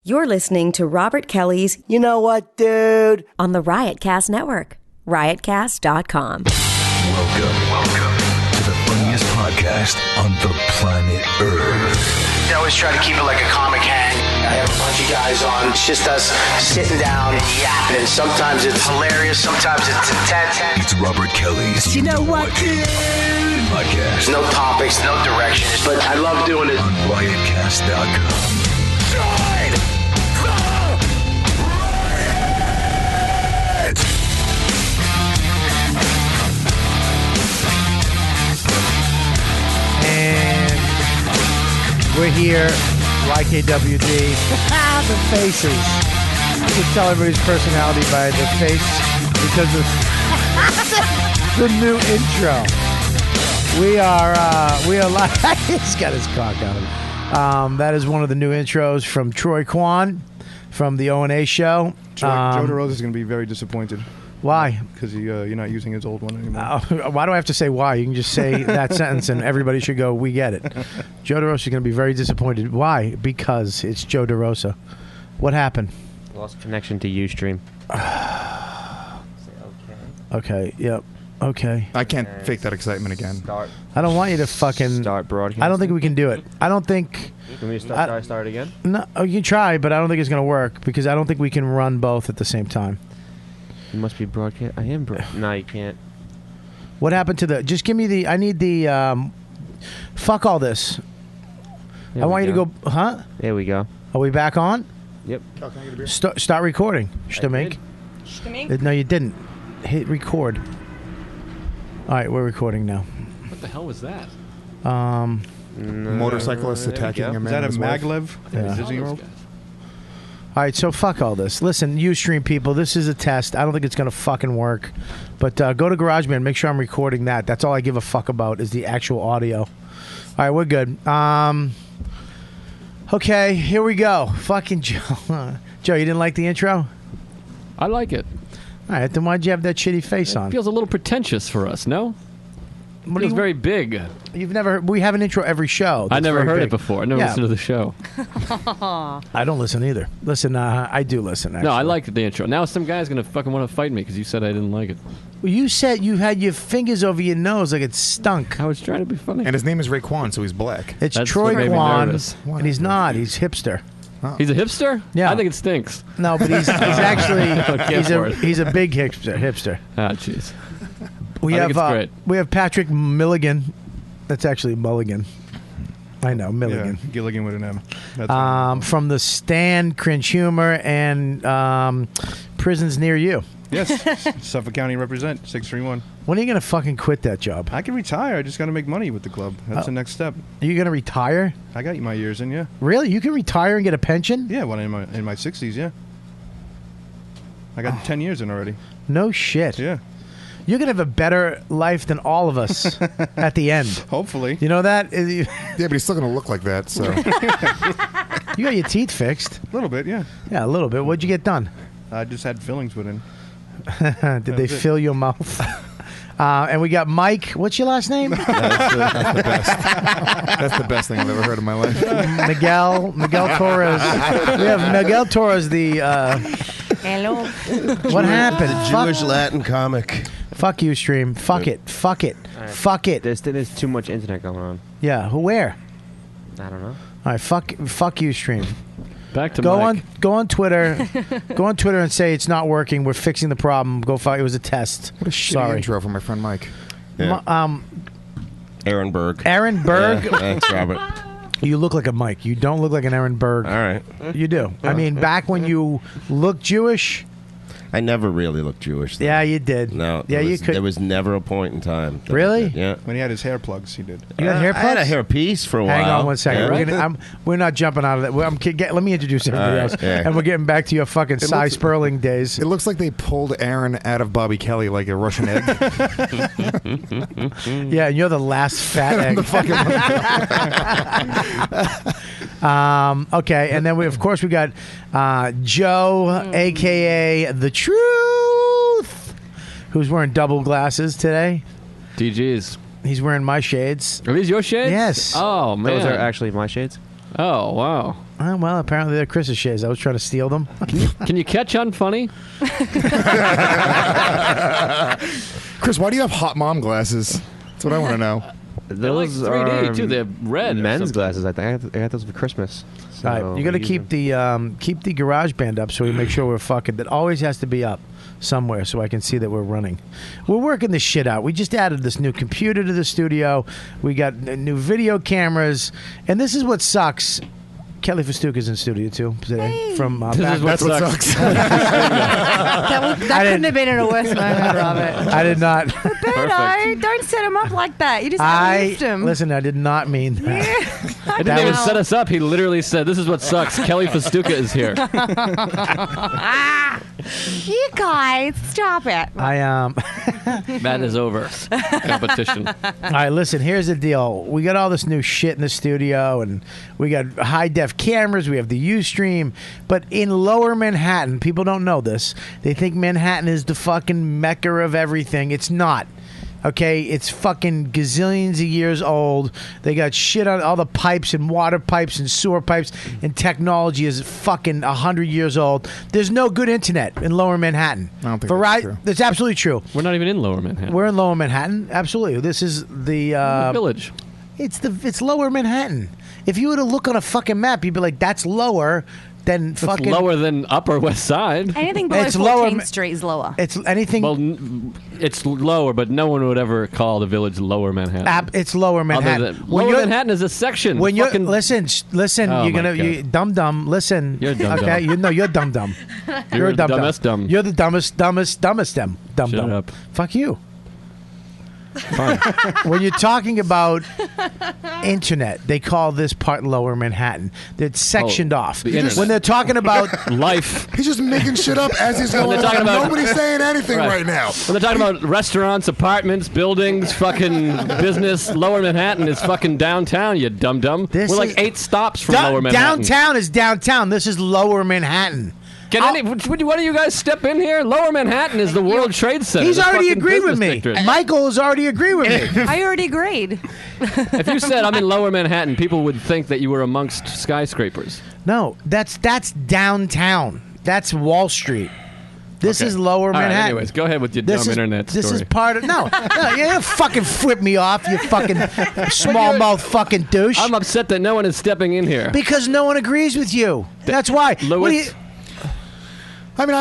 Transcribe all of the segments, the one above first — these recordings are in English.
You're listening to Robert Kelly's You Know What, Dude? On the Riotcast Network. Riotcast.com. Welcome to the funniest podcast on the planet Earth. I always try to keep it like a comic hang. I have a bunch of guys on. It's just us sitting down and yapping. Sometimes it's hilarious. Sometimes it's intense. It's Robert Kelly's You Know What, Dude? podcast. No topics, no directions, but I love doing it. On riotcast.com. Join the riot! And we're here, YKWD. The faces. You can tell everybody's personality by the face because of the new intro. We are live. He's got his cock out. That is one of the new intros from Troy Kwan from the O&A show. Joe DeRosa is going to be very disappointed. Why? Because you're not using his old one anymore. Why do I have to say why? You can just say that sentence and everybody should go, we get it. Joe DeRosa is going to be very disappointed. Why? Because it's Joe DeRosa. What happened? Lost connection to Ustream. Okay, yep. Okay. I can't fake that excitement again. I don't want you to fucking... Start broadcasting. I don't think we can do it. I don't think... Can we start again? No, you can try, but I don't think it's going to work because I don't think we can run both at the same time. You must be broadcast. I am No, you can't. What happened to the... Just give me the... I need the... fuck all this. I want you to go... Huh? There we go. Are we back on? Yep. Start recording. Stomach. No, you didn't. Hit record. All right, we're recording now. What the hell was that? Motorcyclist attacking a man. Is that a maglev? Yeah. All right, so fuck all this. Listen, Ustream people, this is a test. I don't think it's going to fucking work. But go to GarageBand. Make sure I'm recording that. That's all I give a fuck about is the actual audio. All right, we're good. Okay, here we go. Fucking Joe. Joe, you didn't like the intro? I like it. All right, then why'd you have that shitty face on? It feels a little pretentious for us, no? It feels very big. We have an intro every show. I never heard it before. I never listened to the show. I don't listen either. Listen, I do listen, actually. No, I like the intro. Now some guy's going to fucking want to fight me because you said I didn't like it. Well, you said you had your fingers over your nose like it stunk. I was trying to be funny. And his name is Raekwon, so he's black. It's That's Troy what made me Kwan, nervous. and he's not. He's hipster. He's a hipster? Yeah. I think it stinks. No, but he's actually he's a big hipster. Ah, jeez. We I have think it's great. We have Patrick Milligan. That's actually Mulligan. I know, Milligan. Yeah, Gilligan with an M. That's from the Stand, Cringe Humor, and prisons near you. yes, Suffolk County represent 631. When are you going to fucking quit that job? I can retire. I just got to make money with the club. That's the next step. Are you going to retire? I got my years in, yeah. Really? You can retire and get a pension? Yeah, when in my 60s, yeah. I got 10 years in already. No shit. Yeah. You're going to have a better life than all of us at the end. Hopefully. You know that? Yeah, but he's still going to look like that, so. You got your teeth fixed. A little bit, yeah. Yeah, a little bit. What'd you get done? I just had fillings put in. Did they fill your mouth? And we got Mike. What's your last name? That's the best. That's the best thing I've ever heard in my life. Miguel Torres. We have Miguel Torres, the... Hello. What happened? Jewish Latin comic. Fuck you, stream. Fuck it. Fuck it. Right. Fuck it. There's too much internet going on. Yeah. Where? I don't know. All right. Fuck you, stream. Back to go Mike. Go on Twitter. Go on Twitter and say it's not working. We're fixing the problem. Go fight. It was a test. What a shitty intro from my friend Mike. Yeah. Aaron Berg. Aaron Berg. Yeah, thanks, Robert. You look like a Mike. You don't look like an Aaron Berg. All right. You do. I mean, back when you looked Jewish. I never really looked Jewish, though. Yeah, you did. No. Yeah, you could. There was never a point in time. Really? Yeah. When he had his hair plugs, he did. You had hair plugs? I had a hair piece for a while. Hang on one second. Yeah. We're not jumping out of that. Let me introduce everybody else. Yeah. And we're getting back to your fucking Cy Sperling days. It looks like they pulled Aaron out of Bobby Kelly like a Russian egg. Yeah, and you're the last fat egg. Okay, and then we got Joe, a.k.a. The Truth, who's wearing double glasses today. DG's. He's wearing my shades. Are these your shades? Yes. Oh, man. Those are actually my shades? Oh, wow. Well, apparently they're Chris's shares. I was trying to steal them. Can you catch unfunny? Chris, why do you have hot mom glasses? That's what I want to know. They're like 3D, too. They're red. Men's glasses, I think. I got those for Christmas. So All right, you got to keep the garage band up so we make sure we're fucking. That always has to be up somewhere so I can see that we're running. We're working this shit out. We just added this new computer to the studio. We got new video cameras, and this is what sucks. Kelly Fastuca's in studio too today. From This is what sucks. That couldn't have been in a worse moment, Robert. I did not. Beto, don't set him up like that. You just uplift him. Listen, I did not mean that. I didn't even set us up. He literally said, "This is what sucks. Kelly Fastuca is here." You guys, stop it. That is over. Competition. All right, listen, here's the deal. We got all this new shit in the studio, and we got high-def cameras. We have the Ustream. But in Lower Manhattan, people don't know this. They think Manhattan is the fucking mecca of everything. It's not. Okay, it's fucking gazillions of years old. They got shit on all the pipes and water pipes and sewer pipes, and technology is fucking 100 years old. There's no good internet in Lower Manhattan. I don't think that's true. That's absolutely true. We're not even in Lower Manhattan. We're in Lower Manhattan. Absolutely. This is the village. It's Lower Manhattan. If you were to look on a fucking map, you'd be like, that's lower than It's fucking lower than Upper West Side. Anything below 14th Street is lower. It's anything. Well, it's lower, but no one would ever call the village Lower Manhattan. It's Lower Manhattan. Lower Manhattan is a section. When you're listen, Oh, you're my gonna God. dumb. Listen, You're dumb. okay? You're dumb. You're a the dumb. dumbest dumb. You're the dumbest dumb. Shut up. Fuck you. Fine. When you're talking about internet, they call this part Lower Manhattan. It's sectioned off. the internet. When they're talking about Life. He's just making shit up as he's When going they're talking on. about- Nobody's saying anything right now. When they're talking about restaurants, apartments, buildings, fucking business, Lower Manhattan is fucking downtown, you dum-dum. We're like 8 stops from Lower Manhattan. Downtown is downtown. This is Lower Manhattan. Would one of you guys step in here? Lower Manhattan is the World Trade Center. He's the already fucking agreed with business me. district. Michael has already agreed with me. I already agreed. If you said I'm in Lower Manhattan, people would think that you were amongst skyscrapers. No, that's downtown. That's Wall Street. This Okay. is Lower All right, Manhattan. anyways, go ahead with your dumb internet story. This is part of no. You don't fucking flip me off, you fucking small mouth fucking douche. I'm upset that no one is stepping in here. Because no one agrees with you. That's why. Lewis. I mean,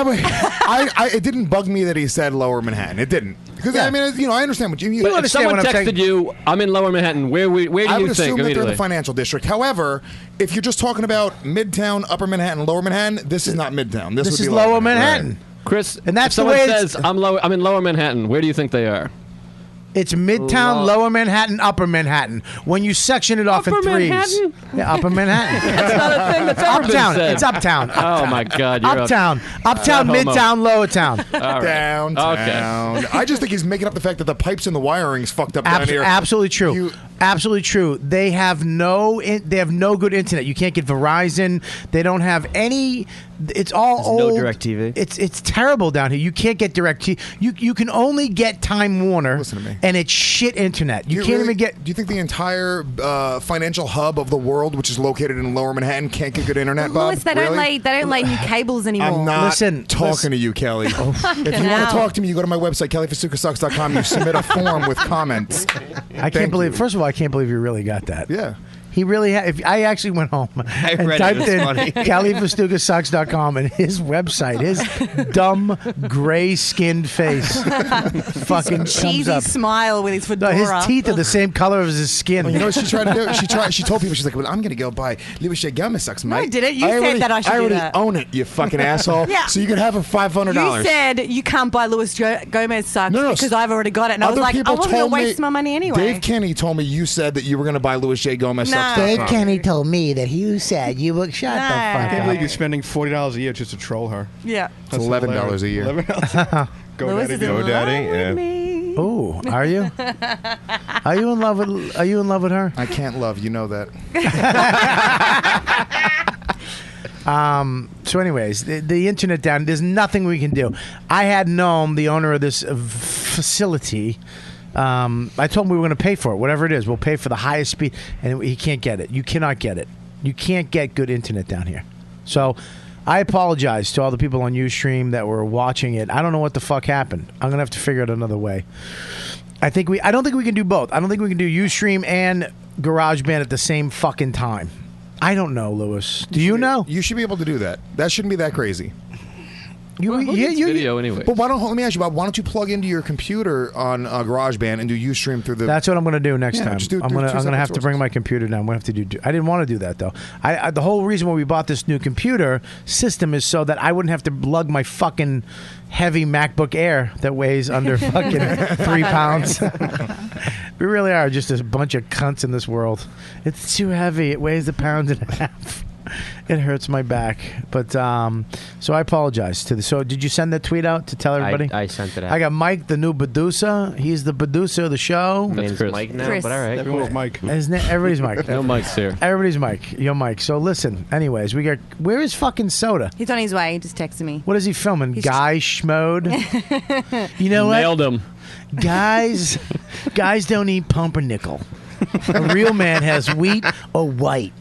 it didn't bug me that he said Lower Manhattan. It didn't. Because, I mean, I understand what you But if someone texted you, I'm in Lower Manhattan, where do I you would think assume that they're in immediately? the financial district. However, if you're just talking about Midtown, Upper Manhattan, Lower Manhattan, this is not Midtown. This would is be Lower Manhattan. Right. Chris, And that's if the way someone it's- says I'm in Lower Manhattan, where do you think they are? It's Midtown, Lower Manhattan, Upper Manhattan. When you section it off Upper in threes. Manhattan? Yeah, Upper Manhattan. That's not a thing that's ever Uptown. been said. It's uptown. Oh my God! You're Uptown. Uptown, homo. Midtown, Lower Town. All right. Downtown. Okay. I just think he's making up the fact that the pipes and the wiring's fucked up down here. Absolutely true. Absolutely true. They have no good internet. You can't get Verizon. They don't have any. It's all There's old. no DirecTV. It's terrible down here. You can't get DirecTV. You can only get Time Warner. Listen to me. And it's shit internet. You can't even get. Do you think the entire financial hub of the world, which is located in Lower Manhattan, can't get good internet, Bob? Louis, they don't lay new cables anymore. I'm not Listen, talking to you, Kelly. If you want to talk to me, you go to my website, kellyfastucasucks.com. You submit a form with comments. I can't believe. First of all, I can't believe you really got that. Yeah. He really had. If I actually went home and read it. typed It's in funny. kellyfastucasucks.com and his website, his dumb gray-skinned face fucking comes Cheesy up. smile with his No, fedora. his teeth are the same color as his skin. Well, you know what she tried to do? She told people, she's like, well, I'm going to go buy Louis J. Gomez sucks, mate. I didn't. You said that I should do already that. own it, you fucking asshole. Yeah. So you can have a $500. You said you can't buy Louis Gomez socks No, because I've already got it. And I was Other like, I people wasn't going told to me- waste my money anyway. Dave Kenny told me you said that you were going to buy Louis J. Gomez No. sucks. Dave Kenny told me that you said you would shut No. the fuck I can't believe up. you're spending $40 a year just to troll her. Yeah. It's $11 a year. $11. Louis is in love GoDaddy, yeah. with me. Oh, are you? Are you in love with her? I can't love, you know that. So anyways, the internet down, there's nothing we can do. I had Noam, the owner of this facility, I told him we were going to pay for it, whatever it is. We'll pay for the highest speed, and he can't get it. You cannot get it. You can't get good internet down here. So I apologize to all the people on Ustream that were watching it. I don't know what the fuck happened. I'm gonna have to figure out another way. I don't think we can do both. I don't think we can do Ustream and GarageBand at the same fucking time. I don't know, Lewis. Do you know? You should be able to do that. That shouldn't be that crazy. Video anyway. But let me ask you, Bob, why don't you plug into your computer on GarageBand and do Ustream through the... That's what I'm going to do next time. Just do I'm going to have to bring my computer down. I'm going to have to do... I didn't want to do that, though. The whole reason why we bought this new computer system is so that I wouldn't have to lug my fucking heavy MacBook Air that weighs under fucking 3 pounds. We really are just a bunch of cunts in this world. It's too heavy. It weighs 1.5 pounds. It hurts my back, but so I apologize to the. So did you send that tweet out to tell everybody? I sent it out. I got Mike, the new producer. He's the producer of the show. His name's Mike now, but all right. Everyone's Mike. Everybody's Mike. No Mike's here. Everybody's Mike. Yo, Mike. So listen. Anyways, we got. Where is fucking Soda? He's on his way. He just texted me. What is he filming? Guy schmode. You know what? Nailed him. Guys don't eat pumpernickel. A real man has wheat or white.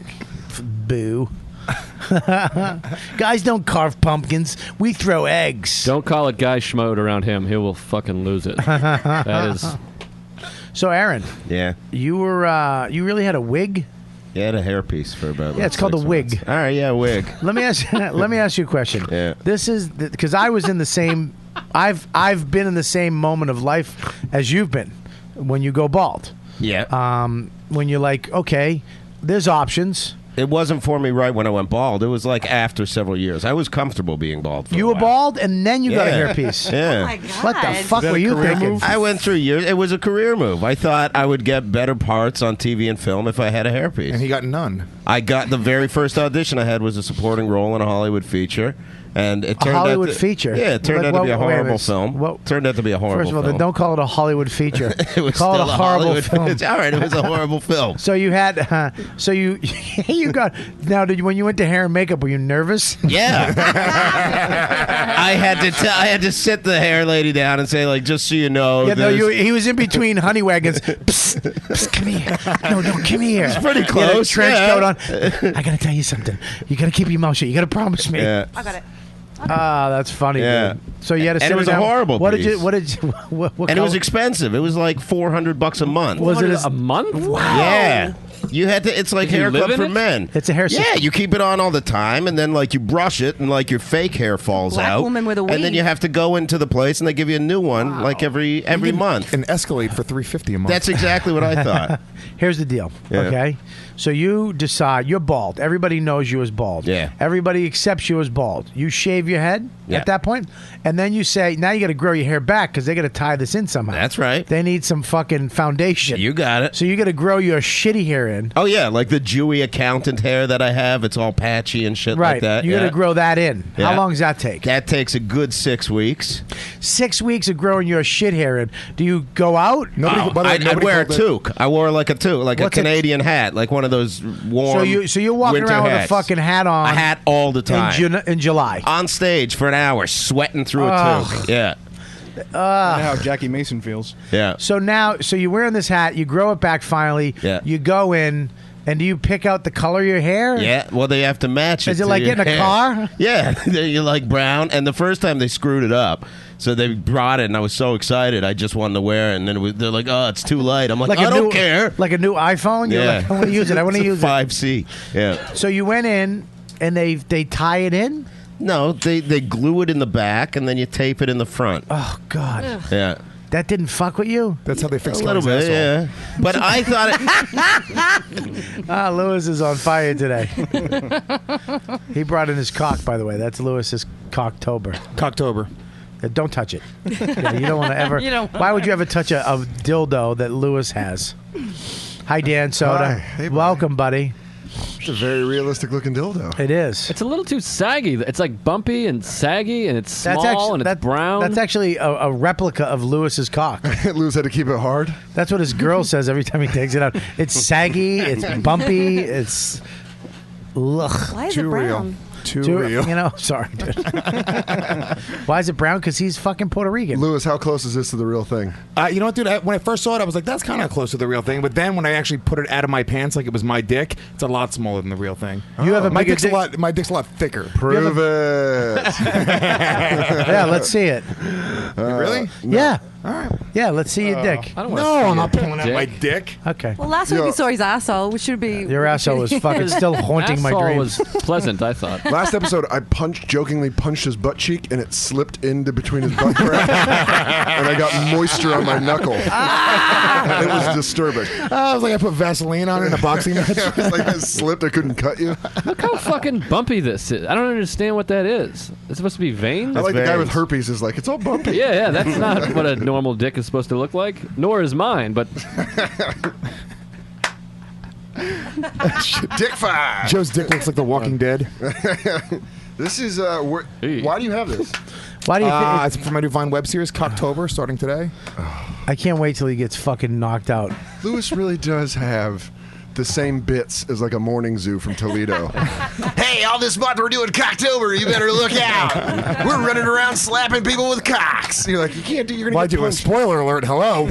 Boo. Guys don't carve pumpkins. We throw eggs. Don't call it Guy Schmode around him. He will fucking lose it. That is. So, Aaron. Yeah. You were. You really had a wig. Yeah, I had a hairpiece for about. Yeah, it's called a wig. All right, yeah, wig. Let me ask. Let me ask you a question. Yeah. This is because I was in the same. I've been in the same moment of life as you've been when you go bald. Yeah. When you're like, okay, there's options. It wasn't for me right when I went bald. It was like after several years. I was comfortable being bald. You were bald, and then you got a Yeah. hairpiece. Yeah. Oh my God. What the fuck were you thinking? I went through years. It was a career move. I thought I would get better parts on TV and film if I had a hairpiece. And he got none. I got the very first audition I had was a supporting role in a Hollywood feature. And it turned Hollywood out to, feature? Yeah, it turned out to be a Wait a minute. horrible film. What? Turned out to be a horrible First of all, film. then don't call it a Hollywood feature. It was call still it a horrible Hollywood film. All right, it was a horrible film. So you had, you got. Now, when you went to hair and makeup, were you nervous? Yeah. I had to sit the hair lady down and say, like, just so you know. Yeah, no, he was in between honey wagons. Psst, psst, come here. No, come here. It's pretty He had a close, trench yeah. coat on. I gotta tell you something. You gotta keep your mouth shut. You gotta promise me. Yeah. I got it. Ah, that's funny. Yeah. Dude. So you had to sit And it was down. a horrible What piece. did you? What And it color? was expensive. It was like $400 a month. Was it a month? Wow. Yeah. You had to. It's like Did you hair live club in for it? men. It's a hair Yeah, system. you keep it on all the time, and then like you brush it, and like your fake hair falls Black out. woman with a And then weave. you have to go into the place, and they give you a new one like every month. And Escalade for $350 a month. That's exactly what I thought. Here's the deal. Yeah. Okay. So you decide you're bald. Everybody knows you as bald. Yeah. Everybody accepts you as bald. You shave your head Yeah. at that point, and then you say, now you got to grow your hair back because they got to tie this in somehow. That's right. They need some fucking foundation. You got it. So you got to grow your shitty hair in. Oh yeah, like the Jewy accountant hair that I have. It's all patchy and shit Right. like that. You yeah. got to grow that in. Yeah. How long does that take? That takes a good 6 weeks. 6 weeks of growing your shit hair in. Do you go out? I'd wear a toque. I wore like a toque, like What's a a- Canadian hat, like one of those warm. So you're walking winter around with a hats. fucking hat on. A hat all the time. In July. On stage for an hour, sweating through a Ugh. toque. Yeah. How Jackie Mason feels. Yeah. So you're wearing this hat. You grow it back finally. Yeah. You go in, and do you pick out the color of your hair? Yeah, well, they have to match it. Is it to like your getting a hair. car? Yeah, you're like brown. And the first time they screwed it up, so they brought it, and I was so excited. I just wanted to wear it, and then they're like, "Oh, it's too light." I'm like, "I don't care." Like a new iPhone. You're Yeah. like, I want to use it. I want to use it. 5C. Yeah. So you went in, and they tie it in. No, they glue it in the back, and then you tape it in the front. Oh God. Yeah. That didn't fuck with you. That's how they fix A little bit, yeah. But I thought it. Lewis is on fire today. He brought in his cock, by the way. That's Lewis's Cocktober. Cocktober. Don't touch it. Yeah, you don't want to ever. You don't Why would you ever touch a dildo that Lewis has? Hi, Dan Soda. Hi. Hey, buddy. Welcome, buddy. It's a very realistic looking dildo. It is. It's a little too saggy. It's like bumpy and saggy, and it's small and it's brown. That's actually a replica of Lewis's cock. Lewis had to keep it hard. That's what his girl says every time he takes it out. It's saggy. It's bumpy. It's ugh. Why is it brown? Too real. You know, sorry, dude. Why is it brown? Because he's fucking Puerto Rican. Lewis, how close is this to the real thing? You know what, dude? When I first saw it, I was like, that's kind of close to the real thing. But then when I actually put it out of my pants like it was my dick, it's a lot smaller than the real thing. You have a my bigger dick's a lot. My dick's a lot thicker. Prove it. Yeah, let's see it. Really? Yeah. All right. Yeah, let's see your dick. I don't want to No, see I'm not your pulling out my dick. Okay. Well, last week we saw his asshole, which should be. Your asshole was fucking still haunting my Asshole dreams. was pleasant, I thought. Last episode, I jokingly punched his butt cheek, and it slipped into between his butt crack, and I got moisture on my knuckle. It was disturbing. I was like, I put Vaseline on it in a boxing match. It was like it slipped. I couldn't cut you. Look how fucking bumpy this is. I don't understand what that is. It's supposed to be veins? I like the guy with herpes is like, it's all bumpy. Yeah, that's not what a normal dick is supposed to look like. Nor is mine, but Dick five. Joe's dick looks like The Walking Dead. This is why do you have this? Why do you think? It's for my new Vine web series, Cocktober, starting today. I can't wait till he gets fucking knocked out. Lewis really does have the same bits as like a morning zoo from Toledo. Hey, all this month we're doing Cocktober. You better look out. We're running around slapping people with cocks. You're like, you can't do. You're gonna Why get do a punched. spoiler alert? Hello.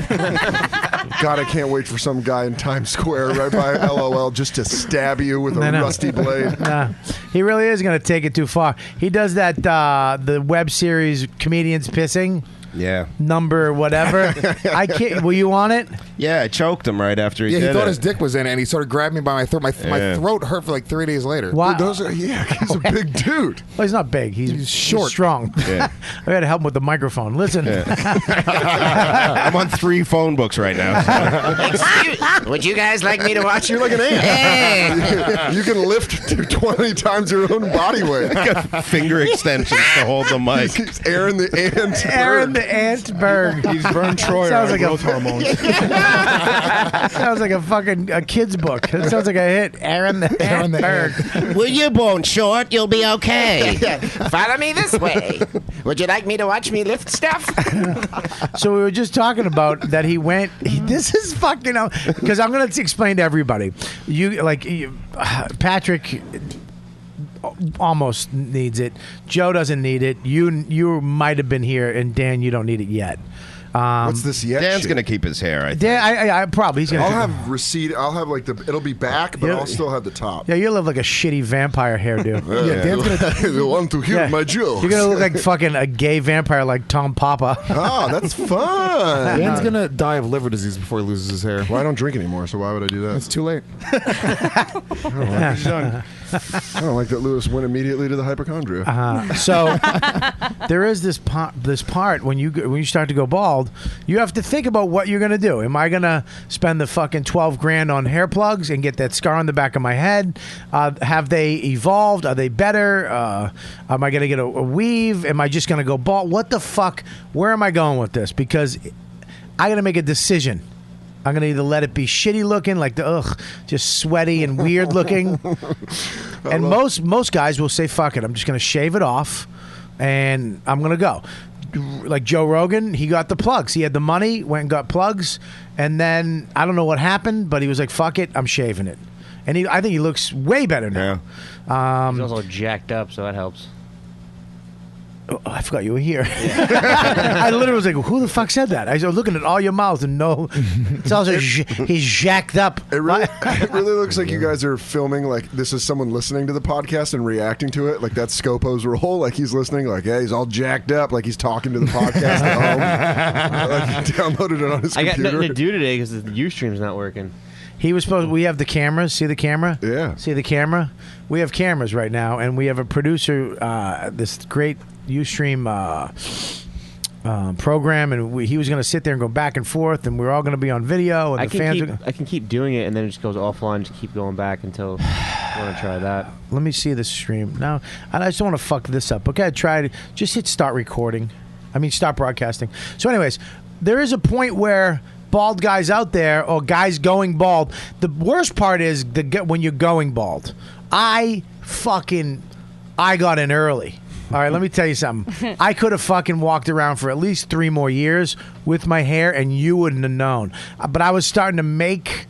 God, I can't wait for some guy in Times Square right by LOL just to stab you with a rusty blade. Nah, he really is going to take it too far. He does that the web series Comedians Pissing. Yeah. Number whatever. I can't. Were you on it? Yeah, I choked him right after he Yeah, did he thought it. his dick was in it, and he sort of grabbed me by my throat. My throat hurt for like 3 days later. Why? Dude, he's a big dude. Well, he's not big. He's short. He's strong. Yeah. I got to help him with the microphone. Listen. I'm on 3 phone books right now. Excuse, would you guys like me to watch? You're like an ant. You can lift to 20 times your own body weight. Finger extensions to hold the mic. He's Aaron the Ant. Aaron the Ant Berg. He's Vern Troyer Sounds on like growth hormones. Sounds like a fucking kid's book. It sounds like a hit. Aaron the Ant Berg. Will you bone short? You'll be okay. Follow me this way. Would you like me to watch me lift stuff? So we were just talking about that he went. This is fucking because I'm going to explain to everybody. Patrick almost needs it. Joe doesn't need it. You might have been here, and Dan, you don't need it yet. What's this yet? Dan's shit? going to keep his hair, I think. Dan, I probably he's going I'll to. have recede. I'll have like it'll be back, but I'll still have the top. Yeah, you look like a shitty vampire hairdo. Dan's gonna want to hear my jokes. You're gonna look like fucking a gay vampire, like Tom Papa. Oh, that's fun. Dan's gonna die of liver disease before he loses his hair. Well, I don't drink anymore, so why would I do that? It's too late. I don't like that Lewis went immediately to the hypochondria. So there is this part when you start to go bald, you have to think about what you're gonna do. Am I gonna spend the fucking $12,000 on hair plugs and get that scar on the back of my head? Have they evolved? Are they better? Am I gonna get a weave? Am I just gonna go bald? What the fuck? Where am I going with this? Because I gotta make a decision. I'm gonna either let it be shitty looking, like just sweaty and weird looking, and most guys will say, "Fuck it, I'm just gonna shave it off, and I'm gonna go." Like Joe Rogan, he got the plugs. He had the money, went and got plugs, and then I don't know what happened, but he was like, "Fuck it, I'm shaving it," and I think he looks way better now. He's also jacked up, so that helps. Oh, I forgot you were here. I literally was like, who the fuck said that? I was looking at all your mouths and no. It's also he's jacked up. It really looks like you guys are filming like this is someone listening to the podcast and reacting to it. Like that's Scopo's role. Like he's listening, like, yeah, he's all jacked up, like he's talking to the podcast at home. Like he downloaded it on his I got computer. nothing to do today because the Ustream's not working. He was supposed. We have the cameras. See the camera? Yeah. See the camera? We have cameras right now, and we have a producer. This great Ustream program, and he was going to sit there and go back and forth, and we're all going to be on video. And I the fans. I can keep doing it, and then it just goes offline. Just keep going back until I want to try that. Let me see the stream now. I just don't want to fuck this up. Okay, try to just hit start recording. Stop broadcasting. So, anyways, there is a point where bald guys out there or guys going bald. The worst part is when you're going bald. I got in early. All right, let me tell you something. I could have fucking walked around for at least 3 more years with my hair, and you wouldn't have known. But I was starting to make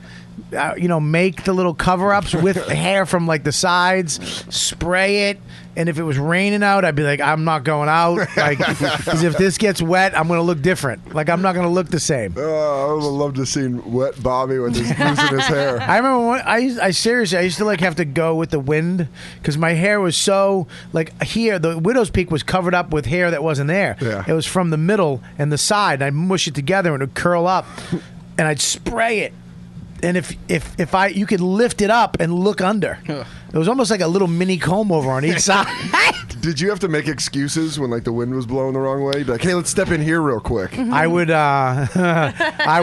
make the little cover-ups with hair from like the sides, spray it, and if it was raining out, I'd be like, I'm not going out, like, because if this gets wet, I'm going to look different. Like, I'm not going to look the same. I would have loved to see wet Bobby with his losing his hair. I remember when I seriously, I used to like have to go with the wind because my hair was so like here. The widow's peak was covered up with hair that wasn't there. Yeah. It was from the middle and the side. And I'd mush it together and it'd curl up, and I'd spray it. And if you could lift it up and look under, it was almost like a little mini comb over on each side. Did you have to make excuses when like the wind was blowing the wrong way? You'd be like, hey, let's step in here real quick. I would I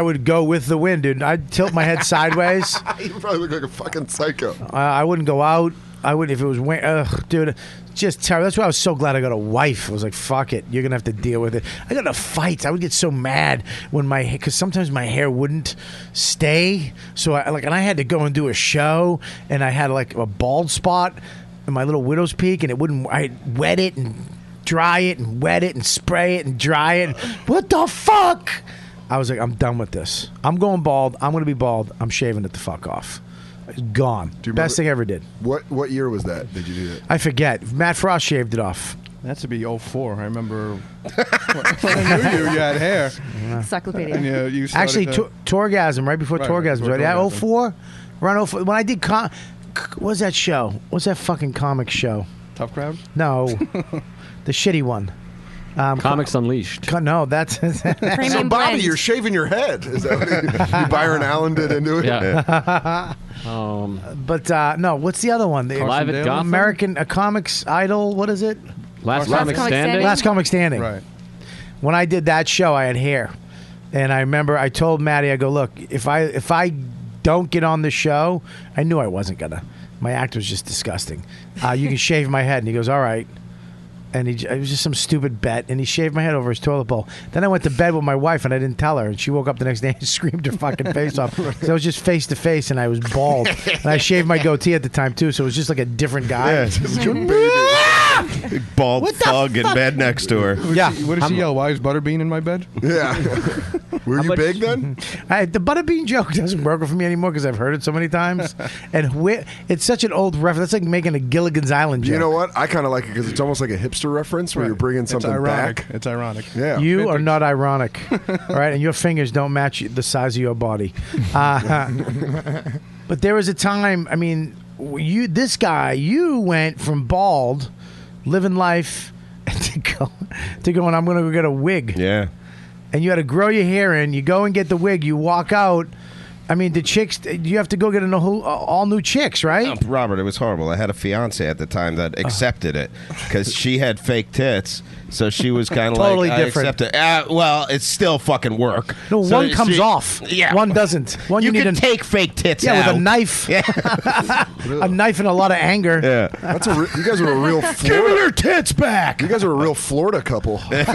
would go with the wind, dude. I'd tilt my head sideways. You probably look like a fucking psycho. I wouldn't go out. I would if it was dude. Just terrible. That's why I was so glad I got a wife. I was like, fuck it, you're gonna have to deal with it. I got into fights. I would get so mad when because sometimes my hair wouldn't stay. So and I had to go and do a show, and I had like a bald spot in my little widow's peak, and it wouldn't. I'd wet it and dry it and wet it and spray it and dry it. What the fuck? I was like, I'm done with this. I'm going bald. I'm gonna be bald. I'm shaving it the fuck off. Gone. Best thing I ever did. What year was that? Did you do that? I forget. Matt Frost shaved it off. That's to be 04. I remember when I knew you had hair. Encyclopedia. And you Actually, Torgasm, right before Torgasm. Right? Yeah, Torgasm. 04? Around 04. When I did what was that show? What's that fucking comic show? Tough Crowd? No. The shitty one. Comics Unleashed. No, that's... So, Bobby, you're shaving your head. Is that what you Byron Allen did into it? Yeah. But no, what's the other one? The Live at Gotham? American Comics Idol. What is it? Last Comic Standing? Last Comic Standing. Right. When I did that show, I had hair, and I remember I told Maddie, I go, look, if I don't get on the show, I knew I wasn't gonna. My act was just disgusting. You can shave my head, and he goes, all right. And it was just some stupid bet, and he shaved my head over his toilet bowl. Then I went to bed with my wife, and I didn't tell her, and she woke up the next day and screamed her fucking face off. So I was just face to face, and I was bald, and I shaved my goatee at the time too, so it was just like a different guy. Yeah, just your big bald thug in bed next to her. Yeah. What did she yell? Why is Butterbean in my bed? Yeah. Were you big then? The Butterbean joke doesn't work for me anymore because I've heard it so many times, and it's such an old reference. That's like making a Gilligan's Island joke. You know what? I kind of like it because it's almost like a hipster reference where you're bringing something back. It's ironic. Yeah. You are not ironic, all right? And your fingers don't match the size of your body. But there was a time. I mean, you went from bald, living life, to going. I'm going to go get a wig. Yeah. And you had to grow your hair in. You go and get the wig. You walk out. I mean, the chicks, you have to go get all new chicks, right? No, Robert, it was horrible. I had a fiance at the time that accepted it because she had fake tits. So she was kind of Totally like, different. I accept it. Well, it's still fucking work. No, So one comes off. Yeah. One doesn't. One you need can take fake tits out. with a knife. Yeah. A knife and a lot of anger. Yeah. That's you guys are a real Florida. Give me your tits back. You guys are a real Florida couple. Did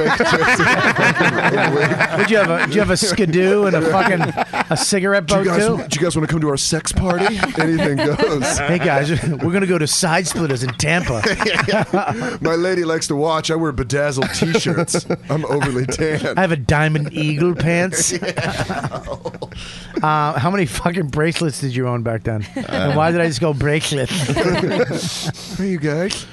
you have a skidoo and a cigarette boat too? Do you guys want to come to our sex party? Anything goes. Hey guys, we're gonna go to Side Splitters in Tampa. My lady likes to watch. I wear bedazzled T-shirts. I'm overly tan. I have a Diamond Eagle pants. How many fucking bracelets did you own back then? And why did I just go bracelet? Hey, you guys.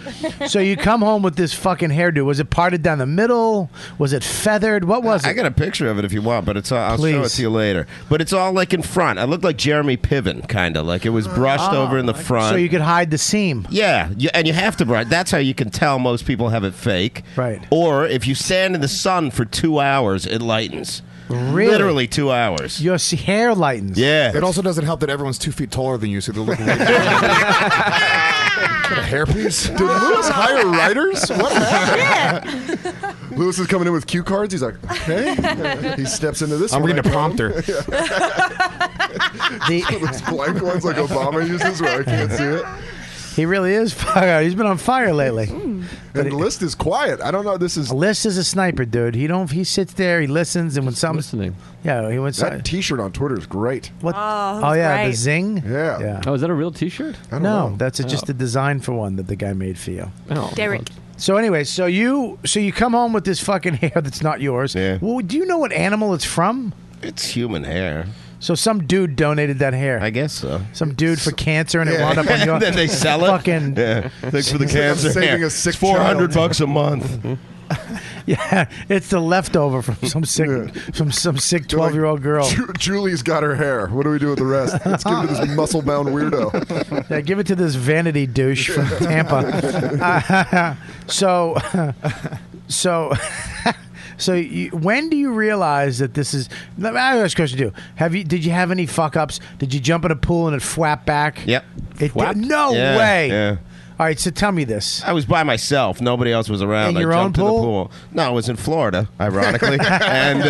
So you come home with this fucking hairdo. Was it parted down the middle? Was it feathered? What was it? I got a picture of it if you want, but I'll show it Please. to you later. But it's all like in front. I looked like Jeremy Piven, kind of. Like it was brushed over in the front. So you could hide the seam. Yeah, and you have to brush. That's how you can tell most people have it fake. Right. Or if you stand in the sun for 2 hours, it lightens. Really? Literally 2 hours. Your hair lightens. Yeah. It also doesn't help that everyone's 2 feet taller than you, so they look like a hairpiece. Did Lewis hire writers? What happened? Lewis is coming in with cue cards. He's like, okay. He steps into this. I'm one. reading a prompter. Those blank ones like Obama uses where I can't see it. He really is fire. He's been on fire lately. And List is quiet. I don't know. This is List is a sniper, dude. He sits there, he listens, and when something's listening. Yeah, he went. that T-shirt on Twitter is great. What? Oh, yeah, great. the zing. Yeah. Oh, is that a real T-shirt? I don't No, know. that's just a design for one that the guy made for you. Oh, Derek. So anyway, so you come home with this fucking hair that's not yours. Yeah. Well, do you know what animal it's from? It's human hair. So some dude donated that hair. I guess so. Some dude for cancer, and it wound up on your. Then they sell it. Fucking. Yeah. Thanks for the cancer. saving hair. a sick It's $400 a month. Yeah, it's the leftover from some sick, some sick 12-year-old girl. Julie's got her hair. What do we do with the rest? Let's give it to this muscle-bound weirdo. Yeah, give it to this vanity douche from Tampa. So when do you realize that this is? I have a question too. Did you have any fuck ups? Did you jump in a pool and it flapped back? Yep. It did? No Yeah, way. Yeah. All right, so tell me this. I was by myself. Nobody else was around. In your I own jumped in the pool. No, I was in Florida, ironically. And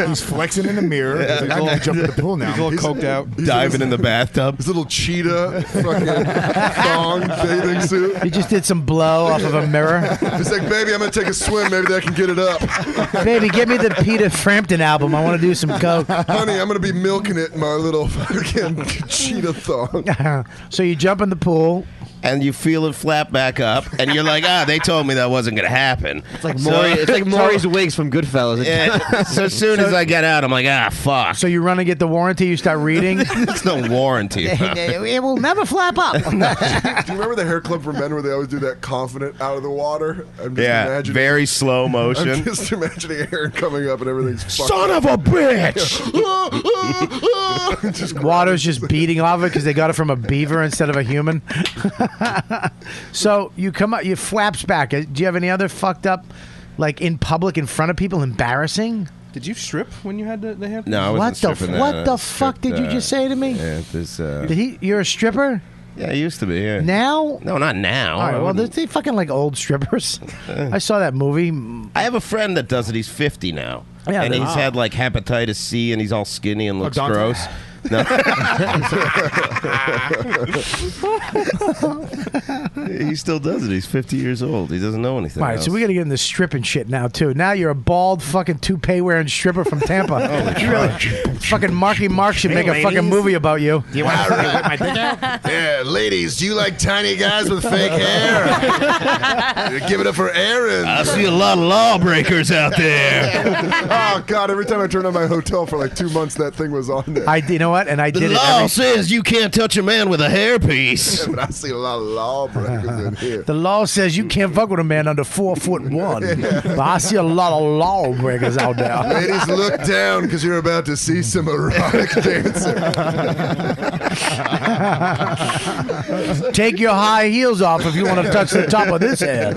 he's flexing in the mirror. He's like, I can jump in the pool now. He's a little coked out. diving in the bathtub. His little cheetah fucking thong bathing suit. He just did some blow off of a mirror. He's like, baby, I'm going to take a swim. Maybe I can get it up. Baby, give me the Peter Frampton album. I want to do some coke. Honey, I'm going to be milking it in my little fucking cheetah thong. So you jump in the pool. And you feel it flap back up, and you're like, they told me that wasn't going to happen. It's like Maury's wigs from Goodfellas. Yeah, so as soon as I get out, I'm like, fuck. So you run and get the warranty, you start reading. There's no warranty. It will never flap up. Do you remember the hair club for men where they always do that confident out of the water? I'm just imagining, very slow motion. I'm just imagining hair coming up and everything's fucked Son up. of a bitch! Water's just beating off it because they got it from a beaver instead of a human. So you come up, you flaps back. Do you have any other fucked up, like in public in front of people, embarrassing? Did you strip when you had the hair? No, I wasn't stripping. What the fuck did you just say to me? Yeah, You're a stripper? Yeah, I used to be. Yeah. Now? No, not now. All right, well, they fucking like old strippers. I saw that movie. I have a friend that does it. He's 50 now. Yeah, and he's had like hepatitis C, and he's all skinny and looks gross. No. He still does it. He's 50 years old. He doesn't know anything. All right, else. so we got to get into stripping shit now too. Now you're a bald fucking toupee wearing stripper from Tampa. Fucking Marky Mark should make a fucking movie about you. Do you want to whip my dick out? Yeah, ladies, do you like tiny guys with fake hair? Give it up for Aaron. I see a lot of lawbreakers out there. Oh, God, every time I turned on my hotel for like 2 months, that thing was on there. You know what? And I the did law it. says you can't touch a man with a hairpiece. Yeah, but I see a lot of lawbreakers in here. The law says you can't fuck with a man under 4'1". But I see a lot of lawbreakers out there. Ladies, look down because you're about to see some erotic dancing. Take your high heels off if you want to touch the top of this head.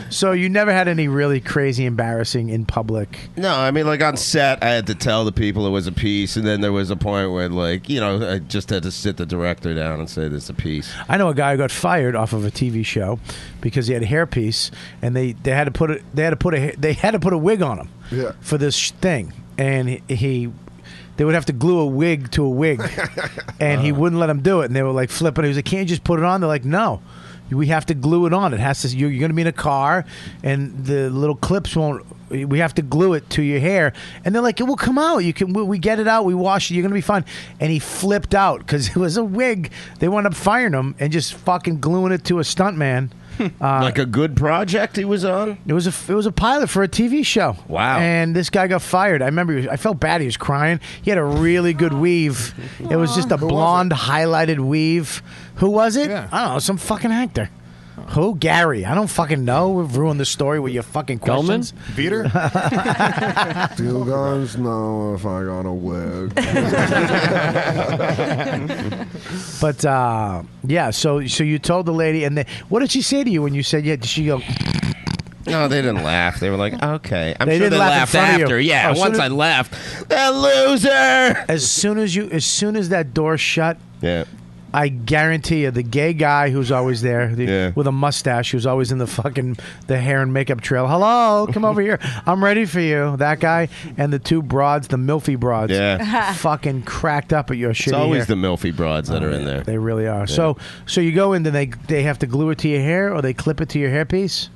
So you never had any really crazy embarrassing in public? No, I mean, like on set, I had to tell the people it was a piece, and then there was a point where, like, I just had to sit the director down and say this is a piece. I know a guy who got fired off of a TV show because he had a hairpiece, and they had to put a wig on him for this thing, and they would have to glue a wig to a wig, and he wouldn't let him do it, and they were like flipping. He was like, "Can't you just put it on?" They're like, "No, we have to glue it on. It has to. You're going to be in a car, and the little clips won't. We have to glue it to your hair." And they're like, "It will come out. You can. We get it out. We wash it. You're going to be fine." And he flipped out because it was a wig. They wound up firing him and just fucking gluing it to a stuntman. Like a good project he was on? It was a pilot for a TV show. Wow. And this guy got fired. I remember I felt bad. He was crying. He had a really good weave. It was just a blonde highlighted weave. Who was it? Yeah. I don't know. Some fucking actor. Who? Gary. I don't fucking know. We've ruined the story with your fucking questions. Veter? Do you guys know if I got a wig? But yeah, so you told the lady, and what did she say to you when you said yeah? Did she go? No, they didn't laugh. They were like, okay. I'm They sure didn't they laugh in laughed front of you. after. Yeah, Oh, once soon I as- left. That loser! As soon as that door shut, Yeah. I guarantee you, the gay guy who's always there with a mustache, who's always in the hair and makeup trail. Hello, come over here. I'm ready for you. That guy and the two broads, the milfy broads, fucking cracked up at your shitty It's always hair. the milfy broads that are in there. They really are. Yeah. So you go in, then they have to glue it to your hair, or they clip it to your hairpiece.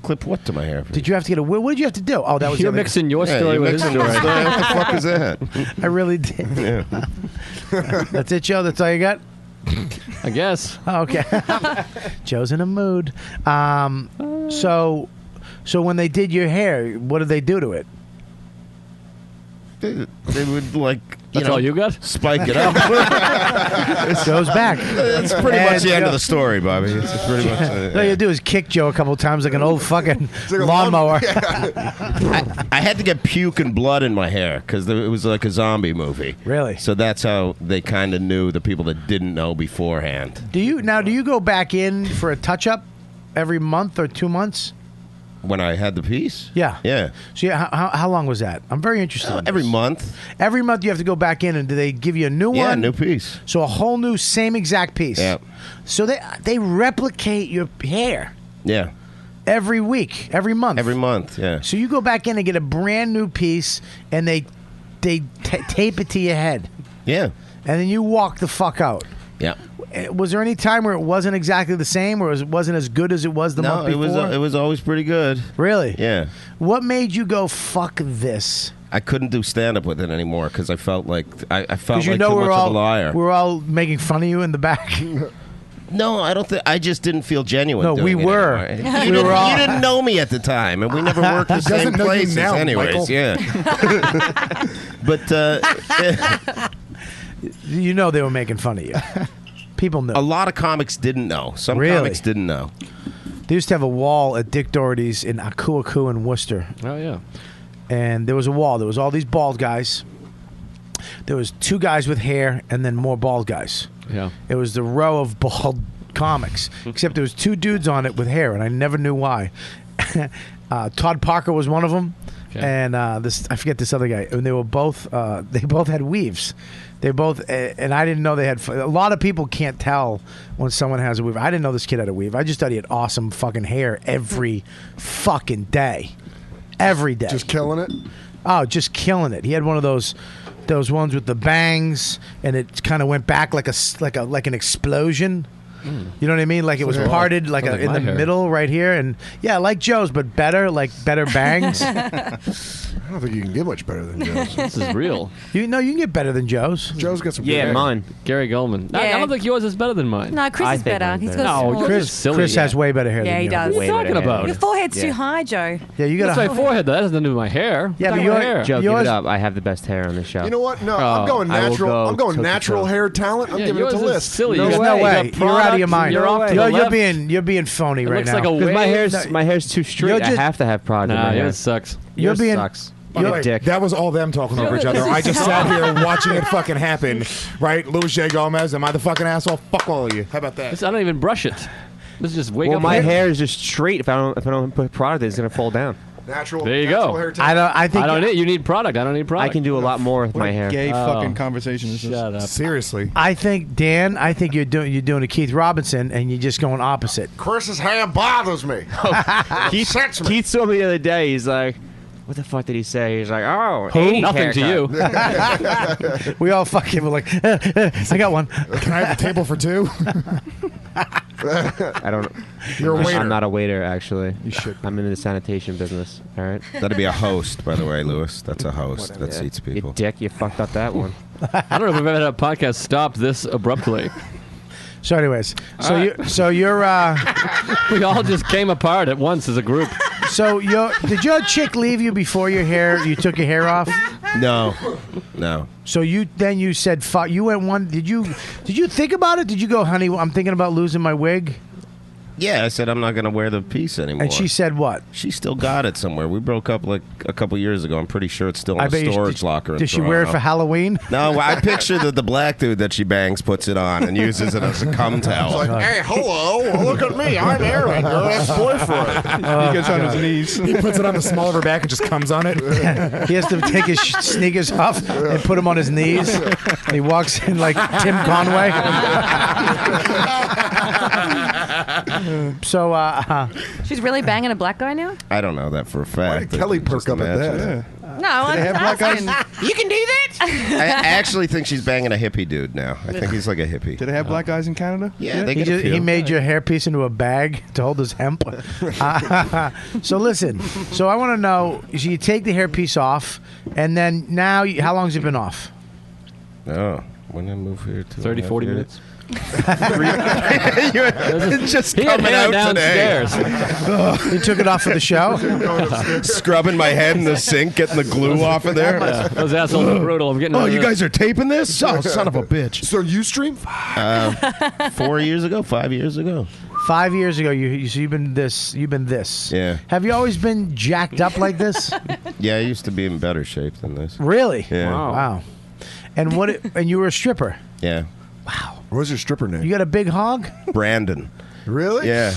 Clip what to my hair? Did you have to get a? What did you have to do? Oh, that was You're the other- mixing your story with his story. What the fuck is that? I really did. Yeah. That's it, Joe. That's all you got. I guess. Oh, okay. Joe's in a mood. So when they did your hair, what did they do to it? They would like. That's all you got? Spike it up. It goes back. That's pretty much the end of the story, Bobby. It's pretty much. All you do is kick Joe a couple times like an old fucking lawnmower. I had to get puke and blood in my hair because it was like a zombie movie. Really? So that's how they kind of knew the people that didn't know beforehand. Do you go back in for a touch-up every month or 2 months? When I had the piece? Yeah. Yeah. So how long was that? I'm very interested. In every this. month. Every month you have to go back in, and do they give you a new one? Yeah, new piece. So a whole new, same exact piece. Yeah. So they replicate your hair. Yeah. Every week, every month. Every month, yeah. So you go back in and get a brand new piece, and they tape it to your head. Yeah. And then you walk the fuck out. Yeah. Was there any time where it wasn't exactly the same, or it wasn't as good as it was the month before? No, it was always pretty good. Really? Yeah. What made you go, fuck this? I couldn't do stand-up with it anymore because I felt like I felt like know too much of a liar. We're all making fun of you in the back. No, I don't think. I just didn't feel genuine. No, we doing it were. anymore. We were all- You didn't know me at the time, and we never worked the same know you places, now, anyways. Michael. Yeah. But you know they were making fun of you. People knew. A lot of comics didn't know. Some comics didn't know. They used to have a wall at Dick Doherty's in Akuaku in Worcester. Oh, yeah. And there was a wall. There was all these bald guys. There was 2 guys with hair and then more bald guys. Yeah. It was the row of bald comics. Except there was 2 dudes on it with hair, and I never knew why. Todd Parker was one of them. Okay. And I forget this other guy. And they were both, they both had weaves. They both, and I didn't know they had. A lot of people can't tell when someone has a weave. I didn't know this kid had a weave. I just thought he had awesome fucking hair every fucking day, every day. Just killing it. Oh, just killing it. He had one of those ones with the bangs, and it kind of went back like an explosion. You know what I mean? Like it was parted like like in my the hair. middle right here, and yeah, like Joe's, but better, like better bangs. I don't think you can get much better than Joe's. This is real. You can get better than Joe's. Joe's got some. Yeah, good hair. mine. Gary Goldman. I don't think yours is better than mine. No, Chris I is think better. I'm He's better. got No, small- Chris is silly. Chris has way better hair Yeah, than he you. does. What are you talking about? Your forehead's Yeah. too high, Joe. Yeah, you got That's my forehead, though. That has nothing to do with my hair. Yeah, but Talking your about hair. Joe, give Yours- it up. I have the best hair on the show. You know what? No, Oh, I'm going I will natural. go I'm going toe to natural toe. hair talent. I'm Yeah, giving it to yours is List. silly. There's You no got way. You're out of your mind. You're off to You're the left. you're being phony It right looks now. like a Because wave. my hair's too straight. You're just- I have to have product in Nah, my hair. yours sucks. You're Yours being- sucks. By the You way, dick. that was all them talking over each other. I just sat here watching it fucking happen. Right? Louis J. Gomez, am I the fucking asshole? Fuck all of you. How about that? I don't even brush it. This is just wake Well, up. my and- hair is just straight. If I don't put product in, it's gonna fall down. Natural. There you natural go. Hair talent. I think I don't need. You need product. I don't need product. I can do a lot more with What my a hair. gay Oh. fucking conversation is this? Shut up. Seriously. I think Dan. I think you're doing a Keith Robinson, and you're just going opposite. Chris's hair bothers me. Keith, Keith saw me the other day. He's like, "What the fuck did he say?" He's like, "Oh, Who? 80 Nothing to haircut." you. We all fucking were like, I got one. Can I have a table for 2? I don't. You're a waiter. I'm not a waiter, actually. You should. I'm in the sanitation business. All right. That'd be a host, by the way, Lewis. That's a host that seats people. You dick, you fucked up that one. I don't know if we've ever had a podcast stop this abruptly. So, anyways, All right. you're. We all just came apart at once as a group. So did your chick leave you before you took your hair off? No. So you said fuck. You went one. Did you think about it? Did you go, honey? I'm thinking about losing my wig. Yeah, I said I'm not going to wear the piece anymore. And she said what? She still got it somewhere. We broke up like a couple years ago. I'm pretty sure it's still in bet a you- storage locker. in Did she wear it Toronto. for Halloween? No, I picture that the black dude that she bangs puts it on and uses it as a cum towel. It's like, hey, hello, look at me. I'm Aaron, your ex-boyfriend. He gets on his knees. He puts it on the small of her back and just comes on it. He has to take his sneakers off and put them on his knees. And he walks in like Tim Conway. So, She's really banging a black guy now? I don't know that for a fact. Kelly Just perk up at imagine. that? No, I'm they have black asking. You can do that? I actually think she's banging a hippie dude now. I think he's like a hippie. Did they have black guys in Canada? Yeah, they he, get a few. he made your hairpiece into a bag to hold his hemp. So listen. So I want to know. So you take the hairpiece off, and then now, how long's it been off? Oh, When did I move here? 30, 40 minutes. It's just He had coming hair out downstairs. today. You took it off for the show? Scrubbing my head in the sink, getting the glue off of there. Yeah, those assholes are brutal. I'm getting. Oh, you guys are taping this? Oh, son of a bitch. So you stream? 4 years ago, 5 years ago. 5 years ago, you've been this. You've been this. Yeah. Have you always been jacked up like this? Yeah, I used to be in better shape than this. Really? Yeah. Wow. And and you were a stripper. Yeah. What was your stripper name? You got a big hog? Brandon. Really? Yeah.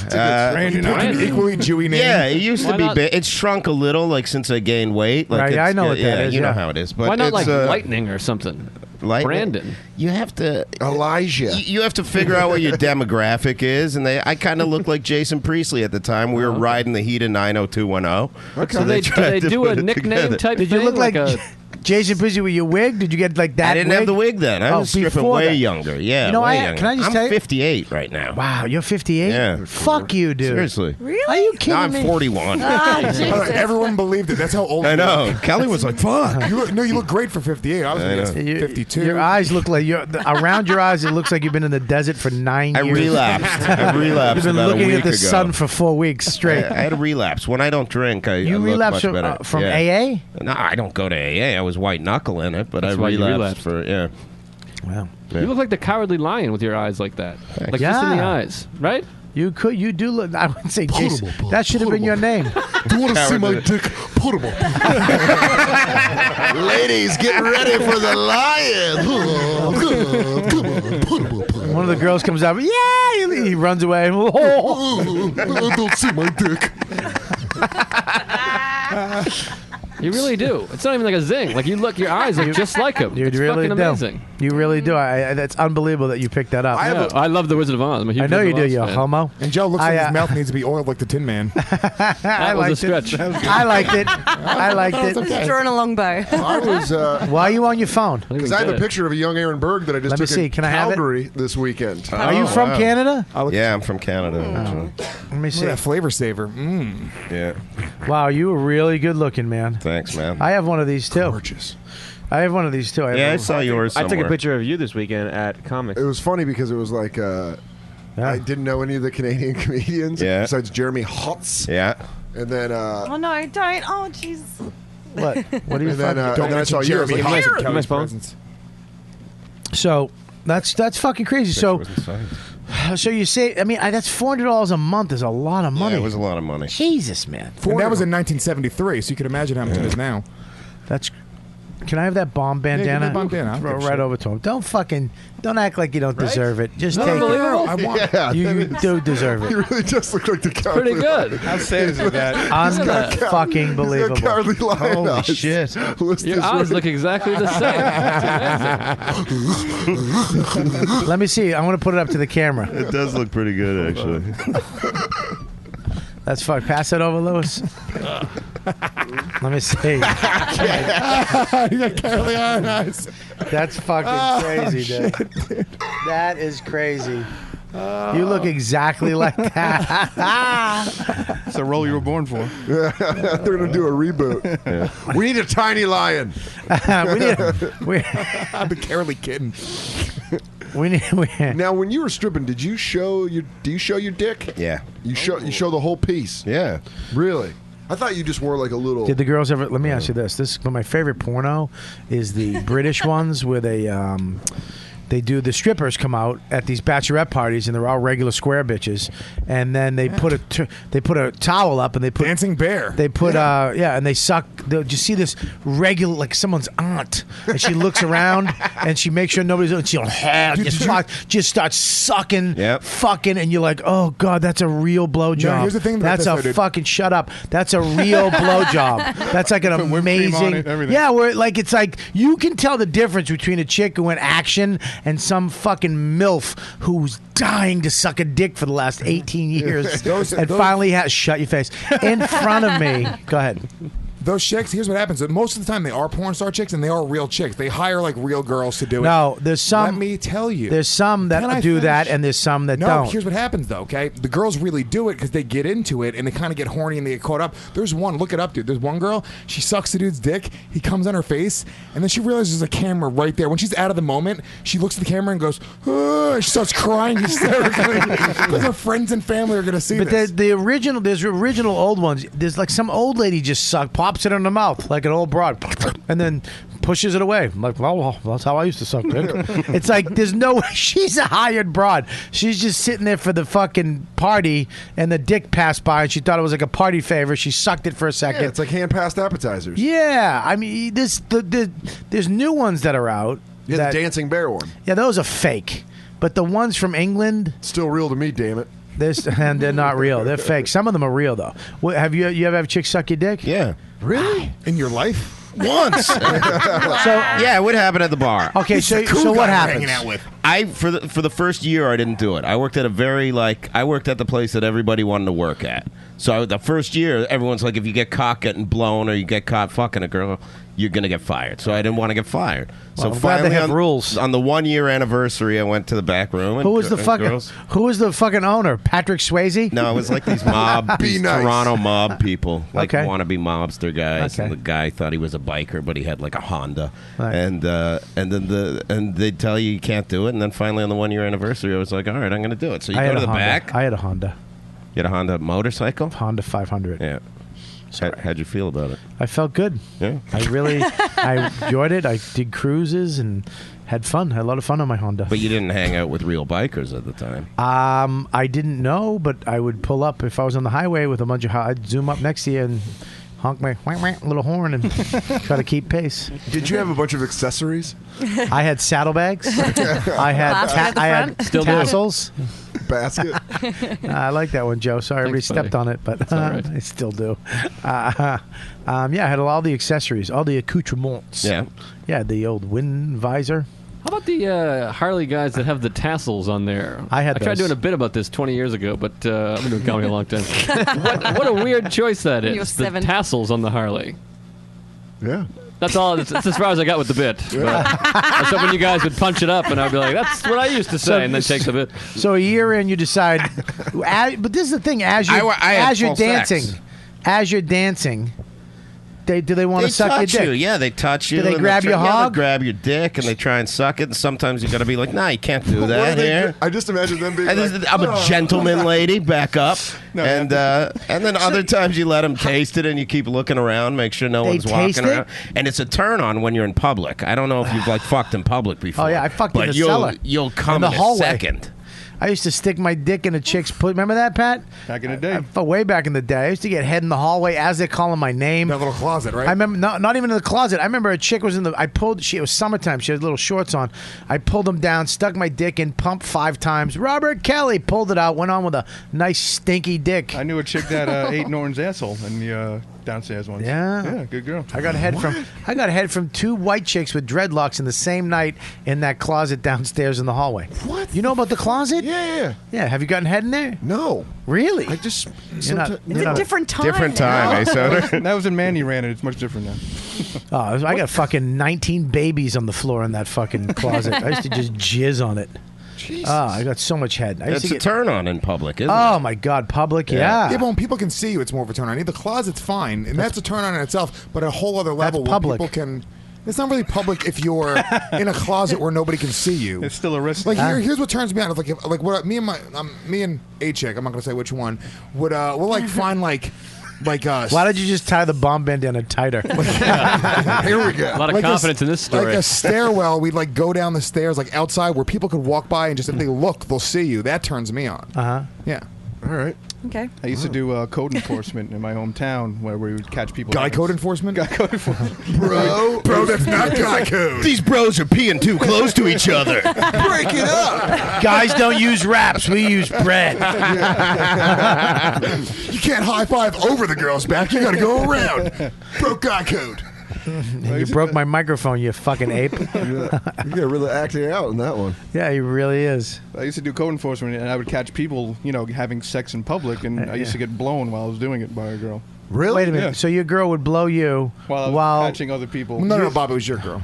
Brandon, an equally Jewy name. Yeah, it used to Why be not- big. It's shrunk a little, like since I gained weight. Like Right, it's, I know what that is, You know yeah. how it is. But Why not it's, like lightning or something? Lightning? Brandon. You have to Elijah. You have to figure out what your demographic is, and I kind of looked like Jason Priestley at the time. We were riding the heat of 90210. Okay. So they tried to do put a it nickname together. type Did thing? you look like a, Jason Priestley with your wig? Did you get like that? I didn't have the wig then. I was stripping before way that. younger. Yeah, You know, way can younger. I just I'm tell you? 58 right now. Wow, you're 58? Yeah. Fuck you, dude. Seriously. Really? Are you kidding Now I'm me? 41. Ah, Jesus. Everyone believed it. That's how old I you know. are. Kelly was like, "Fuck." You look great for 58. I was I know. thinking it's 52. Your eyes look like around your eyes. It looks like you've been in the desert for 9 I years. relapsed. I relapsed. You've been about looking a at week the ago. sun for 4 weeks straight. I had a relapse. When I don't drink, I You look relapsed much better. from Yeah. AA? No, I don't go to AA. I was white knuckling it, but That's I why you relapsed relapsed. for yeah. Wow. Yeah. You look like the Cowardly Lion with your eyes like that. Thanks. Like just in the Yeah. eyes, right? You do look. I would say Jason. That should have been your name. Do you want to see my dick? Put him up. Ladies, get ready for the lion. One of the girls comes up. Yeah, he runs away. Don't see my dick. You really do. It's not even like a zing. Like you look, your eyes look just like him. You It's really fucking do. amazing. You really do. That's unbelievable that you picked that up. I love the Wizard of Oz. I'm a huge I know Wizard you do, of Oz you fan. homo. And Joe looks like his mouth needs to be oiled like the Tin Man. I was a liked stretch. it. I liked it. I liked it. Just drawing a long bow. I was. Why are you on your phone? Because I have a picture of a young Aaron Berg that I just Let me took see. in Can I have it? Calgary this weekend. Are you from Canada? Yeah, I'm from Canada. actually. Let me see. Look at that flavor saver. Mm. Yeah. Wow, you were really good looking, man. Thanks, man. I have one of these too. Gorgeous. I have one of these too. Yeah, I saw yours I somewhere. took a picture of you this weekend at Comics. It was funny because it was like I didn't know any of the Canadian comedians besides Jeremy Hotz. Yeah. And then Oh no, don't. Oh jeez. What? What are you and then, and then I saw you. I was like, Kelly's Kelly's phone. presence. So that's fucking crazy. So you say, I mean, that's $400 a month is a lot of money. Yeah, it was a lot of money. Jesus, man. And that was in 1973, so you can imagine how much it is now. That's. Can I have that bomb bandana? give me the bandana. I don't Throw give a right shit. over to him. Don't act like you don't deserve it. Just No, take it. unbelievable. I want Yeah, You do deserve He it. really just looked like the cowardly Pretty good. How sad is that? Unfucking believable. Cowardly lion Holy eyes. shit. List Your is eyes ready. look exactly the same. It's amazing. Let me see. I want to put it up to the camera. It does look pretty good, actually. That's fine. Pass it over, Lewis. Let me see. You got Carly on eyes. That's fucking crazy, dude. That is crazy. You look exactly like that. It's the role you were born for. They're gonna do a reboot. We need a tiny lion. I'm the Carly kitten. We need. Now, when you were stripping, do you show your dick? Yeah. You show the whole piece. Yeah. Really? I thought you just wore like a little. Did the girls ever? Let me ask you this. But my favorite porno is the British ones where they do the strippers come out at these bachelorette parties and they're all regular square bitches, and then they put a towel up and they put Dancing bear. They put and they suck. They'll just see this regular like someone's aunt, and she looks around and she makes sure nobody's. And she'll just starts sucking, fucking, and you're like, oh god, that's a real blowjob. No, here's the thing about that's this, a though, dude. fucking shut up. That's a real blowjob. That's like an Put whipped cream on amazing. it, everything. Yeah, where like it's like you can tell the difference between a chick who went action and some fucking MILF who's dying to suck a dick for the last 18 years and finally has shut your face in front of me. Go ahead. those chicks, here's what happens. Most of the time, they are porn star chicks, and they are real chicks. They hire like real girls to do it. No, there's some. Let me tell you. There's some Can I that do finish? that, and there's some that No, don't. here's what happens though, okay? The girls really do it because they get into it and they kind of get horny and they get caught up. There's one, look it up, dude. There's one girl, she sucks the dude's dick, he comes on her face, and then she realizes there's a camera right there. When she's out of the moment, she looks at the camera and goes, "Ah," she starts crying hysterically because her friends and family are going to see But this. the original, there's original old ones. There's like some old lady just pops it in the mouth like an old broad, and then pushes it away. I'm like, well, that's how I used to suck dick. It's like there's no way. She's a hired broad. She's just sitting there for the fucking party, and the dick passed by, and she thought it was like a party favor. She sucked it for a second. Yeah, it's like hand-passed appetizers. Yeah, I mean, there's new ones that are out. Yeah, the dancing bear one. Yeah, those are fake. But the ones from England, still real to me. Damn it. And they're not real. They're fake. Some of them are real though. Have you ever have chicks suck your dick? Yeah. Really? In your life? Once. Yeah, it would happen at the bar. Okay, so what happens? For the first year I didn't do it. I worked at I worked at the place that everybody wanted to work at. So the first year everyone's like, if you get caught getting blown or you get caught fucking a girl, you're gonna get fired. So I didn't want to get fired. Well, So I'm glad they finally have rules. On the 1 year anniversary, I went to the back room. And Who was the fucking owner? Patrick Swayze? No, it was like these mob, Be these nice. Toronto mob people, like Okay. wannabe mobster guys. Okay. And the guy thought he was a biker, but he had like a Honda, Right. and then they'd tell you can't do it. And then finally on the 1 year anniversary, I was like, all right, I'm going to do it. So you I go had to a the Honda. back. I had a Honda. You had a Honda motorcycle? Honda 500. Yeah. How'd you feel about it? I felt good. Yeah. I enjoyed it. I did cruises and had fun. Had a lot of fun on my Honda. But you didn't hang out with real bikers at the time. I didn't know, but I would pull up if I was on the highway with a bunch of. I'd zoom up next to you and honk my little horn and try to keep pace. Did you have a bunch of accessories? I had saddlebags. I had Basket at the I had front? Still do. tassels. Basket. I like that one, Joe. Sorry, everybody Thanks, buddy. stepped on it, but all right. I still do. Yeah, I had all the accessories, all the accoutrements. Yeah. Yeah, the old wind visor. How about the Harley guys that have the tassels on there? I tried those. doing a bit about this 20 years ago, but I've been doing comedy a long time. what a weird choice that You were is. The 7. tassels on the Harley. Yeah. That's all. That's as far as I got with the bit. But I was hoping you guys would punch it up, and I'd be like, "That's what I used to say," and then take the bit. So a year in, you decide. But this is the thing: as you're I had as you're full sex. dancing, do they want They to suck your touch dick? you. Yeah, they touch you. Do they and grab your yeah, hog? they grab your dick and they try and suck it. And sometimes you got to be like, nah, you can't do What that do they here. do? I just imagine them being And like, this- I'm a gentleman, lady. Back up. No, and then other times you let them taste it and you keep looking around, make sure no They one's taste walking it? around. And it's a turn on when you're in public. I don't know if you've like fucked in public before. Oh yeah, I fucked in but the you'll, cellar. You'll come in the in hallway. a second. I used to stick my dick in a chick's put. Remember that, Pat? Back in the day. Way back in the day. I used to get head in the hallway as they're calling my name. That little closet, right? I remember not even in the closet. I remember a chick was in the. It was summertime. She had little shorts on. I pulled them down, stuck my dick in, pumped 5 times. Robert Kelly pulled it out, went on with a nice stinky dick. I knew a chick that ate Norton's asshole in the downstairs once. Yeah. Yeah, good girl. I got head from 2 white chicks with dreadlocks in the same night in that closet downstairs in the hallway. What? You know about the closet? Yeah. Yeah. Have you gotten head in there? No. Really? I just. You're not- It's a different time. Different time, eh, Soder? That was in Manny ran it. It's much different now. Oh, I got fucking 19 babies on the floor in that fucking closet. I used to just jizz on it. Jesus. Oh, I got so much head. I used It's to a turn on in public, isn't Oh it? my God, public, Yeah. yeah. Yeah, but when people can see you, it's more of a turn on. The closet's fine, and that's a turn on in itself. But a whole other level where public. people can. It's not really public if you're in a closet where nobody can see you. It's still a risk. Like here's what turns me on. Like what me and a chick. I'm not gonna say which one. Would we'll like find like Why did you just tie the bomb bandana tighter? Here we go. A lot of confidence in this story. Like a stairwell, we'd like go down the stairs like outside where people could walk by and just if they look, they'll see you. That turns me on. Yeah. All right. Okay. I used to do code enforcement in my hometown where we would catch people. Guy code enforcement? Guy code enforcement. Bro, that's not guy code. These bros are peeing too close to each other. Break it up. Guys don't use wraps. We use bread. You can't high five over the girl's back. You gotta go around. Broke guy code. And you broke my microphone, you fucking ape. You're really acting out in that one. Yeah, he really is. I used to do code enforcement, and I would catch people, having sex in public, and I used to get blown while I was doing it by a girl. Really? Wait a minute. Yeah. So your girl would blow you while catching other people. No, Bob, it was your girl.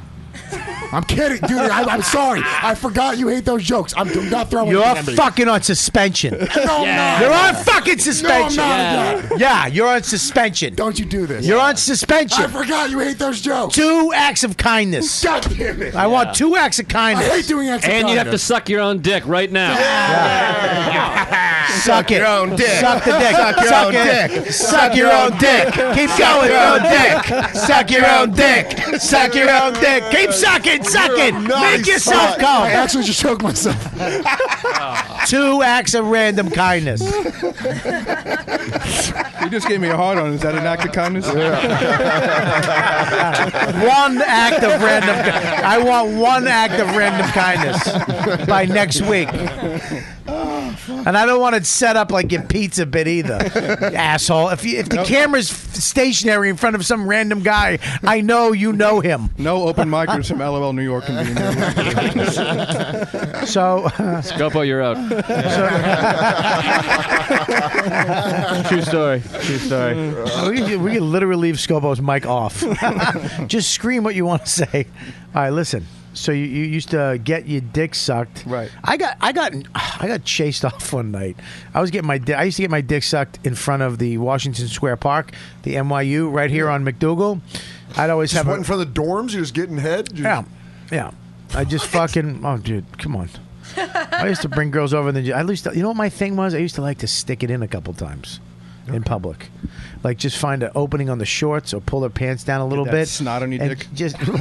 I'm kidding, dude. I'm sorry. I forgot you hate those jokes. I'm not throwing. You're candy. fucking on suspension. No, I'm not. You're on fucking suspension. No, I'm not. Yeah, you're on suspension. Don't you do this? You're on suspension. I forgot you hate those jokes. 2 acts of kindness. God damn it. I want 2 acts of kindness. I hate doing acts of And you have to kindness. suck your own dick right now. Suck it. your own dick. Suck the dick. Suck your own dick. Suck your own dick. Keep going. Your own dick. Suck your own dick. Suck your own dick. Keep sucking. Suck it. Make yourself I come. actually just choked myself. 2 acts of random kindness. You just gave me a hard on. Is that an act of kindness? 1 act of random. I want 1 act of random kindness by next week. And I don't want it set up like your pizza bit either, asshole. If the camera's stationary in front of some random guy, I know you know him. No open micers from LOL New York can be in there. So, Scopo, you're out. True story. True story. we can literally leave Scopo's mic off. Just scream what you want to say. All right, listen. So you used to get your dick sucked, right? I got chased off one night. I used to get my dick sucked in front of the Washington Square Park, the NYU, right here on McDougal. I'd always Just have went in front of the dorms. You're just getting head. Yeah. I just fucking. Oh, dude, come on. I used to bring girls over, and then at least you know what my thing was. I used to like to stick it in a couple times. In public, like just find an opening on the shorts or pull their pants down a little That bit. snot on your and dick. Just Who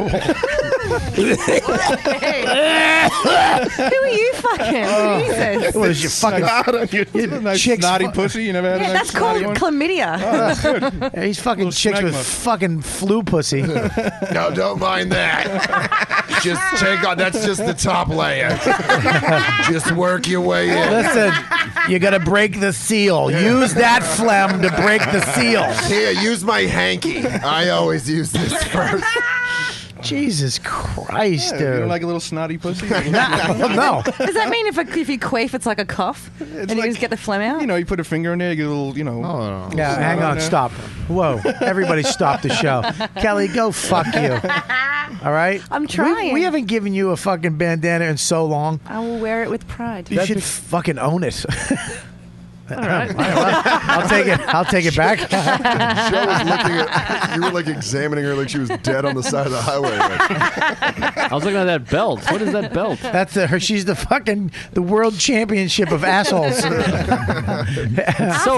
are you fucking? Jesus. What is your fucking Nice chicks snotty pussy? You never had a nice That's called snotty one? chlamydia. Oh, that's good. Yeah, he's fucking chicks with smegma. fucking flu pussy. No, don't mind that. Just take on. That's just the top layer. Just work your way in. Listen, you gotta break the seal. Use that phlegm to break the seal. Here, use my hanky. I always use this first. Jesus Christ, Yeah, dude. you don't like a little snotty pussy? No. Does that mean if you quaff, it's like a cough? And you just get the phlegm out? You know, you put a finger in there, you get a little, you know. Yeah, hang on, stop. Whoa, everybody stop the show. Kelly, go fuck you. All right? I'm trying. We haven't given you a fucking bandana in so long. I will wear it with pride. You should fucking own it. All right. I'll take it back. Joe was looking at you were like examining her like she was dead on the side of the highway. I was looking at that belt. What is that belt? That's her. She's the world championship of assholes. So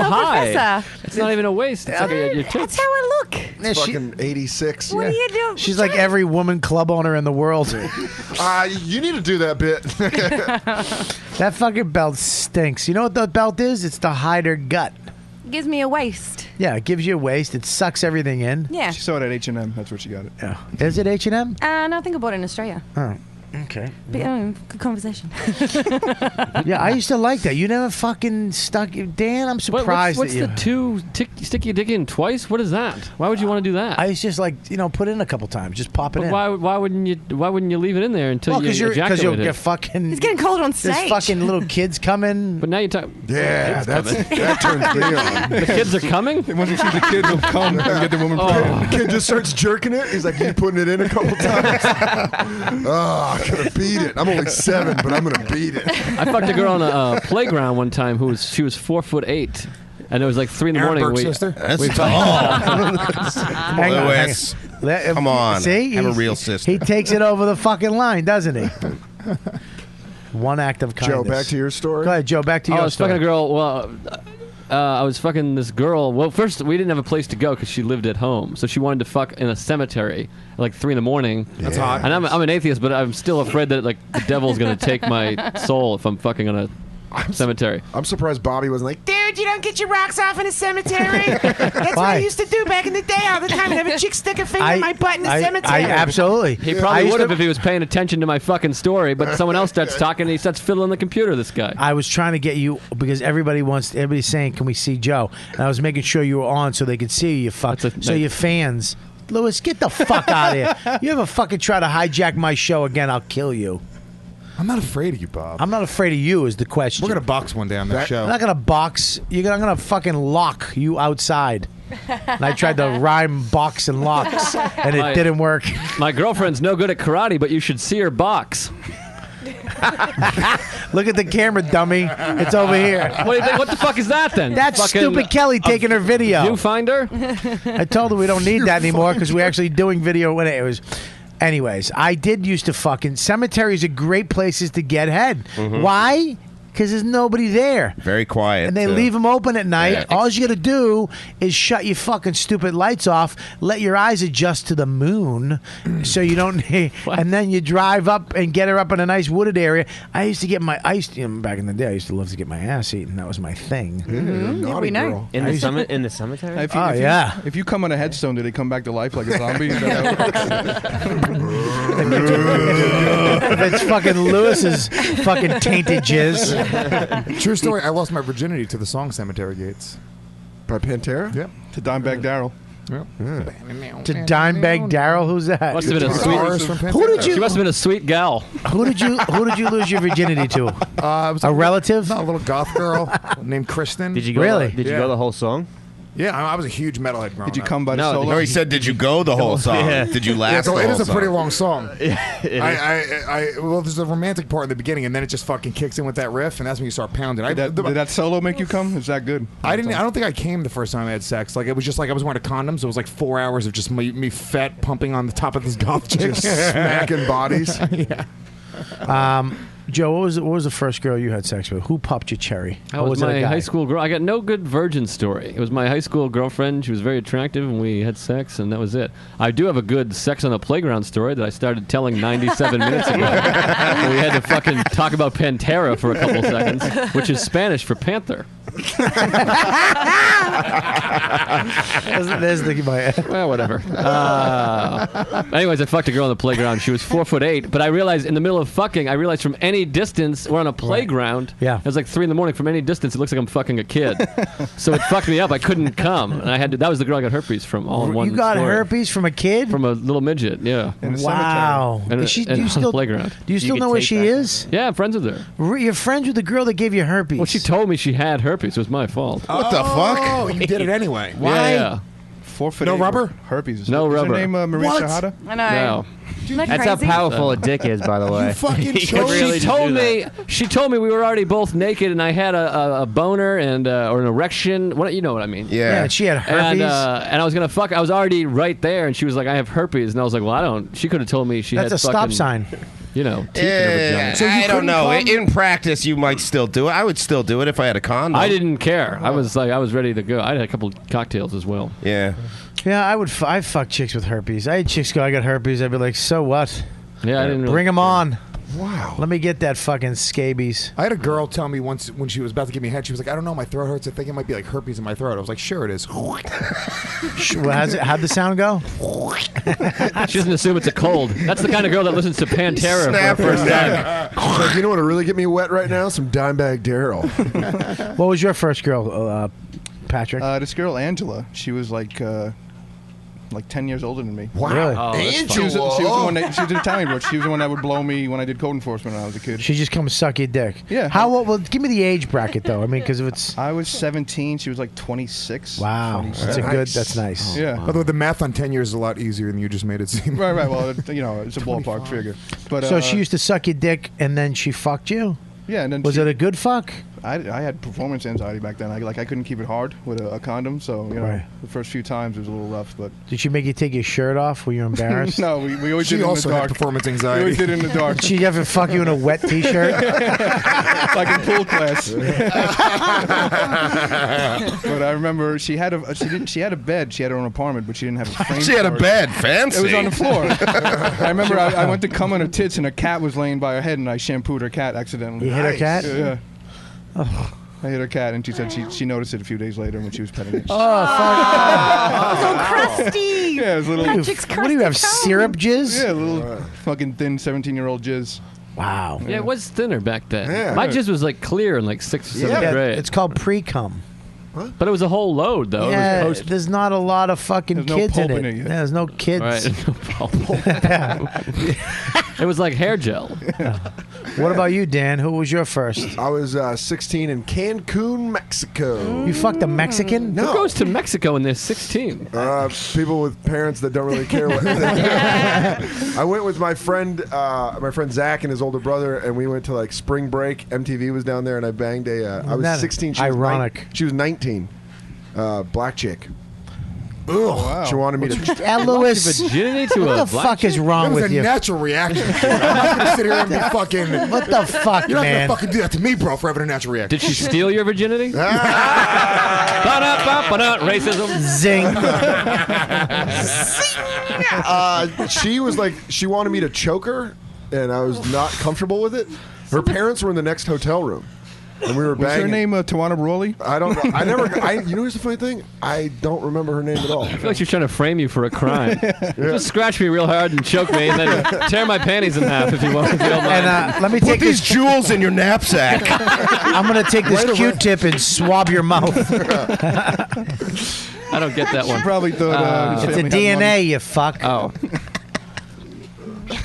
high. Professor. It's not even a waist. It's like your tits. That's how I look. It's fucking 86. What do you do? She's like every woman club owner in the world. You need to do that bit. That fucking belt stinks. You know what the belt is? It's to hide her gut. Gives me a waist. Yeah, it gives you a waist. It sucks everything in. Yeah. She saw it at H&M. That's where she got it. Yeah. Is it H&M? No, I think I bought it in Australia. Oh, okay. But, good conversation. Yeah, I used to like that. You never fucking stuck. Dan, I'm surprised What's that you. the stick your dick in twice? What is that? Why would you want to do that? I was just like, put it in a couple times. Just pop it But in. why wouldn't you leave it in there until Because you you'll ejaculate get it? fucking. It's getting cold on There's stage. fucking little kids coming. But now you're talking. Yeah, that turns me on. The kids are coming? Once you see the kids will come and get the woman pregnant. The kid just starts jerking it. He's like, you putting it in a couple times? Oh, I could have beat it. I'm only 7, but I'm gonna beat it. I fucked a girl on a playground one time she was 4'8", and it was like 3 in the morning. Berg's sister? That's Hang on, Lewis. Let- Come on. See, Have a He's- real sister. He takes it over the fucking line, doesn't he? One act of kindness. Joe, back to your story. Go ahead, Joe. Back to I your was story. fucking a girl. Well, I was fucking this girl. Well, first we didn't have a place to go because she lived at home, so she wanted to fuck in a cemetery at like 3 in the morning. That's hot. And I'm an atheist, but I'm still afraid that like the devil's gonna take my soul if I'm fucking on a cemetery. I'm surprised Bobby wasn't like, Dude, you don't get your rocks off in a cemetery? That's what Why? I used to do back in the day all the time. I'd have a chick stick a finger in my butt in the cemetery. Absolutely. He I probably used would to- have if he was paying attention to my fucking story, but someone else starts talking and he starts fiddling the computer, this guy. I was trying to get you because everybody's saying, "Can we see Joe?" And I was making sure you were on so they could see you. Fuck. So your fans, Lewis, get the fuck out of here. You ever fucking try to hijack my show again? I'll kill you. I'm not afraid of you, Bob. I'm not afraid of you. Is the question? We're gonna box one day on that show. I'm not gonna box. I'm gonna fucking lock you outside. And I tried to rhyme box and locks, and it didn't work. My girlfriend's no good at karate, but you should see her box. Look at the camera, dummy. It's over here. What do you think? What the fuck is that then? That's Fucking, stupid Kelly taking her video. You find her? I told her we don't need that anymore because we're actually doing video when it was. Anyways, I did used to fucking cemeteries are great places to get head. Why? Because there's nobody there. Very quiet. And they too. leave them open at night. Yeah. All you got to do is shut your fucking stupid lights off, let your eyes adjust to the moon so you don't... and then you drive up and get her up in a nice wooded area. I used to get my ice... back in the day, I used to love to get my ass eaten. That was my thing. Yeah, we know. In the cemetery? If you come on a headstone, do they come back to life like a zombie? If it's fucking Lewis's fucking tainted jizz. True story. I lost my virginity to the song "Cemetery Gates" by Pantera. Yep. To Dimebag Darrell. Yep. To Dimebag Darrell, who's that? Must have been a sweet. Who did you? She must have been a sweet gal. Who did you lose your virginity to? It was a relative? No, a little goth girl named Kristen. Did you go? Really? Did you go the whole song? Yeah, I was a huge metalhead growing up. Did you come by the No, solo? no, he said, "Did you go the whole song? Yeah. Did you last?" Yeah, the it whole is a pretty song? long song. Well, there's a romantic part in the beginning, and then it just fucking kicks in with that riff, and that's when you start pounding. Did that solo make you come? Is that good? I don't think I came the first time I had sex. Like it was just like I was wearing a condom, so it was like 4 hours of just me fat pumping on the top of this goth chick, Just smacking bodies. Yeah. Joe, what was the first girl you had sex with? Who popped your cherry? That Or was it a my guy? high school girl. I got no good virgin story. It was my high school girlfriend. She was very attractive, and we had sex, and that was it. I do have a good sex on the playground story that I started telling 97 minutes ago. We had to fucking talk about Pantera for a couple seconds, which is Spanish for panther. There's the Well, whatever. Anyways, I fucked a girl on the playground. She was 4'8", but I realized in the middle of fucking, I realized from any distance, we're on a playground. Yeah. It was like 3 a.m. From any distance, it looks like I'm fucking a kid. So it fucked me up. I couldn't come, and I had to. That was the girl I got herpes from. All in one. You got story. herpes from a kid? From a little midget. Yeah. Wow. And, Is she, and do you on still the playground. Do you still know where she is? Yeah, I'm friends with her. You're friends with the girl that gave you herpes. Well, she told me she had herpes. It was my fault. What the fuck? Oh, you did it anyway. Why? Yeah. 4'8". No rubber? Herpes. No Is rubber. her name Maria What? Shahada? I know. No. Isn't that That's how crazy? powerful a dick is, by the way. You fucking He could chose- really She just told do me. that. She told me we were already both naked, and I had a boner and or an erection. What you know what I mean? Yeah, and she had herpes. And I was gonna fuck. I was already right there, and she was like, "I have herpes," and I was like, "Well, I don't." She could have told me she That's had a stop fucking, sign. You know, teeth in her vagina. So I don't know. In practice, you might still do it. I would still do it if I had a condom. I didn't care. I was ready to go. I had a couple cocktails as well. Yeah. Yeah, I fuck chicks with herpes. I had chicks go, I got herpes. I'd be like, so what? Yeah, I didn't really Bring them on. Wow. Let me get that fucking scabies. I had a girl tell me once when she was about to give me head, she was like, I don't know, my throat hurts. I think it might be like herpes in my throat. I was like, sure it is. How'd the sound go? She doesn't assume it's a cold. That's the kind of girl that listens to Pantera for her first time. Like, you know what'll really get me wet right now? Some Dimebag Darrell. What was your first girl, Patrick? This girl, Angela, she was like 10 years older than me. Wow. Really? Oh, She was the one that, she was an Italian bitch. She was the one that would blow me when I did code enforcement when I was a kid. She just come suck your dick. Yeah. How old? Well, give me the age bracket though. I mean, because if it's I was 17, she was like 26. wow, 27. that's a good. That's nice. Yeah. By the way, the math on 10 years is a lot easier than you just made it seem. Right. Well, you know, it's a ballpark figure. But So she used to suck your dick and then she fucked you. Yeah, and then Was it a good fuck? I had performance anxiety back then. I couldn't keep it hard with a condom, so you know Right. the first few times it was a little rough. But Did she make you take your shirt off? Were you embarrassed? no, we always She did it in also the had dark. performance We anxiety. always did it in the dark, Did she ever fuck you in a wet T-shirt? like in pool class. But I remember she had a bed. She had her own apartment, but she didn't have a frame. She had a for it. bed. Fancy. It was on the floor. I remember I went to cum on her tits, and a cat was laying by her head, and I shampooed her cat accidentally. You hit her cat? Yeah. I hit her cat, and she said she noticed it a few days later when she was petting it. Oh, fuck. So crusty. Yeah, it was a little. Patrick's What do you have? crusty Syrup jizz? Yeah, a little fucking thin 17-year-old jizz. Wow. Yeah, it was thinner back then. Yeah. My jizz was like clear in like 6th or 7th Yeah, grade. it's called pre-cum. But it was a whole load though. Yeah, It was post- there's not a lot of fucking There's no kids in pulp it. in it yet. Yeah, there's no kids. Right. It was like hair gel. What about you, Dan? Who was your first? I was 16 in Cancun, Mexico. You fucked a Mexican? No. Who goes to Mexico when they're 16? People with parents that don't really care what they I went with my friend Zach and his older brother, and we went to like spring break. MTV was down there, and I banged I was 16. Ironic. She was 19. Black chick. Ugh. Wow. She wanted me to. Lewis, virginity to what a the black fuck is chick? wrong That was with a you? natural reaction. I'm not gonna sit here and be fucking. What the fuck, You're not man? gonna fucking do that to me, bro, for having a natural reaction. Did she steal your virginity? Racism. Zing. She was like, she wanted me to choke her, and I was not comfortable with it. Her parents were in the next hotel room, and we were Was banging. her name Tawana Brawley? I don't. I never. You know what's the funny thing? I don't remember her name at all. I feel like she's trying to frame you for a crime. Just scratch me real hard and choke me, and then tear my panties in half if you want. If you don't mind. And let me Put take these this. jewels in your knapsack. I'm gonna take this Q-tip and swab your mouth. I don't get that one. Probably thought his It's a family had money. DNA, you fuck. Oh.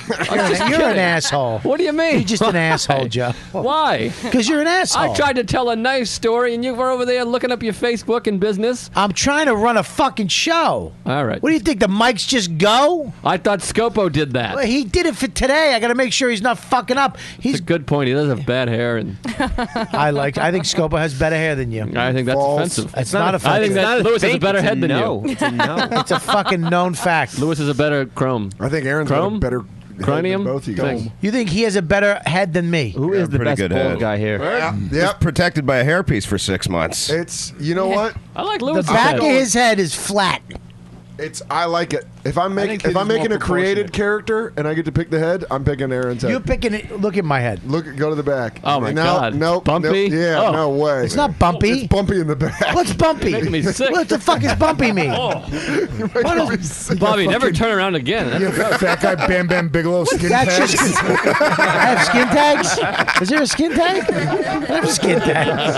You're an asshole. What do you mean? You're just an asshole, Joe. Why? Because you're an asshole. I tried to tell a nice story, and you were over there looking up your Facebook and business. I'm trying to run a fucking show. All right. What do you think? The mics just go? I thought Scopo did that. Well, he did it for today. I got to make sure he's not fucking up. It's a good point. He does have bad hair, and I think Scopo has better hair than you. I think that's False. offensive. It's not I offensive. think that Lewis has a better head than no. you. It's a no. It's a fucking known fact. Lewis is a better chrome. I think Aaron's got a Chrome? better head than Cranium? both you guys. Thing. You think he has a better head than me? Who is the pretty best good bald head. guy here? Just protected by a hairpiece for 6 months. It's, you know what? I like The Lewis. back of his head is flat. I like it. If I'm think making his is more a created proportionate. character and I get to pick the head, I'm picking Aaron's head. You're picking it. Look at my head. Go to the back. Oh, my no, God. Nope. Bumpy? Nope, yeah, Oh. no way. It's not bumpy. It's bumpy in the back. What's bumpy? Making me sick. What the fuck is bumpy mean? Bobby, never turn around again. You have fat guy Bam Bam Bigelow skin That's tags. just. I have skin tags. Is there a skin tag? I have skin tags.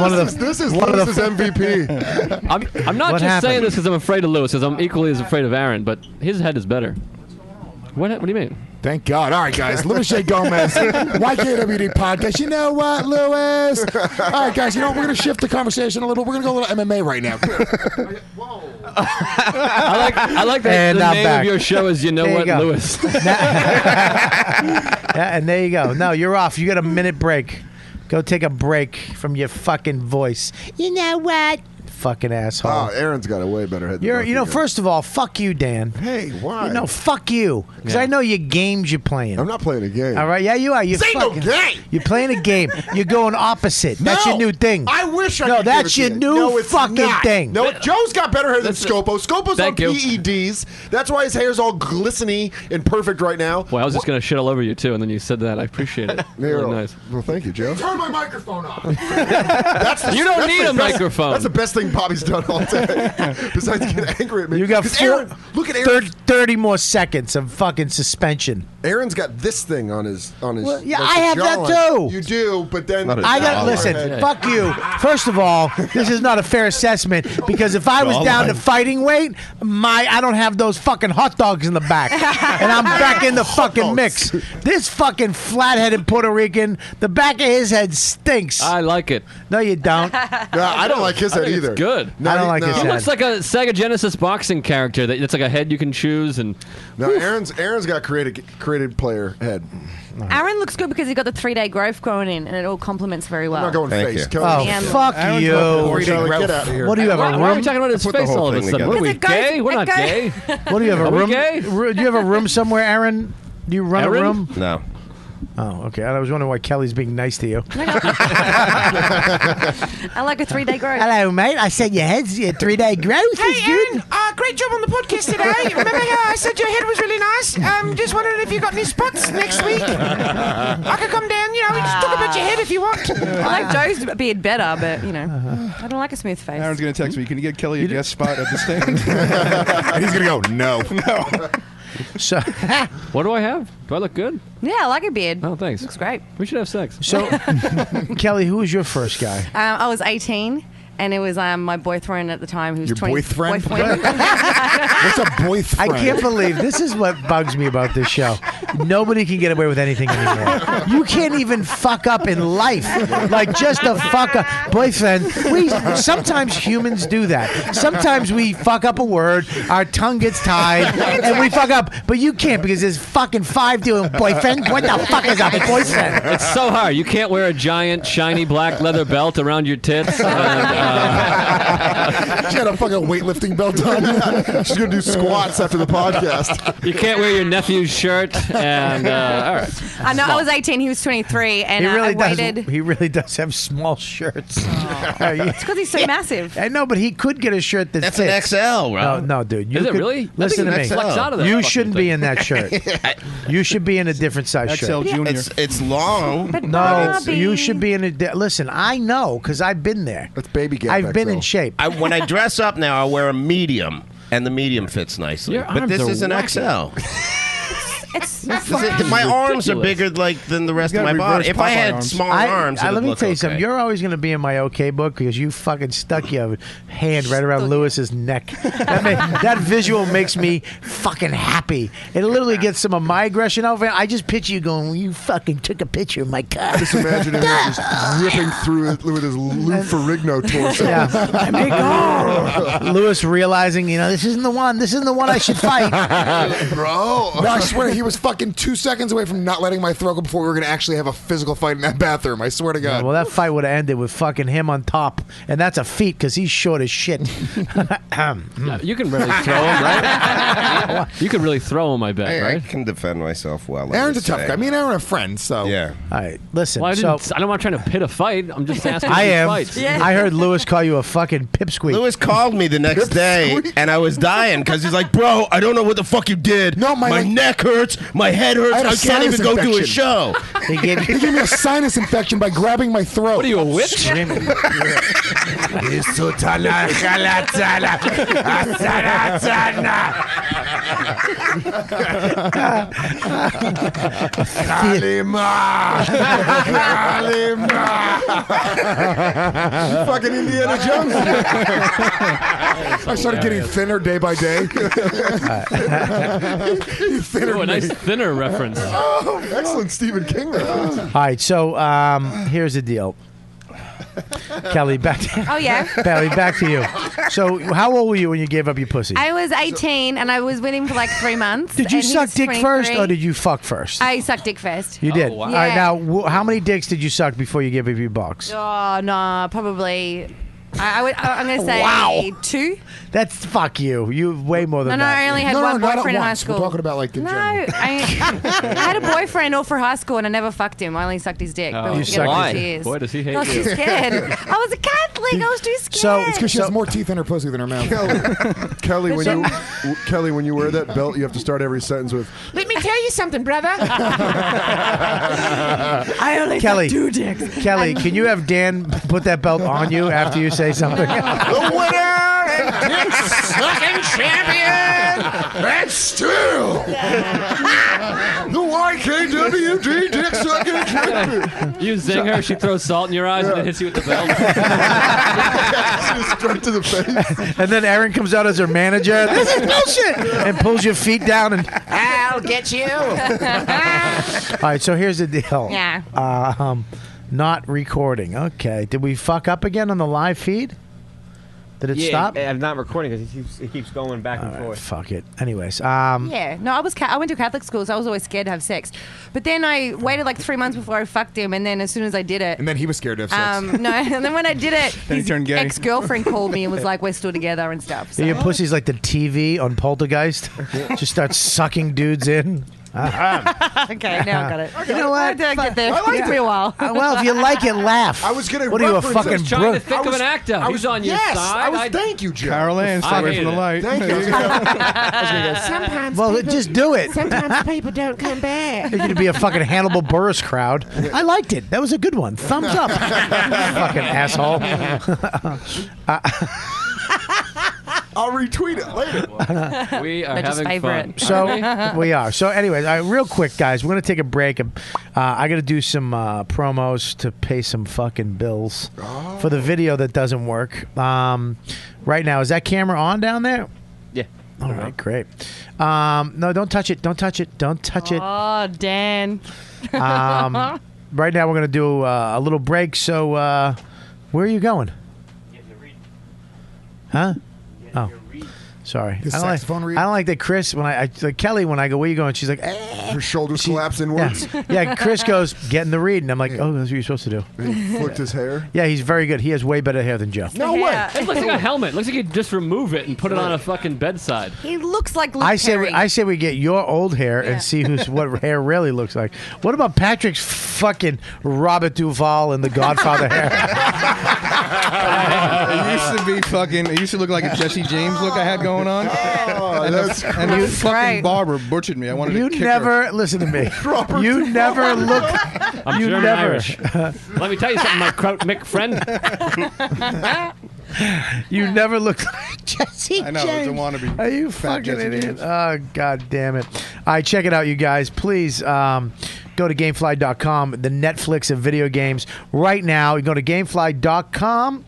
One of the. This is one of Lewis's the- MVP. I'm not What just happened? saying this because I'm afraid of Lewis, because I'm equally as afraid of Aaron, but his head is better. What do you mean? Thank God. All right, guys. Louis J. Gomez, YKWD podcast. You know what, Louis? All right, guys. You know what? We're going to shift the conversation a little. We're going to go a little MMA right now. I like that And the I'm name back. of your show is You Know There you What, go. Lewis. Yeah, and there you go. No, you're off. You got a minute break. Go take a break from your fucking voice. You know what? Fucking asshole. Oh, Aaron's got a way better head than You're, both you know, guys. first of all, fuck you, Dan. Hey, why? No, fuck you. Because I know your games you're playing. I'm not playing a game. All right, yeah, you are. You're This ain't no fucking, game. You're playing a game. You're going opposite. That's No. your new thing. I wish I No, could that's give it your to you. new No, it's fucking not. thing. No, Joe's got better hair than Scopo. Scopo's on Thank you. PEDs. That's why his hair's all glistening and perfect right now. Well, I was just going to shit all over you, too, and then you said that. I appreciate it. Really nice. Well, thank you, Joe. Turn my microphone off. You don't need a microphone. That's the best thing Bobby's done all day. Besides get angry at me. You got 'Cause Aaron, look at Aaron. 30 more seconds of fucking suspension. Aaron's got this thing on his Well, yeah, like I the have that jawline. too. You do, but then I got listen. Fuck you. First of all, this is not a fair assessment because if I was down to fighting weight, I don't have those fucking hot dogs in the back, and I'm back in the fucking mix. This fucking flat-headed Puerto Rican, the back of his head stinks. I like it. No, you don't. I don't like his head think either. It's good. I don't like his He head. looks like a Sega Genesis boxing character. It's like a head you can choose, and No, Aaron's got created player head. Aaron looks good because he got the 3-day growth growing in, and it all complements very well. I'm not going Thank face. you. Kelly. Oh, Yeah. fuck Aaron's you. got Kelly, get out of here. What do you have, a why are we room? talking about his Put the face whole all of a thing sudden? What are we, together. gay? We're not gay. What do you have, a Are we room? gay? Do you have a room somewhere, Aaron? Do you run Aaron? a room? No. Oh, okay. I was wondering why Kelly's being nice to you. I like a 3-day growth. Hello, mate. I said your head's your 3-day growth. It's good. Great job on the podcast today. Remember how I said your head was really nice? Just wondering if you got any spots next week. I could come down, we just talk about your head if you want. I like Joe's beard better, but, I don't like a smooth face. Aaron's going to text me. Can you get Kelly a guest spot at the stand? And he's going to go, no. No. So, What do I have? Do I look good? Yeah, I like a beard. Oh, thanks. Looks great. We should have sex. Kelly, who was your first guy? I was 18, and it was my boyfriend at the time who was Your 20. boyfriend? What's a boyfriend? I can't believe this is what bugs me about this show. Nobody can get away with anything anymore. You can't even fuck up in life. Like just a fuck up boyfriend. Sometimes humans do that. Sometimes we fuck up a word, our tongue gets tied, and we fuck up. But you can't because there's fucking 5 doing boyfriend. What the fuck is a boyfriend? It's so hard. You can't wear a giant, shiny black leather belt around your tits. And, she had a fucking weightlifting belt on. She's gonna do squats after the podcast. you can't wear your nephew's shirt. And all right. I know. I was 18. He was 23, and He really I waited. does. He really does have small shirts. It's because he's so massive. I know, but he could get a shirt that That's fits. an XL, right? No, dude. You Is it could, really? Listen I to think me. it flex out of that You fucking shouldn't be thing. in that shirt. You should be in a different size XL shirt. Junior. It's long. No, you should be in a. Listen, I know because I've been there. That's baby gap. I've been XL. in shape. When I dress up now, I wear a medium, and the medium fits nicely. Your But arms this are is an wacky. XL. It's My arms are bigger than the rest You of my got body. reverse If I Popeye had arms. small arms, let it'd me look tell you okay. something. You're always going to be in my OK book because you fucking stuck your hand right around Lewis's neck. That visual makes me fucking happy. It literally gets some of my aggression over. I just picture you going, you fucking took a picture of my car. Just imagine him just ripping through it with his Lou Ferrigno torso. Yeah. Lewis realizing, this isn't the one. This isn't the one I should fight. Bro. No, I swear he was fucking 2 seconds away from not letting my throat go before we were going to actually have a physical fight in that bathroom. I swear to God. Well, that fight would have ended with fucking him on top. And that's a feat because he's short as shit. Yeah, you can really throw him, right? You can really throw him, I bet, I right? can defend myself well. I Aaron's a would tough say. guy. Me and Aaron are friends, so. Yeah. All right, listen. Well, so I'm not trying to pit a fight. I'm just asking I who am. fights. I heard Lewis call you a fucking pipsqueak. Lewis called me the next day, and I was dying because he's like, "Bro, I don't know what the fuck you did. No, my neck hurts, my head hurts. I had a I can't even sinus go do a infection. show." He gave He gave me a sinus infection by grabbing my throat. What are you, a witch? Fucking Indiana Jones. I started getting thinner day by day. Ooh, a nice thinner reference. Oh, excellent Stephen King reference. All right, so here's the deal. Kelly, back to Oh, yeah. Kelly, back to you. So, how old were you when you gave up your pussy? I was 18, and I was with him for like 3 months. Did you and he suck was dick 23. first, or did you fuck first? I sucked dick first. You did. wow. All right, Yeah. now, how many dicks did you suck before you gave up your box? Oh, no, probably. I'm going to say Wow. 2. That's fuck you. You way more than No, that. I only had one not at boyfriend in high once. school. We're talking about like the No, general. I had a boyfriend all for high school, and I never fucked him. I only sucked his dick. But we You were together sucked for his- 2 years. Boy, does he hate I was you. too scared. I was a Catholic. I was too scared. So, It's because she has more teeth in her pussy than her mouth. Kelly, when you wear that belt, you have to start every sentence with, Let me tell you something, brother. I only Kelly. sucked 2 dicks. Kelly, can you have Dan put that belt on you after you say something? the winner and dick sucking champion, and still the YKWD dick sucking champion. You zing her, she throws salt in your eyes, and then hits you with the belt. Straight to the face. And then Aaron comes out as her manager. This is bullshit! And pulls your feet down. And I'll get you. all right, so here's the deal. Yeah. Not recording. Okay. Did we fuck up again on the live feed? Did it stop? I'm not recording because it keeps going back and forth. Fuck it. Anyways, Yeah, no, I went to Catholic school, so I was always scared to have sex. But then I waited like 3 months before I fucked him, and then as soon as I did it, And then he was scared to have sex. no, and then when I did it, Then he his turned gay. ex-girlfriend called me and was like, "We're still together" and stuff. So. your pussy's like the TV on Poltergeist. Just starts sucking dudes in. Okay, now I got it. You know what? I did get there. I liked It took me a while. Well, if you like it, laugh. I was gonna What are you, a reference fucking it. Trying to brook? think of an actor. He's on your yes, side. thank you, Joe. Carol Ann, stay I away hate from the it. light. Thank you. Sometimes Well, people, just do it. sometimes people don't come back. You're going to be a fucking Hannibal Buress crowd. I liked it. That was a good one. Thumbs up. Fucking asshole. I'll retweet it later. We are They're just having fun. favorite. So we are. So, anyways, real quick, guys, we're gonna take a break. I gotta do some promos to pay some fucking bills for the video that doesn't work. Right now, is that camera on down there? Yeah. All right, great. No, don't touch it. Don't touch it. Don't touch it. Oh, Dan. Right now, we're gonna do a little break. So, where are you going? Huh? Oh. Sorry. His I saxophone read? I don't like that Chris, like Kelly, when I go, where you going? She's like, Her shoulders collapse inwards. Yeah, Chris goes, get in the read. And I'm like, oh, that's what you're supposed to do. He flicked his hair. Yeah, he's very good. He has way better hair than Joe. No way. It looks like a helmet. Looks like you just remove it and put it on a fucking bedside. He looks like Luke I Perry. say we get your old hair Yeah. and see what hair really looks like. What about Patrick's fucking Robert Duvall and the Godfather hair? It used to be fucking. It used to look like a Jesse James look I had going on. And the fucking Right. barber butchered me. I wanted You to kick never her. listen to me. You never look. I'm You German never. Irish. Let me tell you something, my Kraut Mick friend. You never look like Jesse I know, James. it's a wannabe. Are you Fat fucking Jesse idiot? James. Oh, God damn it. All right, check it out, you guys. Please go to Gamefly.com, the Netflix of video games. Right now, you go to Gamefly.com.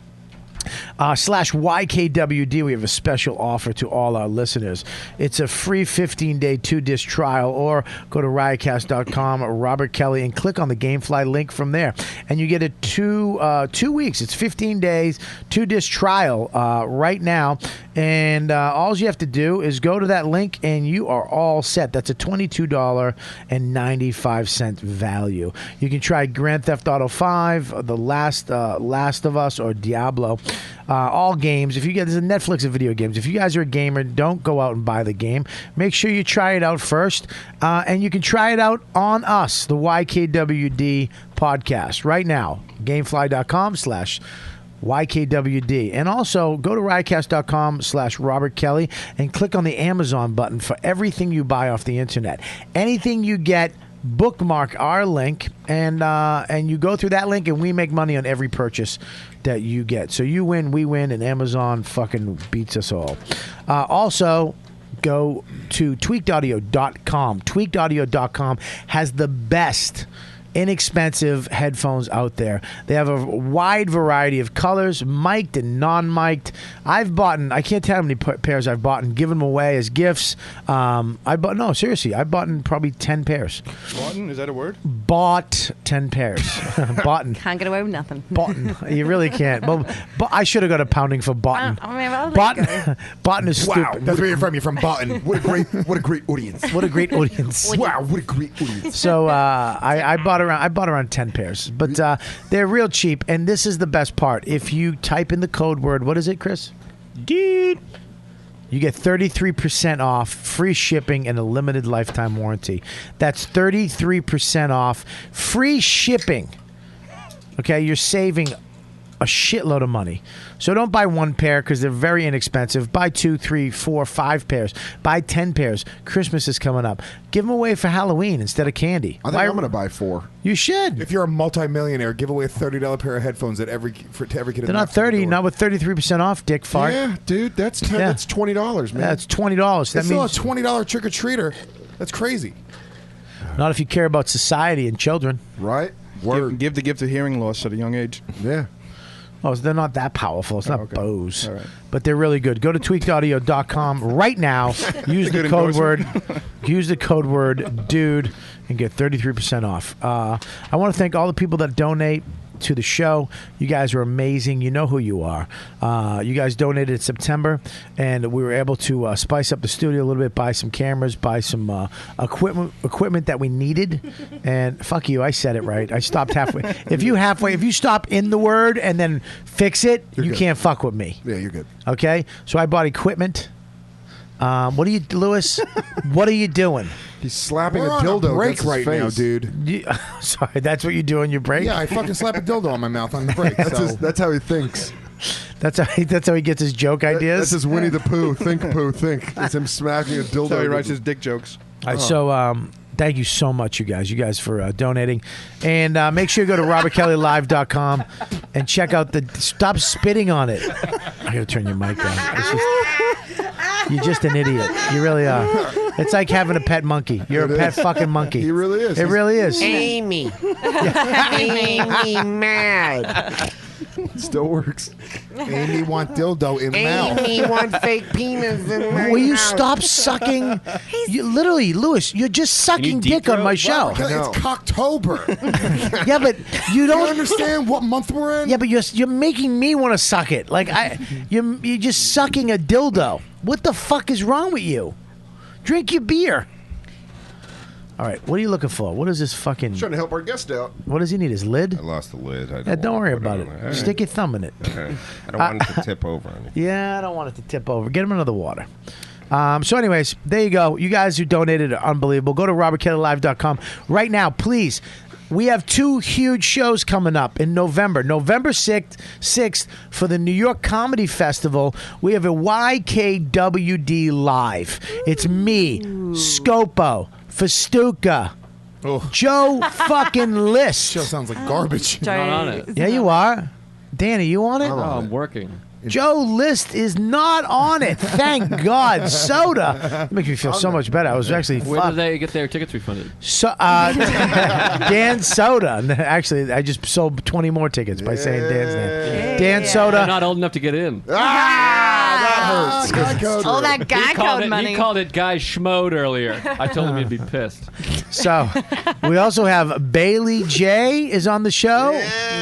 /YKWD. We have a special offer to all our listeners. It's a free 15-day 2-disc trial, or go to riotcast.com or Robert Kelly and click on the Gamefly link from there, and you get a 2 weeks. It's 15 days 2-disc trial right now, and all you have to do is go to that link and you are all set. That's a $22.95 value. You can try Grand Theft Auto 5, The Last of Us, or Diablo. All games. If you get, there's a Netflix of video games. If you guys are a gamer, don't go out and buy the game. Make sure you try it out first, and you can try it out on us, the YKWD podcast, right now. Gamefly.com/YKWD. And also go to riotcast.com/Robert Kelly and click on the Amazon button for everything you buy off the internet. Anything you get, bookmark our link, and you go through that link, and we make money on every purchase that you get. So you win, we win, and Amazon fucking beats us all. Also, go to tweakedaudio.com. Tweakedaudio.com has the best inexpensive headphones out there. They have a wide variety of colors, mic'd and non-mic'd. I can't tell how many pairs I've bought and given them away as gifts. Seriously, I bought probably 10 pairs. Boughton? Is that a word? Bought 10 pairs. Boughton. Can't get away with nothing. Boughton. You really can't. But I should have got a pounding for Boughton. Boughton is stupid. Wow, that's where you're from. You're from Boughton. What a great audience. What a great audience. Wow, what a great audience. So I bought around 10 pairs, but they're real cheap, and this is the best part. If you type in the code word, what is it, Chris? Dude. You get 33% off, free shipping, and a limited lifetime warranty. That's 33% off, free shipping. Okay, you're saving a shitload of money. So don't buy one pair because they're very inexpensive. Buy 2, 3, 4, 5 pairs. Buy 10 pairs. Christmas is coming up. Give them away for Halloween instead of candy. I think I'm going to buy 4. You should. If you're a multimillionaire, give away a $30 pair of headphones to every kid. They're not 30, not with 33% off, dick fart. Yeah, dude, that's $20, man. That's $20. That It's still a means $20 trick-or-treater. That's crazy. not if you care about society and children. Right? Give the gift of hearing loss at a young age. Yeah. Oh, they're not that powerful. It's not okay. Bose. All right. But they're really good. Go to tweakedaudio.com right now. Use the code word. Use the code word dude and get 33% off. I want to thank all the people that donate to the show. You guys are amazing. You know who you are. You guys donated in September, and we were able to spice up the studio a little bit, buy some cameras, buy some equipment that we needed. And fuck you, I said it right. I stopped halfway. If you stop in the word and then fix it, you can't fuck with me. Yeah, you're good. Okay? So I bought equipment. What are you, Lewis? What are you doing? He's slapping We're a on dildo a break against his right face. now, dude. Sorry, that's what you do on your break? Yeah, I fucking slap a dildo on my mouth on the break. That's how he thinks. That's how he gets his joke ideas? That's his Winnie the Pooh. Think, Pooh, think. It's him smacking a dildo. That's how he writes his dick jokes. All right, so thank you so much, you guys for donating. And make sure you go to robertkellylive.com and check out stop spitting on it. I got to turn your mic down. You're just an idiot. You really are. It's like having a pet monkey. You're a pet fucking monkey. He really is. It really is. Amy. Amy mad. Still works. Amy want dildo in mouth. Amy want fake penis in my Will you mouth. stop sucking? You, literally, Lewis, you're just sucking dick on my show. It's Cocktober. Yeah, but you You don't understand what month we're in? Yeah, but you're making me want to suck it. Like you're just sucking a dildo. What the fuck is wrong with you? Drink your beer. All right, what are you looking for? What is this fucking? Trying to help our guest out. What does he need? His lid? I lost the lid. Yeah, don't worry about it. Stick your thumb in it. Okay. I don't want it to tip over on you. Yeah, I don't want it to tip over. Get him another water. So anyways, there you go. You guys who donated are unbelievable. Go to robertkellylive.com right now, please. We have 2 huge shows coming up in November. November 6th for the New York Comedy Festival. We have a YKWD Live. It's me, Scopo, Fastuca, Joe fucking List. Show sounds like garbage. I'm not on it. Yeah, you are. Danny, you on it? Oh, I'm working. Joe List is not on it. Thank God. Soda. Makes me feel so much better. I was actually Where fucked. do they get their tickets refunded? So, Dan Soda. Actually, I just sold 20 more tickets by saying Dan's name. Dan Soda. They're not old enough to get in. That hurts. All that guy code money. He called it Guy Schmode earlier. I told him he'd be pissed. So, we also have Bailey J is on the show.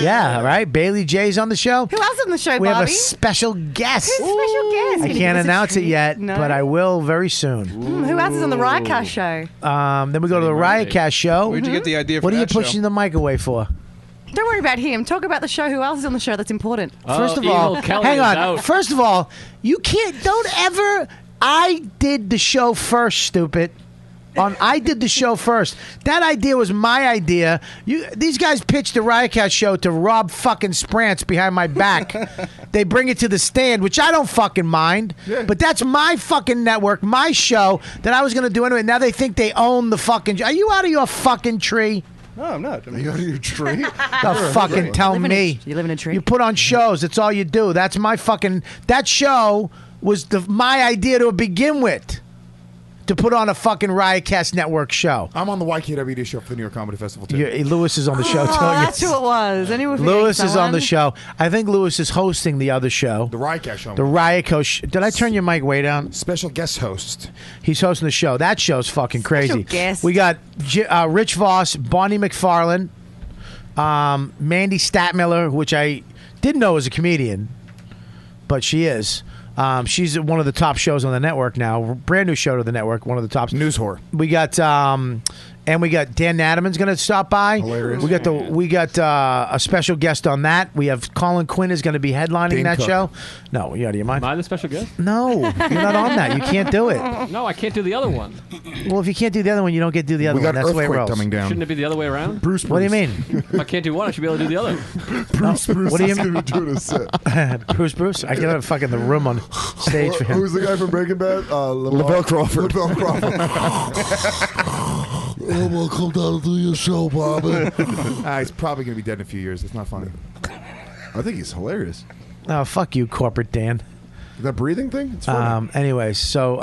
Yeah, right? Bailey J's on the show. Who else on the show, We have a Bobby? special guest. Who's special guest? I can't announce it yet, No. but I will very soon. Who else is on the Riotcast show? Then we go to the Riotcast show. Where'd you get the idea for What are you that show? pushing the mic away for? Don't worry about him. Talk about the show. Who else is on the show that's important? First of all, hang on. First of all, you don't ever. I did the show first, stupid. I did the show first. That idea was my idea. These guys pitched the Riotcast show to Rob fucking Sprance behind my back. They bring it to the stand, which I don't fucking mind. Yeah. But that's my fucking network, my show that I was going to do anyway. Now they think they own the fucking. Are you out of your fucking tree? No, I'm not. Are you out of your tree? Don't fucking tell me. You live in a tree? You put on shows. That's all you do. That's my fucking. That show was my idea to begin with. To put on a fucking Riotcast Network show. I'm on the YKWD show for the New York Comedy Festival too. Lewis is on the show too. That's who it was. Anyone Lewis is on the show. I think Lewis is hosting the other show. The Riotcast show. The Riotcast. Did I turn your mic way down? Special guest host. He's hosting the show. That show's fucking crazy. guest. We got Rich Voss, Bonnie McFarlane, Mandy Statmiller, which I didn't know was a comedian, but she is. She's one of the top shows on the network now. Brand new show to the network. One of the tops. News whore. We got and we got Dan Natterman's going to stop by. Hilarious. We got a special guest on that. We have Colin Quinn is going to be headlining Dane that Cook. show. No, you out of your mind? Am I the special guest? No, you're not on that. You can't do it. No, I can't do the other one. Well, if you can't do the other one, you don't get to do the other We got one. That's the way it earthquake rolls. coming down. Shouldn't it be the other way around? Bruce. What do you mean? If I can't do one, I should be able to do the other. Bruce What do you is mean? going to do a set. Bruce? I got fucking the room on stage for him. Who's the guy from Breaking Bad? Lavelle Crawford. Lavelle Crawford. I'm gonna come down and do your show, Bobby. He's probably going to be dead in a few years. It's not funny. I think he's hilarious. Oh, fuck you, corporate Dan. That breathing thing? It's funny. Anyways, so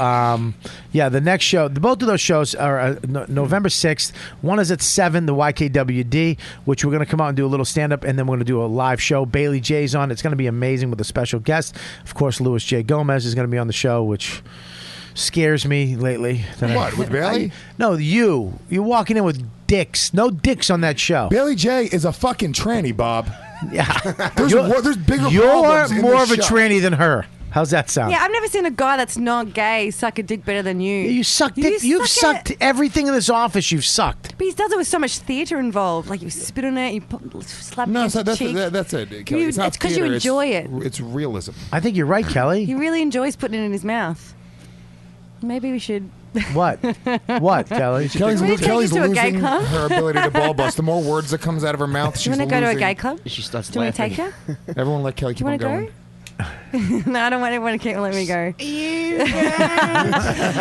yeah, the next show, both of those shows are November 6th. One is at 7, the YKWD, which we're going to come out and do a little stand-up, and then we're going to do a live show. Bailey J's on. It's going to be amazing with a special guest. Of course, Louis J. Gomez is going to be on the show, which scares me lately. What, with Bailey? No, you're walking in with dicks. No dicks on that show. Bailey J is a fucking tranny, Bob. Yeah. There's bigger You're problems in more this of a show. tranny than her. How's that sound? Yeah, I've never seen a guy that's not gay suck a dick better than you. You suck dick. You've sucked everything in this office. You've sucked. But he does it with so much theatre involved. Like you spit on it, you slap No, it so in the that's cheek. that's it. Kelly. You- It's not it's 'cause you theater, enjoy it. It's realism. I think you're right, Kelly. He really enjoys putting it in his mouth. Maybe we should. What? What, Kelly? Kelly's, Can we take Kelly's you to a gay losing club? her ability to ball bust. The more words that comes out of her mouth, Do she's you want to go to a losing. gay club? She starts Do you want to take her? Everyone let Kelly Do keep you on want to going. go? No, I don't want everyone to keep letting me go.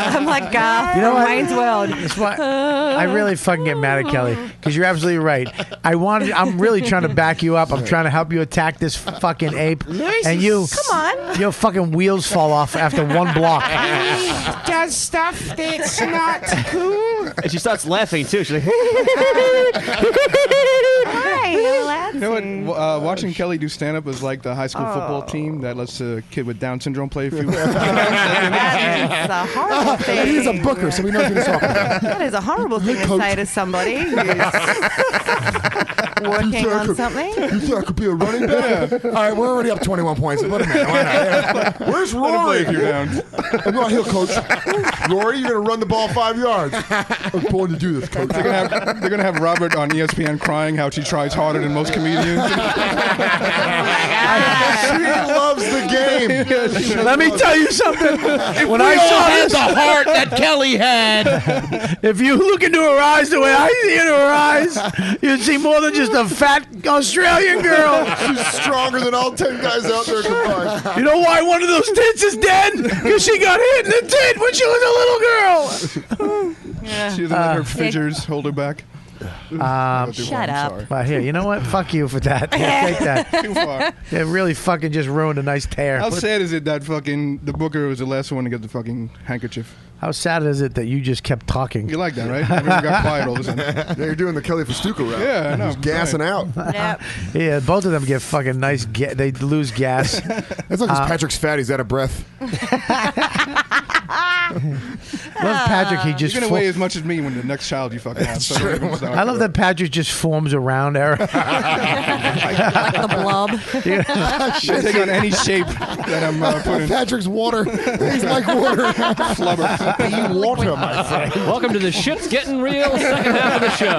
I'm like Garth from Wayne's World. That's why I really fucking get mad at Kelly because you're absolutely right. I'm really trying to back you up. I'm trying to help you attack this fucking ape, and you come on. Your fucking wheels fall off after one block. He does stuff that's not cool. And she starts laughing too. She's like, Hi, You know what? Watching Kelly do stand up is like the high school football team that lets a kid with Down syndrome play a few. That is a horrible thing. He's a booker, so we know what he's talking about. That is a horrible thing to say to somebody who's working on something. You think I could be a running back? All right, we're already up 21 points. What a minute. Why not? Where's Rory? If you're down. I'm not here, coach. Rory, you're going to run the ball 5 yards. I was born to do this, coach. They're gonna have Robert on ESPN crying how she tries harder than most comedians. She loves the game. Let me tell you something. When I saw this, the heart that Kelly had. if you look into her eyes the way I see into her eyes, you see more than just a fat Australian girl. She's stronger than all 10 guys out there combined. You know why one of those tits is dead? Because she got hit in the tit when she was a little girl. She doesn't let her fissures hold her back. Shut up. Well, here, you know what? Fuck you for that. Yeah, take that. Too far. It really fucking just ruined a nice tear. How sad is it that fucking the booker was the last one to get the fucking handkerchief? How sad is it that you just kept talking? You like that, right? Everyone got quiet all of a sudden. Yeah, you're doing the Kelly Fastuca route. Yeah, I know. He's gassing out. Yep. Yeah, both of them get fucking nice. They lose gas. That's like Patrick's fat. He's out of breath. Love Patrick. He just You're gonna weigh as much as me when the next child you fucking have. So I love that Patrick just forms around Eric. Like a blob. I take on any shape that I'm putting. Patrick's water. He's like water. Flubber. You water, my friend. Welcome to the Shit's Getting Real second half of the show.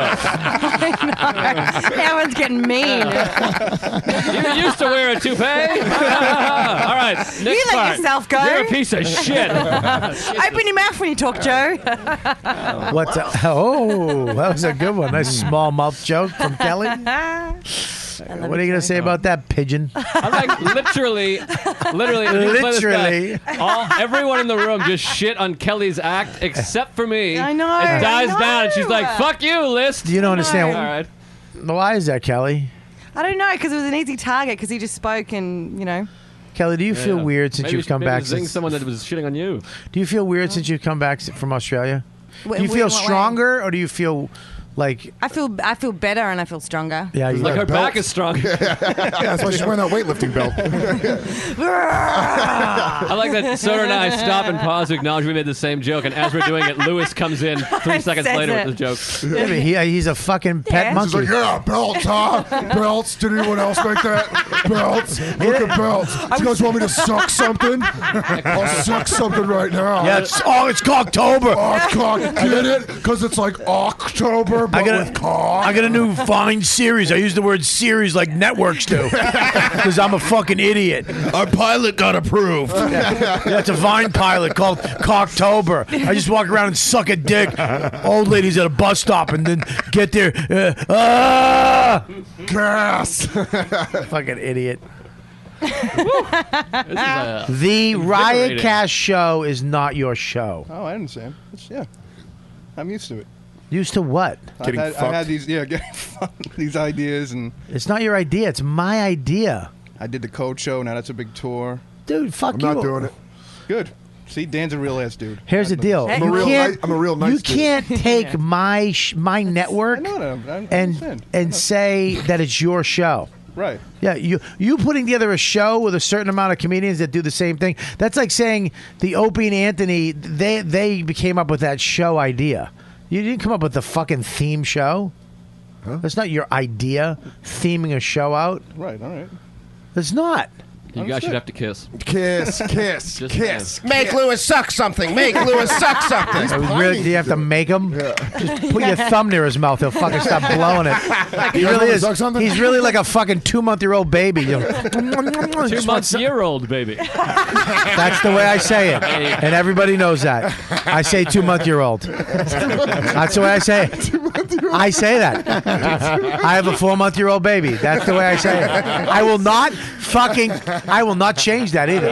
That one's getting mean. You used to wear a toupee? All right, next You let part. yourself go. You're a piece of shit. Open your mouth when you talk, Joe. What's that? Oh, that was a good one. Nice small mouth joke from Kelly. What are you gonna say about that, pigeon? I'm like literally. Everyone in the room just shit on Kelly's act except for me. I know. It dies I know. down, and she's like, "Fuck you, List." You don't understand. All right. Why is that, Kelly? I don't know, because it was an easy target, because he just spoke and, you know. Kelly, do you feel weird since Maybe you've come back? Zing someone that was shitting on you. Do you feel weird since you've come back from Australia? Do you In feel what way? stronger, or do you feel like? I feel better and I feel stronger. Yeah, you Like her back is strong. Yeah, that's why she's wearing that weightlifting belt. I like that Soder and I stop and pause to acknowledge we made the same joke, and as we're doing it, Lewis comes in 3 seconds Says later it. with the joke. Yeah, but he's a fucking pet Yeah. He's monkey. like, yeah, belts, huh? Belts. Did anyone else make that? Belts. Look at belts. You guys want me to suck something? I'll suck something right now. Yeah, it's Cocktober. Get it? Because it's like October, but with cock. I got a new Vine series. I use the word series like networks do because I'm a fucking idiot. Our pilot got approved. Yeah, it's a Vine pilot called Cocktober. I just walk around and suck a dick. Old ladies at a bus stop and then get there. Gas. Fucking idiot. This is The invigorating. Riotcast show is not your show. Oh, I didn't say him. Yeah, I'm used to it. Used to what? I had these getting fucked, these ideas, and It's not your idea. It's my idea. I did the Code Show. Now that's a big tour. Dude, fuck I'm you. not doing it. Good. See, Dan's a real ass dude. Here's the deal. I'm a real nice You dude. can't take my network I know that. I and understand. say that it's your show. Right. Yeah, you putting together a show with a certain amount of comedians that do the same thing. That's like saying the Opie and Anthony, they came up with that show idea. You didn't come up with the fucking theme show. Huh? That's not your idea, theming a show out. Right. All right. It's not. You guys should have to kiss. Kiss. Just Kiss. Make Lewis suck something. Make Lewis suck something. Really, do you have to make him? Just put your thumb near his mouth. He'll fucking stop blowing it. He really is. He's really like a fucking 2-month-old baby. You know. 2-month-year-old baby. That's the way I say it, and everybody knows that. I say 2-month-year-old. That's the way I say it. I say that. I have a 4-month-old baby. That's the way I say it. I will not change that either.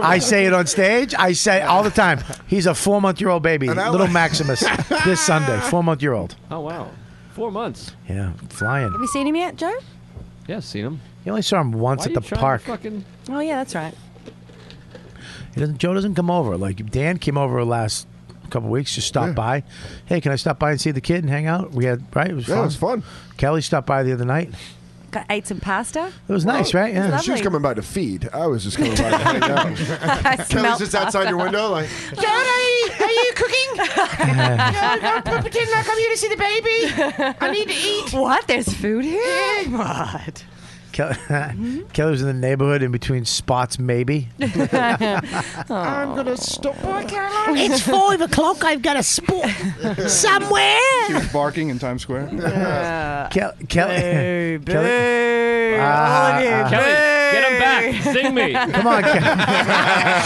I say it on stage. I say all the time. He's a 4-month-old baby, little Maximus, this Sunday. 4-month-old. Oh wow, 4 months. Yeah, flying. Have you seen him yet, Joe? Yeah, seen him. You only saw him once at the park. Oh yeah, that's right. Joe doesn't come over. Like Dan came over last couple weeks, just stopped by. Hey, can I stop by and see the kid and hang out? We had It was fun. It was fun. Kelly stopped by the other night. Ate some pasta. It was nice, right? Yeah. She was coming by to feed. I was just coming by to hang out. Kelly's just outside your window, like. John, are you cooking? No, pretend like I'm here to see the baby. I need to eat. What? There's food here? What? Kelly was in the neighborhood in between spots, maybe. I'm gonna stop by, Caroline. It's 5 o'clock. I've got a spot somewhere. She was barking in Times Square. Kelly. Kelly, get him back. Sing me. Come on, Kelly.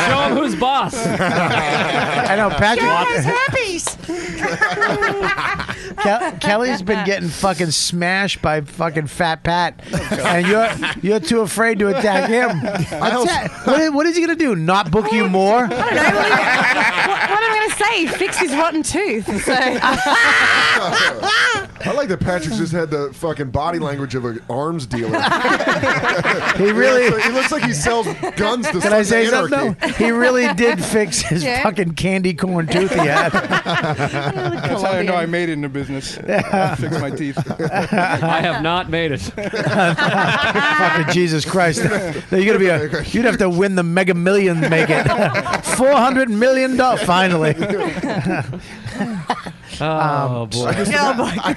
Show him who's boss. I know, Patrick. Kelly's been getting fucking smashed by fucking Fat Pat, and you're too afraid to attack him. What is he gonna do? Not book you more? I don't know. What am I going to say? Fix his rotten tooth. So. I like that Patrick's just had the fucking body language of an arms dealer. He really. He looks like he sells guns to. Can I say Anarchy. something? Though? He really did fix his fucking candy corn tooth he had. That's how I know I made it in the business. I fixed my teeth. I have not made it. Fucking Jesus Christ! You're gonna be you'd have to win the Mega Million to make it. $400 million. Finally. Oh boy! Good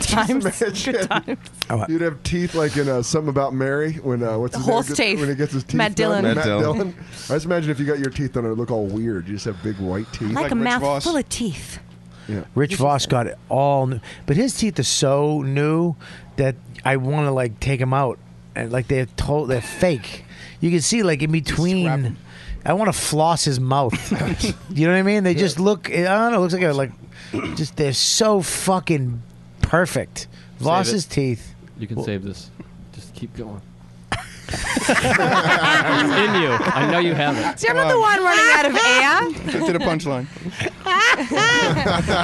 times. Good times. You'd have teeth like in Something About Mary when what's his horse name? teeth. When he gets his teeth Matt done. Dillon. Matt Dillon. I just imagine if you got your teeth done, it would look all weird. You just have big white teeth. Like a mouth full of teeth. Yeah. Rich Voss got it all new, but his teeth are so new that I want to like take them out, and like they're fake. You can see like in between. I want to floss his mouth. You know what I mean? They just look. I don't know. It looks like just they're so fucking perfect. Voss's teeth. You can save this. Just keep going. It's in you. I know you have it. See, I'm not the one running out of air. Get to the punchline.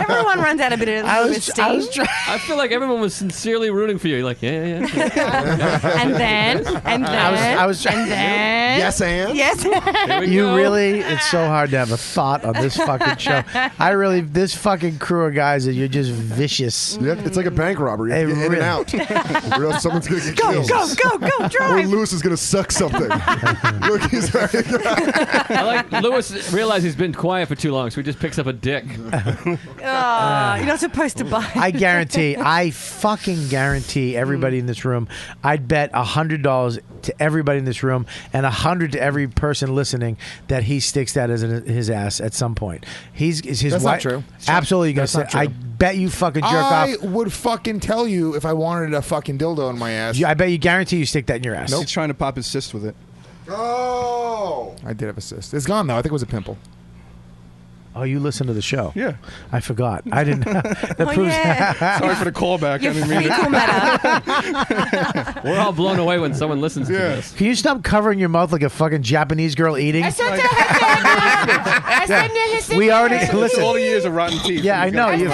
Everyone runs out a bit of steam. I feel like everyone was sincerely rooting for you. You're like, yeah. and then. I was and then. Yes, and. Yes. You really, it's so hard to have a thought on this fucking show. This fucking crew of guys that you're just vicious. Yeah, it's like a bank robbery. You have to get in and out. Or else someone's going to get killed. Go, drive. Or Lewis is going to suck something. Look, he's I like Lewis realized he's been quiet for too long, so he just picks up a dick. You're not supposed to buy. I fucking guarantee everybody in this room, I'd bet $100 to everybody in this room and $100 to every person listening that he sticks that in his ass at some point. His That's not true. Absolutely, you That's gonna not say. true. I bet you fucking jerk I off. would fucking tell you if I wanted a fucking dildo in my ass. I bet you guarantee you stick that in your ass. He's trying to pop his cyst with it. Oh! I did have a cyst. It's gone though. I think it was a pimple. Oh, you listen to the show? Yeah. I forgot. I didn't. That proves. Sorry for the callback. I didn't mean it. We're all blown away when someone listens to this. Can you stop covering your mouth like a fucking Japanese girl eating? We already listen. All the years of rotten teeth. Yeah, I know. You.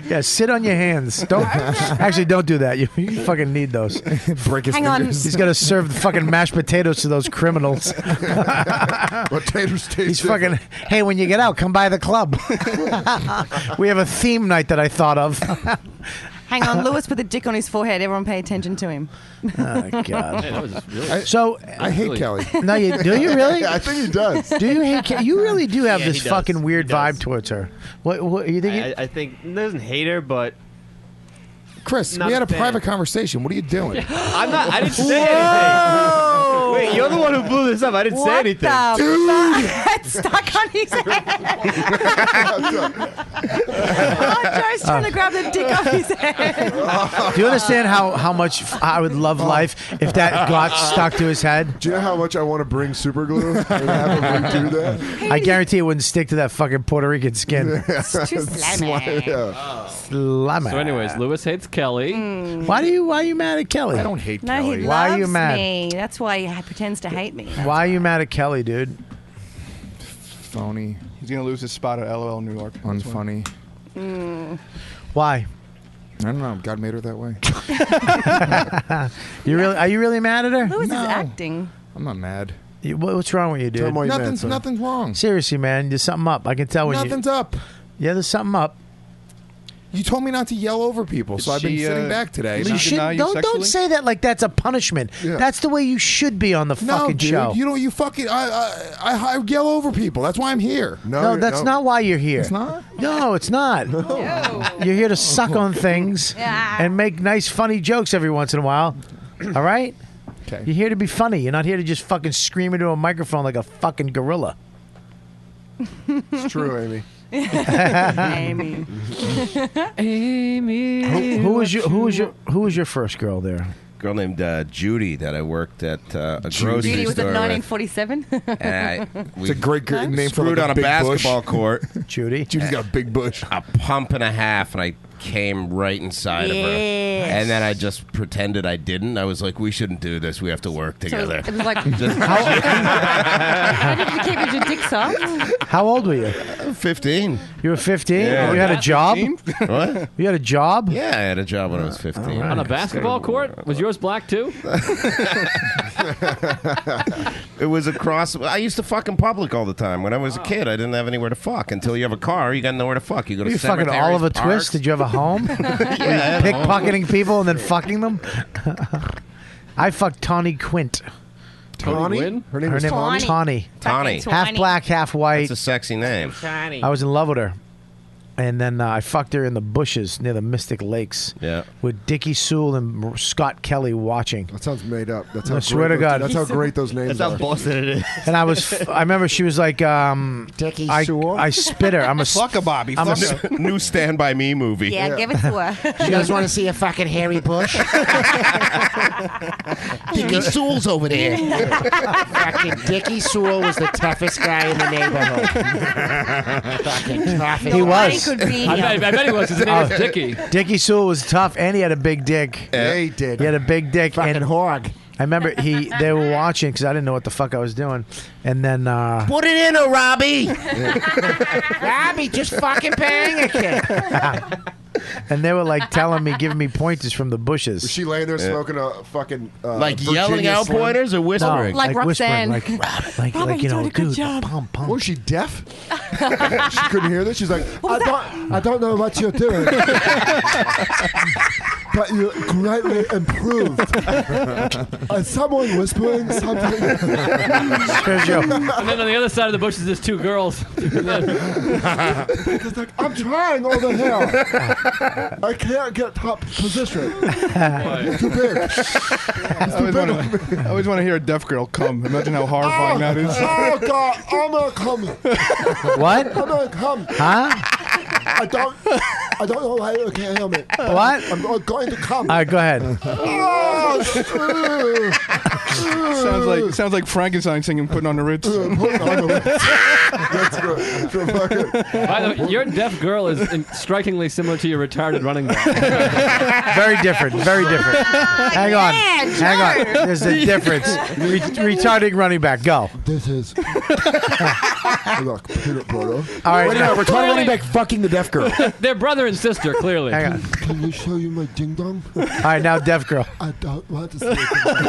Yeah, sit on your hands. Don't do that. You fucking need those. Break his fingers. He's got to serve the fucking mashed potatoes to those criminals. Potatoes taste. He's fucking. Hey, when you get out, come by the club. We have a theme night that I thought of. Hang on, Lewis with a dick on his forehead. Everyone pay attention to him. Oh, God. Hey, that was really I hate Kelly. No, do you really? Yeah, I think he does. Do you hate Kelly? You really do have Yeah, this he does. fucking weird He does. vibe towards her. What you think? I think he doesn't hate her, but Chris, Not we had a a fan. private conversation. What are you doing? I'm not. I didn't say anything. Whoa. Wait, you're the one who blew this up. I didn't say anything. It's stuck on his head. Joe's trying to grab the dick off his head. Do you understand how much I would love life if that got stuck to his head? Do you know how much I want to bring super glue and have him redo that? I guarantee it wouldn't stick to that fucking Puerto Rican skin. It's too slimy. Slimy. So, anyways, Lewis hates Kelly. Why are you mad at Kelly? I don't hate No, Kelly. he Why loves are you mad? me. That's why he pretends to hate me. Why are you mad at Kelly, dude? Phony. He's gonna lose his spot at LOL New York. That's why. Unfunny. Why? I don't know. God made her that way. Are you really mad at her? Lewis is acting. I'm not mad. What's wrong with you, dude? Nothing's wrong. Seriously, man, there's something up. I can tell when Nothing's up. Yeah, there's something up. You told me not to yell over people, so I've been sitting back today. You should, don't say that like that's a punishment. Yeah. That's the way you should be on the fucking dude, show. You fucking I yell over people. That's why I'm here. No, that's not why you're here. It's not? No, it's not. You're here to suck on things and make nice, funny jokes every once in a while. All right? Okay. You're here to be funny. You're not here to just fucking scream into a microphone like a fucking gorilla. It's true, Amy. Amy. Amy. Who was your first girl there? Girl named Judy that I worked at a grocery Judy was store at with. 1947. It's a great name for Screwed like on a big basketball bush. court. Judy? Judy's got a big bush. A pump and a half, and I came right inside of her. And then I just pretended I didn't. I was like, we shouldn't do this. We have to work together. It was like, Just- how did you keep your dick soft? How old were you? 15. You were 15? Yeah. You had a job? What? You had a job? Yeah, I had a job when I was 15. On a basketball court? Was yours black too? It was across. I used to fuck in public all the time. When I was a kid, I didn't have anywhere to fuck. Until you have a car, you got nowhere to fuck. You go to Were you fucking cemeteries, Oliver parks. Twist? Did you have a home? Yeah, I Were had you a home. pickpocketing people and then fucking them? I fucked Tawny Quint. Tawny? Her name was was Tawny. Tawny. Half black, half white. That's a sexy name. I was in love with her. And then I fucked her in the bushes near the Mystic Lakes. Yeah. With Dickie Sewell and Scott Kelly watching. That sounds made up. That's I how swear to great God. That's how great those names are. it is. And I remember she was like, Dickie I Sewell? spit her. I'm a Fuck a Bobby. I'm a Fuck a- New Stand By Me movie. Yeah, give it to her. You guys want to see a fucking hairy bush? Dickie Sewell's over there. Fucking Dickie Sewell was the toughest guy in the neighborhood. Fucking toughest. He was. Could be I bet he was. His name was Dickie. Dickie Sewell was tough, and he had a big dick. Yeah, he did. He had a big dick. Fucking And hog. I remember they were watching because I didn't know what the fuck I was doing. And then Put it in her, Robbie. Robbie, just fucking bang a kid. and they were like telling me, giving me pointers from the bushes. Was she laying there smoking a fucking Like Virginia yelling out Slim? pointers or whispering? Like whispering, Roxanne. like Robert, you know, you did a good dude, job. pump. Was she deaf? She couldn't hear this. She's like, I don't know what you're doing, but you greatly improved. Is someone whispering something? Joe. And then on the other side of the bushes, there's two girls. It's like, I'm trying over here. I can't get top position. Too big. I always want to hear a deaf girl come. Imagine how horrifying that is. Oh God, I'm gonna come. What? I'm gonna come. Huh? I don't know why you can't hear me. What? I'm going to come. All right, go ahead. Sounds like Frankenstein singing "Putting on the Ritz." That's good. By the way, your deaf girl is strikingly similar to your retarded running back. Very different. Very different. Hang on. Hang on. There's a difference. Retarding running back. Go. This is look, peanut butter. All right. Wait a minute, we're trying to running back fucking the deaf girl. They're brother and sister, clearly. Hang on. Can you show you my ding dong? All right, now deaf girl. I don't want to see a ding dong.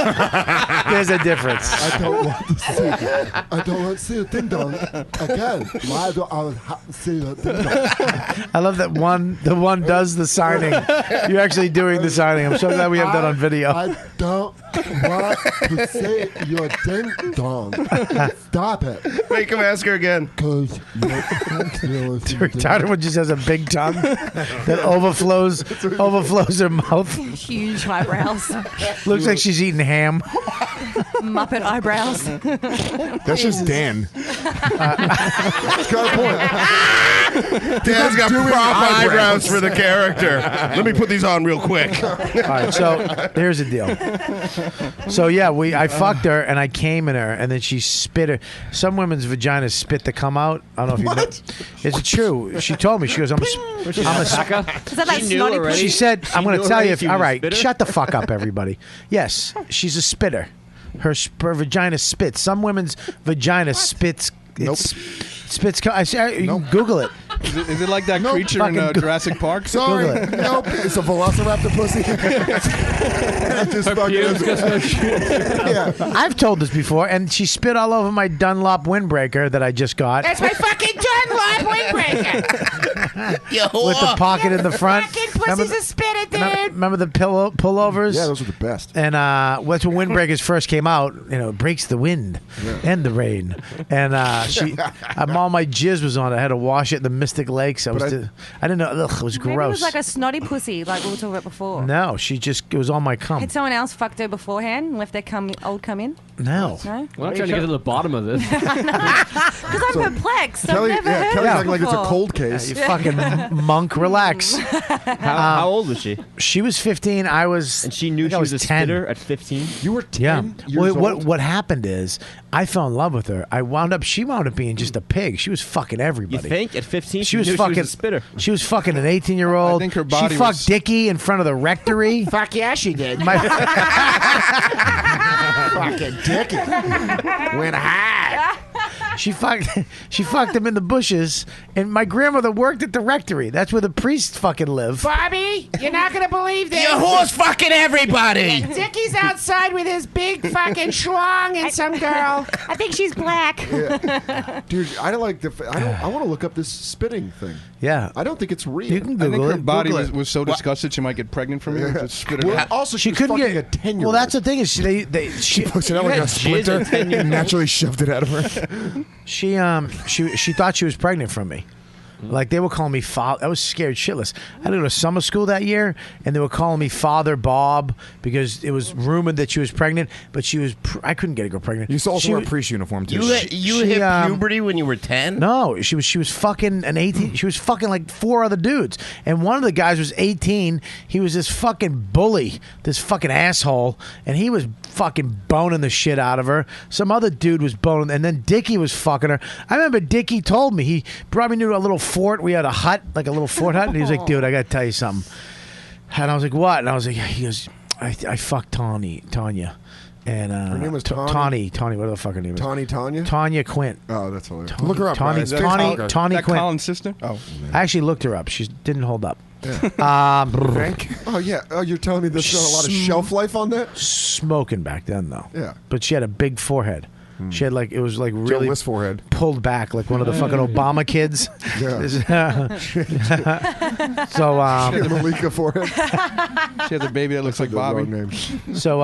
There's a difference. I don't want to see it. I don't want to see a ding dong again. Why do I have to see a ding dong? I love that the one does the signing. You're actually doing the signing. I'm so glad we have that on video. I don't want to see your ding dong. Stop it. Make him ask her again. Because The retarded one just has a big tongue. that overflows her mouth. Huge eyebrows. Looks like she's eating ham. Muppet eyebrows. That's just Dan. It's got a point. Dan's got Doing prop eyebrows for the character. Let me put these on real quick. All right, so here's the deal. So yeah, I fucked her and I came in her and then she spit her. Some women's vaginas spit to come out. I don't know if you know. It's true. She told me. She goes, I'm a Is that like snotty pussy? She said, I'm going to tell you. All right, spitter? shut the fuck up, everybody. Yes, she's a spitter. Her vagina spits. Some women's vagina spits. Spits. You can Google it. Is it like that creature in Jurassic Park? Sorry. Nope. It's a velociraptor pussy. I've told this before, and she spit all over my Dunlop windbreaker that I just got. That's my fucking Dunlop windbreaker. With the pocket in the front. Fucking pussy's a spitter, dude. Remember the pullovers? Yeah, those were the best. And that's when windbreakers first came out. It breaks the wind and the rain. And all my jizz was on it. I had to wash it in the Mystic Lakes. I didn't know. Ugh, it was Maybe gross. it was like a snotty pussy, like we were talking about before. No, it was on my cum. Had someone else fucked her beforehand and left their old cum in? No. No? Well, I'm trying to get to the bottom of this. Because I'm perplexed. Kelly, I've never heard Kelly's of acting like it's a before. cold case. You fucking monk, relax. How old was she? She was 15. I was. And she knew she was a 10. spitter at 15? You were 10 years old? What happened is I fell in love with her. She wound up being just a pig. She was fucking everybody. You think? At 15? She was knew fucking she was a spitter. She was fucking an 18-year-old. I think her body She fucked was- Dickie in front of the rectory. Fuck yeah, she did. Fucking Dickie. Went high. She fucked him in the bushes, and my grandmother worked at the rectory. That's where the priests fucking live. Bobby, you're not gonna believe this. You're horse fucking everybody. Dickie's outside with his big fucking schlong and some girl. I think she's black. Dude, I want to look up this spitting thing. Yeah. I don't think it's real. You can I think Google her it. body Google it. was so disgusted she might get pregnant from it. Just spit it out. Also, She was couldn't fucking get a 10-year-old. Well, that's the thing is she Puts it out like a splinter and naturally shoved it out of her. she thought she was pregnant from me. Like they were calling me father. I was scared shitless. I had to go to summer school that year, and they were calling me Father Bob because it was rumored that she was pregnant, but she was. I couldn't get a girl pregnant. You also She wear a was- priest uniform too. You hit puberty when you were 10? No, she was fucking an 18. She was fucking like 4 other dudes, and one of the guys was 18. He was this fucking bully, this fucking asshole, and he was fucking boning the shit out of her. Some other dude was boning, and then Dickie was fucking her. I remember Dickie told me, he brought me to a little fort. We had a hut, like a little fort hut, and he was like, "Dude, I gotta tell you something." And I was like, "What?" And I was like, "He goes, I fucked Tanya." And her name was Tawny. Tawny, what the fuck her name is? Tanya? Tanya Quint. Oh, that's hilarious. Look her up. Tawny guys. Tawny That Quint. Colin's sister? Oh. I actually looked her up. She didn't hold up. Oh, yeah. Oh, you're telling me there's not a lot of shelf life on that? Smoking back then, though. Yeah. But she had a big forehead. She had it was like really Joe forehead. pulled back, like one of the fucking Obama kids. So, Malika forehead. She has a baby that looks like Bobby. So,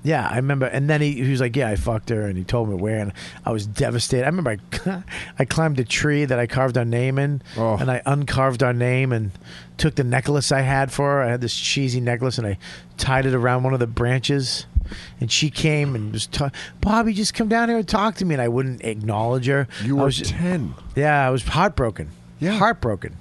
yeah, I remember. And then he was like, "Yeah, I fucked her," and he told me where, and I was devastated. I remember I climbed a tree that I carved our name in, and I uncarved our name and took the necklace I had for her. I had this cheesy necklace, and I tied it around one of the branches. And she came and was Bobby, just come down here and talk to me. And I wouldn't acknowledge her. You were I was 10. Yeah, I was heartbroken. Yeah. Heartbroken.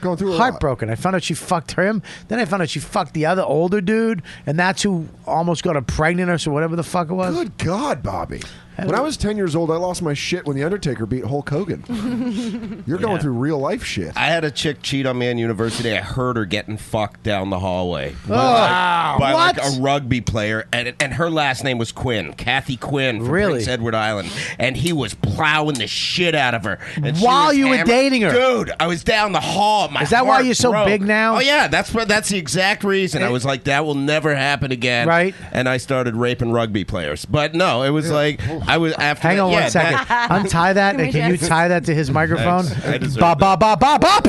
Going through a lot. Heartbroken. I found out she fucked him. Then I found out she fucked the other older dude, and that's who almost got her pregnant or so whatever the fuck it was. Good God, Bobby. When I was 10 years old, I lost my shit when The Undertaker beat Hulk Hogan. You're going through real life shit. I had a chick cheat on me in university. I heard her getting fucked down the hallway Wow. by What? like a rugby player, and her last name was Quinn, Kathy Quinn from Really? Prince Edward Island, and he was plowing the shit out of her. And she While was you were dating her? dude. I was down the hall. My Is that why heart you're so broke. big now? Oh yeah, that's the exact reason. I was like, that will never happen again. Right. And I started raping rugby players. But no, it was like I was after. Hang on yeah, one second. Untie that, and can you tie that to his microphone? Thanks. I deserve Ba ba ba ba ba.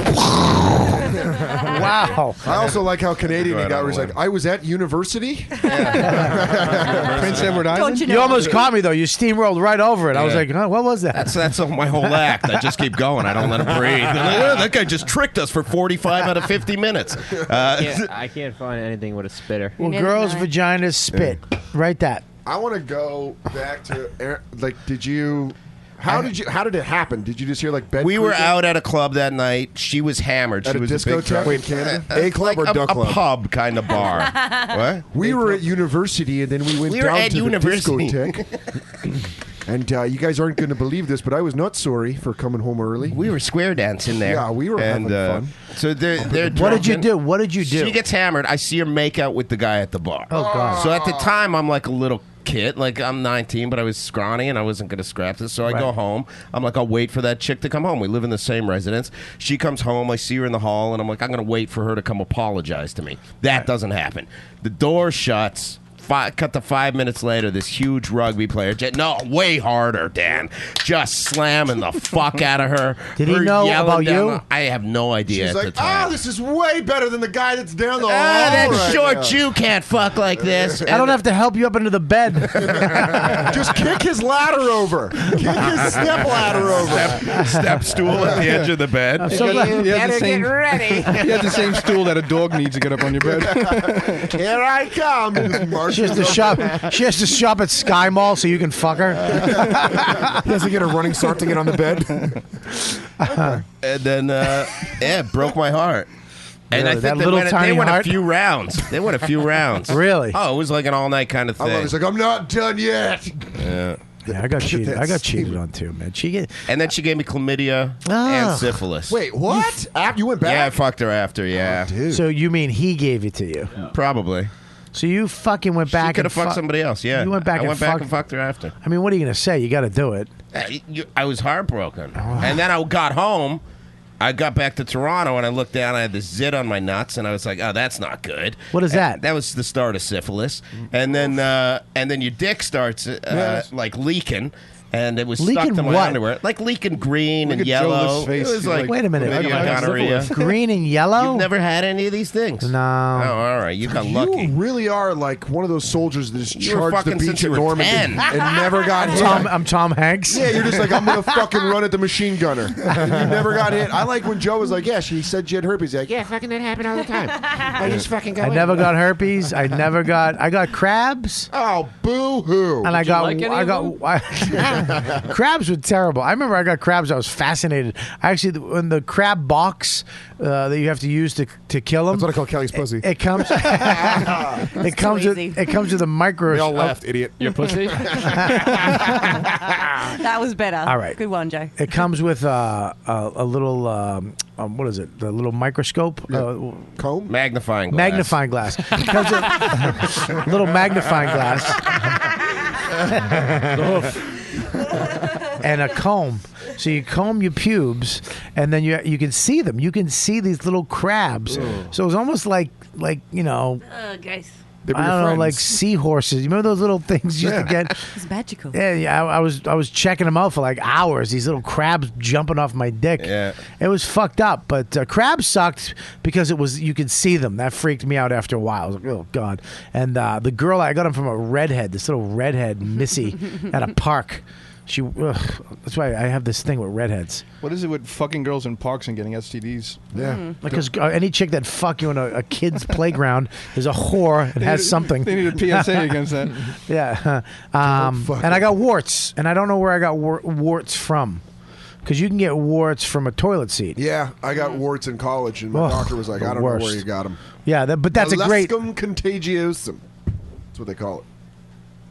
Wow. I also like how Canadian he got where he's like, I was at university? Prince Edward Island? You almost caught me, though. You steamrolled right over it. I was Yeah. like, huh, what was that? That's my whole act. I just keep going. I don't let him breathe. They're like, "Oh, that guy just tricked us for 45 out of 50 minutes. I can't find anything with a spitter. Well, girls' vaginas spit. Write that. I want to go back to, like, how did it happen? Did you just hear, like, bed We were creaking? out at a club that night. She was hammered. At she a was a big discotheque in Canada? A club like or duck club? A pub kind of bar. What? We were at university, and then we went We were down at to university. the discotheque. And you guys aren't going to believe this, but I was not sorry for coming home early. We were square dancing there. Yeah, we were having fun. So they're What did you drunken. do? What did you do? She gets hammered. I see her make out with the guy at the bar. Oh, God. So at the time, I'm like a little kid. Like, I'm 19, but I was scrawny, and I wasn't going to scrap this. So I go home. I'm like, I'll wait for that chick to come home. We live in the same residence. She comes home. I see her in the hall, and I'm like, I'm going to wait for her to come apologize to me. That doesn't happen. The door shuts. Cut to 5 minutes later, this huge rugby player, way harder, Dan, just slamming the fuck out of her. Did he Her know yelling about down you? the- I have no idea She's at like, the time. this is way better than the guy that's down the hall. That right short now." Jew can't fuck like this. I don't have to help you up into the bed. Just kick his ladder over. Kick his step ladder over. Step stool at the edge of the bed. I'm so glad. He has the same, ready. He has the same stool that a dog needs to get up on your bed. Here I come. She has to shop. She has to shop at Sky Mall so you can fuck her. He has to get a running start to get on the bed. And then, it broke my heart. And Really? I That think little they tiny went heart? a few rounds. They went a few rounds. Really? Oh, it was like an all-night kind of I love thing. it. He's like, I'm not done yet. Yeah. Yeah, I got cheated. I got cheated on too, man. And then she gave me chlamydia Ah. and syphilis. Wait, what? After you went back? Yeah, I fucked her after, yeah. So you mean he gave it to you? Probably. So you fucking went back She could and have fucked somebody else, yeah. You went back I and went back fucked. and fucked her after. I mean, what are you gonna say? You got to do it. I was heartbroken. And then I got home. I got back to Toronto and I looked down. I had this zit on my nuts, and I was like, "Oh, that's not good." What is that? That was the start of syphilis. And then your dick starts like leaking. And it was stuck Leaking to my what? underwear, like leaking green Look and at yellow. Joe List's face. It was like, Wait a minute. chlamydia, gonorrhea. Green and yellow. You've never had any of these things? No. Oh, all right. You got lucky. You really are like one of those soldiers that just You were charged the fucking since beach you at were Normandy 10. and never got hit. I'm Tom Hanks. Yeah, you're just like, I'm going to fucking run at the machine gunner. And you never got hit. I like when Joe was like, yeah, she said she had herpes. He's like, Yeah, fucking that happened all the time. I just fucking go I in. never got herpes. I got crabs. oh, boo-hoo. And I got, like any I of got, crabs were terrible. I remember I got crabs. I was fascinated. Actually, when the crab box that you have to use to kill them, That's what I call Kelly's pussy. it comes. it comes with easy. it comes with a micro. We all laughed, idiot. Your pussy? That was better. All right. Good one, Joe. It comes with a little what is it? The little microscope. Comb? Magnifying glass. Magnifying glass. It comes with a little magnifying glass. And a comb. So you comb your pubes, and then you can see them. You can see these little crabs. So it was almost like you know, Guys. They were I your don't know, like friends. seahorses. You remember those little things you used to get? It's magical. Yeah. I was checking them out for like hours. These little crabs jumping off my dick. Yeah. It was fucked up. But crabs sucked because you could see them. That freaked me out after a while. I was like, oh god. And the girl, I got them from a redhead. This little redhead Missy at a park. That's why I have this thing with redheads. What is it with fucking girls in parks and getting STDs? Yeah. Because any chick that fuck you in a kid's playground is a whore and has something. They need a PSA against that. Yeah. And I got warts, and I don't know where I got warts from. Because you can get warts from a toilet seat. Yeah, I got warts in college, and my Oh, doctor was like, the I don't worst. know where you got them. Yeah, but that's a great... Molluscum contagiosum. That's what they call it.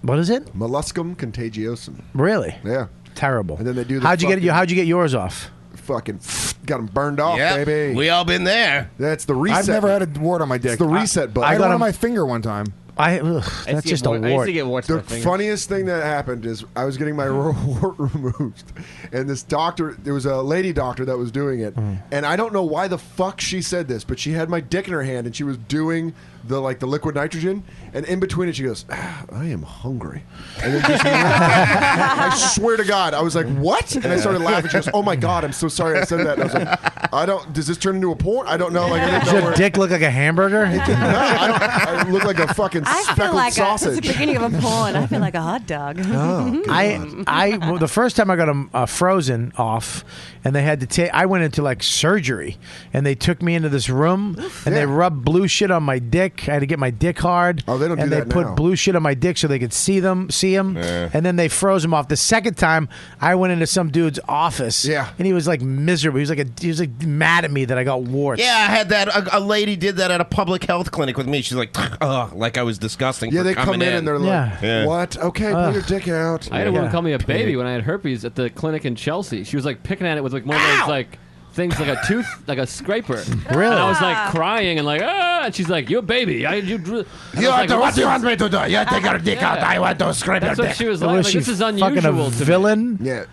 What is it? Molluscum contagiosum. Really? Yeah. Terrible. And then they do the How'd you get yours off? Fucking got them burned off, Yep, baby. we all been there. That's the reset. I've never had a wart on my dick. It's the reset button. I got got one on him- my finger one time. That's just a I used wart. to get warts The on my fingers. funniest thing that happened is I was getting my wart removed, and this doctor, there was a lady doctor that was doing it, and I don't know why the fuck she said this, but she had my dick in her hand and she was doing the liquid nitrogen, and in between it she goes, I am hungry, and then just I swear to God, I was like, what? And I started laughing. She goes, oh my God, I'm so sorry I said that. And I was like, I don't. Does this turn into a porn? I don't know. Like, I didn't Does know your dick look like a hamburger? No, I look like a fucking I feel speckled like sausage. it's the beginning of a porn. I feel like a hot dog. Well, the first time I got them frozen off, and they had to take. I went into like surgery, and they took me into this room, and they rubbed blue shit on my dick. I had to get my dick hard. Oh, they don't and do they that put now. blue shit on my dick so they could see him, and then they froze him off. The second time, I went into some dude's office, and he was like miserable. He was like mad at me that I got warts. Yeah, I had that. A lady did that at a public health clinic with me. She's like, ugh, like I was disgusting. Yeah, for they coming come in and they're like, Yeah. "What? Okay, pull your dick out." I had a woman call me a baby when I had herpes at the clinic in Chelsea. She was like picking at it with like one of those like things like a tooth, like a scraper. Really? And I was like crying and like, and she's like, "You're a baby." What do you want me to do? You take your dick out. I want to scrape your That's what dick. she was like. Like, this is unusual fucking a to me. villain? Yeah.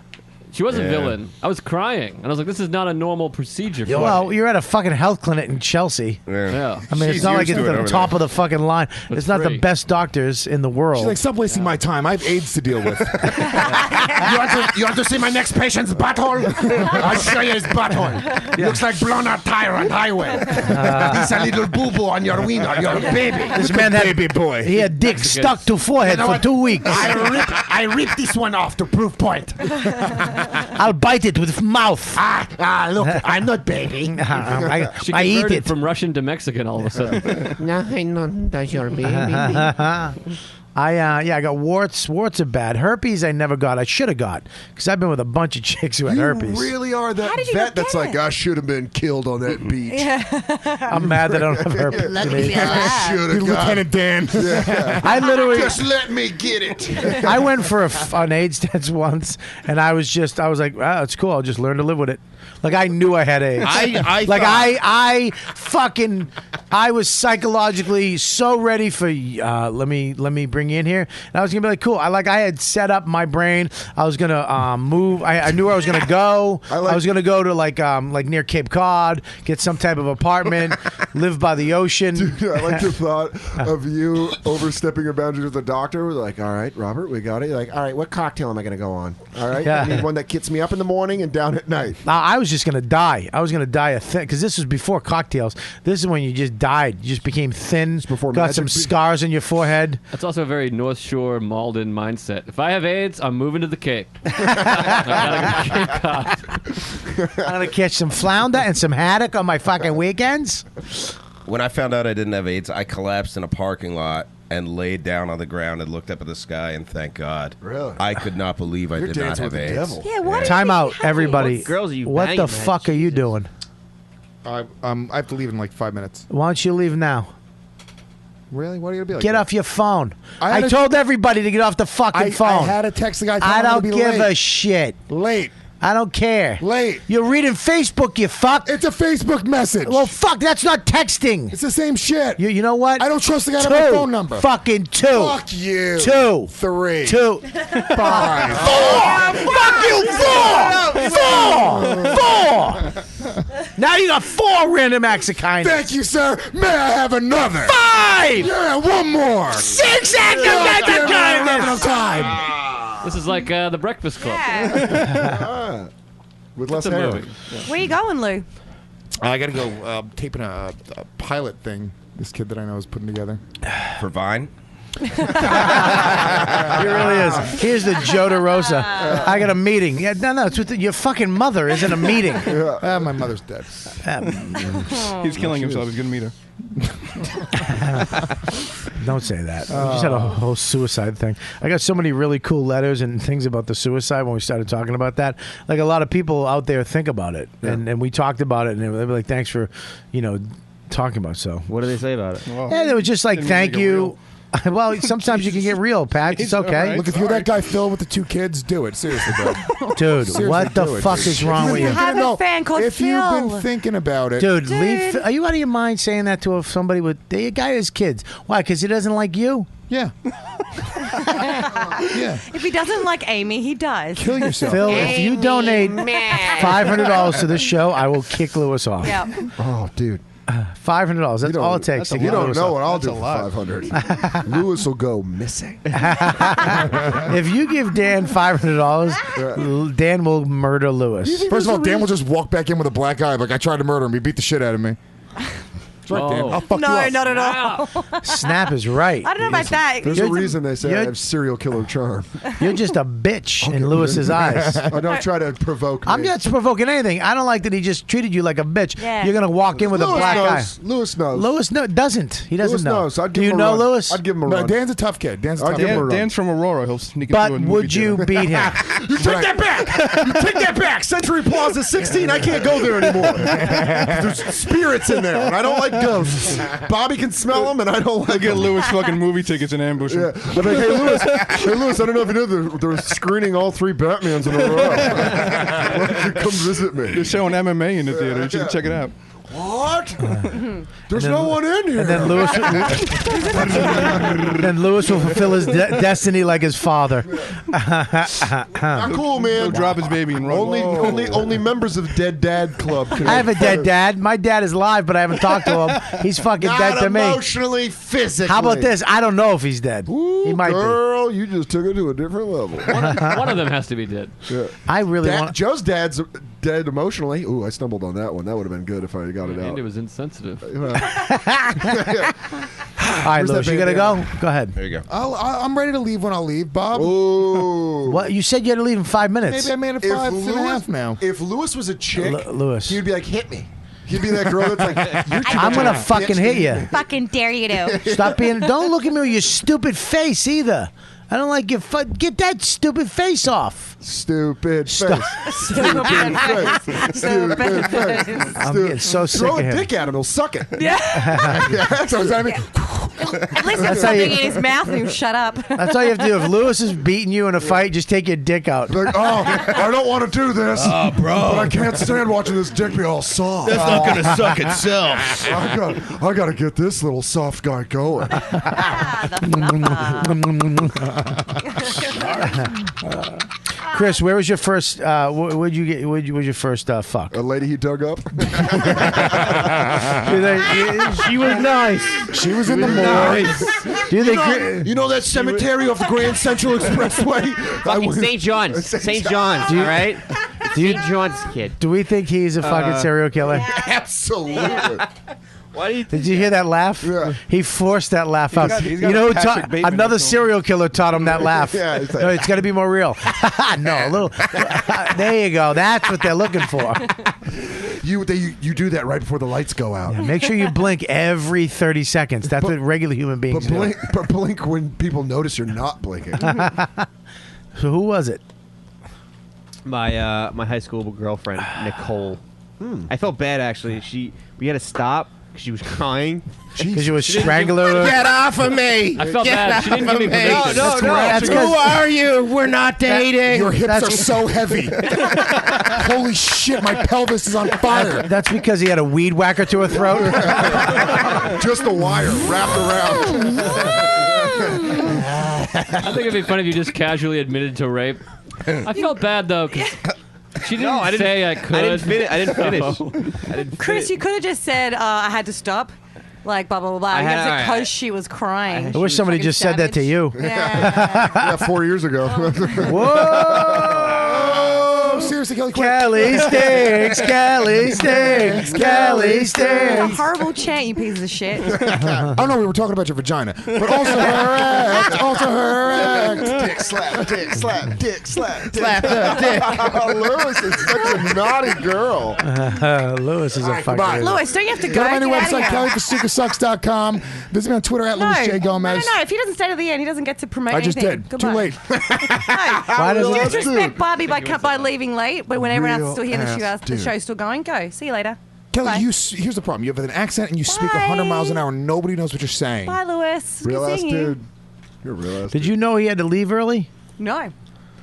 She was a Yeah. villain. I was crying, and I was like, "This is not a normal procedure." For Well, me. you're at a fucking health clinic in Chelsea. Yeah. I mean, it's not like it's the top of the fucking line. It's not the best doctors in the world. She's like, stop wasting my time. I have AIDS to deal with. You want to see my next patient's butthole? I'll show you his butthole. Looks like blown out tire on highway. There's a little boo-boo on your wiener. You're a baby. This man had baby boy. He had dick stuck to forehead You know for what? 2 weeks. I ripped this one off to prove point. I'll bite it with mouth. Look, I'm not baby. She I eat converted it. from Russian to Mexican all of a sudden. No, I know that's your baby. I got warts. Warts are bad. Herpes I never got. I should have got because I've been with a bunch of chicks who had herpes. Really are that vet that's like, I should have been killed on that beach. I'm mad that I don't have herpes. I should have got Lieutenant Dan. I literally just let me get it. I went for an AIDS test once, and I was like, oh, it's cool. I'll just learn to live with it. Like I knew I had AIDS. I was psychologically so ready for. Let me bring you in here, and I was gonna be like, cool. I had set up my brain. I was gonna move. I knew where I was gonna go. I was gonna go to like near Cape Cod, get some type of apartment, live by the ocean. Dude, I like the thought of you overstepping your boundaries with the doctor. We're like, all right, Robert, we got it. You're like, all right, what cocktail am I gonna go on? All right, Yeah. I need one that gets me up in the morning and down at night. I was just gonna die. I was gonna die a thin because this was before cocktails. This is when you just died. You just became thin. Got magic some scars on your forehead. That's also a very North Shore Malden mindset. If I have AIDS, I'm moving to the Cape. I gotta go to Cape Cod. I'm gonna catch some flounder and some haddock on my fucking weekends. When I found out I didn't have AIDS, I collapsed in a parking lot and laid down on the ground and looked up at the sky and thank God. Really? I could not believe I You're did not dancing have with the AIDS. devil. Yeah, what? Time out, everybody. What girls are you What banging, the man? fuck are you doing? I have to leave in like 5 minutes. Why don't you leave now? Really? What are you gonna be like? Get that? off your phone. I I had a- told everybody to get off the fucking I phone. had to text the guy. I telling him don't to be give late. a shit. Late. I don't care. Late. You're reading Facebook, you fuck. It's a Facebook message. Well, fuck, that's not texting. It's the same shit. You know what? I don't trust the guy to have my phone number. Fucking 2. Fuck you. 2. 3. 2. 5. 4! Fuck you! 4! 4! Now you got 4 random acts of kindness. Thank you, sir. May I have another? 5! Yeah, one more. 6 acts of I don't have kindness. enough time. This is like the Breakfast Club. With less It's a hair. movie. Where you going, Lou? I got to go taping a pilot thing. This kid that I know is putting together. For Vine? He really is. Here's the Joe DeRosa. I got a meeting. Yeah, no, it's with your fucking mother. Isn't a meeting. My mother's dead. He's killing himself. He's gonna meet her. Don't say that. We just had a whole suicide thing. I got so many really cool letters and things about the suicide when we started talking about that. Like a lot of people out there think about it, and we talked about it, and they were like, "Thanks for, talking about." So, What do they say about it? yeah, they were just like, Didn't "Thank make it you." Well, sometimes you can get real, Pat. It's okay. Look, if you're that guy Phil with the 2 kids, do it. Seriously, bro. Dude, Seriously, what the do it, fuck dude. is wrong with you? have a fan called if you've Phil. been thinking about it, Dude, leave. Are you out of your mind saying that to somebody with a guy who has kids? Why? Because he doesn't like you? yeah, yeah, If he doesn't like Amy, he does. kill yourself. Phil, if you donate $500 to this show, I will kick Lewis off. Yeah. Oh, dude. $500. That's all it takes. You don't know what I'll do for $500. Lewis will go missing. If you give Dan $500, Dan will murder Lewis. First of all, Dan will just walk back in with a black eye, like I tried to murder him. He beat the shit out of me. That's right, Dan. I'll fuck you No, up. not at all. Snap is right. I don't know about that. There's a reason they say I you're- have serial killer charm. You're just a bitch in Lewis's eyes. I don't try to provoke me. I'm not provoking anything. I don't like that he just treated you like a bitch. Yeah. You're gonna walk in with a Lewis black knows. eye. Lewis knows. Lewis doesn't. He doesn't Lewis know. knows. I'd Do give you him a know run. Lewis? I'd give him a No, run. Dan's a tough kid. Dan's a tough give him a kid. run. Dan's from Aurora. He'll sneak into But a movie would you theater. beat him? You take that back. You take that back. Century Plaza 16. I can't go there anymore. There's spirits in there, and I don't like ghosts. Bobby can smell them, and I don't like Get them. Lewis fucking movie tickets and ambush him. Yeah. I'm like, hey Lewis, I don't know if you know they're screening all 3 Batmans in a row. Why don't you come visit me? They're showing MMA in the theater. You should check it out. What? There's no one in here. And then Lewis will fulfill his destiny like his father. Not cool, man. He'll drop his baby and run. Only members of Dead Dad Club. Can I have a dead dad. My dad is live, but I haven't talked to him. He's fucking Not dead to me. emotionally, physically. How about this? I don't know if he's dead. He might Girl, you just took it to a different level. One of them has to be dead. Yeah. I really want. Joe's dad's dead emotionally. Ooh, I stumbled on that one. That would have been good if I got it out. Andy was insensitive. All right, Lewis, you gotta go. Go ahead. There you go. I'm ready to leave when I'll leave, Bob. Ooh. What you said you had to leave in 5 minutes. Maybe I made it 5.5 now. If Lewis was a chick, Lewis, he'd be like, hit me. He'd be that girl that's like, you're too I'm much gonna of a fucking bitch hit to you. me. Fucking dare you to. Stop being. Don't look at me with your stupid face either. I don't like your. Get that stupid face off. Stupid face. Stop. Stupid face. Stupid face. I'm getting so sick Throw of a him. dick at him, he'll suck it. Yeah. That's what I mean. At least That's it's how you- something in his mouth and he'll shut up. That's all you have to do. If Lewis is beating you in a fight, just take your dick out. Like, oh, I don't want to do this. Oh, bro. But I can't stand watching this dick be all soft. That's not going to suck itself. I got to get this little soft guy going. Chris, where was your first? Where'd you get? Was your first fuck? A lady he dug up. She was nice. She was in the morgue. Do they? You know that cemetery off the Grand Central Expressway? Fucking St. John's. St. John's, all right? St. John's kid. Do we think he's a fucking serial killer? Absolutely. Why do you Did you hear that laugh? Yeah. He forced that laugh out. he's got You know, a who Patrick taught, Bateman another or something. serial killer taught him that laugh. Yeah, it's like- No, it's got to be more real. No, a little. There you go. That's what they're looking for. You do that right before the lights go out. Make sure you blink every 30 seconds. That's what regular human beings do. But blink when people notice you're not blinking. So who was it? My my high school girlfriend, Nicole. I felt bad actually. We had to stop because she was crying. Because you were strangling her. Get off of me! I felt Get bad. She didn't off give me of permission. That's Who 'cause- are you? We're not dating. Your hips That's- are so heavy. Holy shit, my pelvis is on fire. That's because he had a weed whacker to her throat. Just the wire wrapped around. I think it'd be funny if you just casually admitted to rape. I felt bad though, 'cause she didn't say I could. I didn't finish. I didn't Chris, you could have just said, I had to stop. Like, blah, blah, blah, blah. I You had- have to alright. because she was crying. I wish somebody Fucking just said that to savage. you. Yeah. Yeah, 4 years ago. Oh, seriously, Kelly, quick. Kelly stinks, Kelly stinks, Kelly What a stinks. horrible chant, you pieces of shit. Oh no, we were talking about your vagina, but also her act, also her act. Dick slap, dick slap, dick slap, dick Slap the dick. Oh, Lewis is such a naughty girl. Lewis is a fucking. goodbye. idiot. Lewis, don't you have to Go go? to my new Get outta website, here. kellyfastucasucks.com. Visit me on Twitter at No. Louis J. No, Gomez. no. If he doesn't stay to the end, he doesn't get to promote I just anything. did. Goodbye. Too late. Why does No. it- Disrespect Barbie by leaving late, but when everyone else is still here, Real the show's still going. Go. See you later. Kelly, Bye. here's the problem. You have an accent and you speak Bye. 100 miles an hour. Nobody knows what you're saying. Bye, Lewis. Good Real ass seeing you. dude. You're a real ass Did you know he had to leave early? No.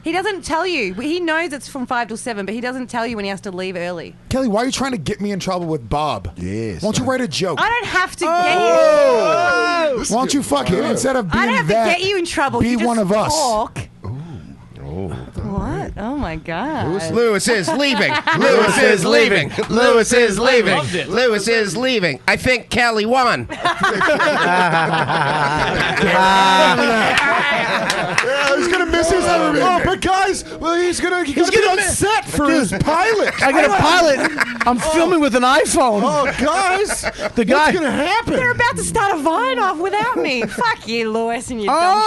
He doesn't tell you. He knows it's from 5 till 7, but he doesn't tell you when he has to leave early. Kelly, why are you trying to get me in trouble with Bob? Yes. Why don't you write a joke? I don't have to get you. Why don't you fuck him instead of being I don't have that? to get you in trouble. Be You just one of us. Talk. Oh. What? Oh my God. Lewis is leaving. Lewis is leaving. Lewis is leaving. Loved it. Lewis is leaving. I think Kelly won. Yeah, he's gonna miss his. Oh, but guys, well, he's gonna be on set for his pilot. I got a pilot. I'm filming with an iPhone. Oh, guys, the guy. what's gonna happen? They're about to start a Vine off without me. Fuck you, Lewis, and your dumb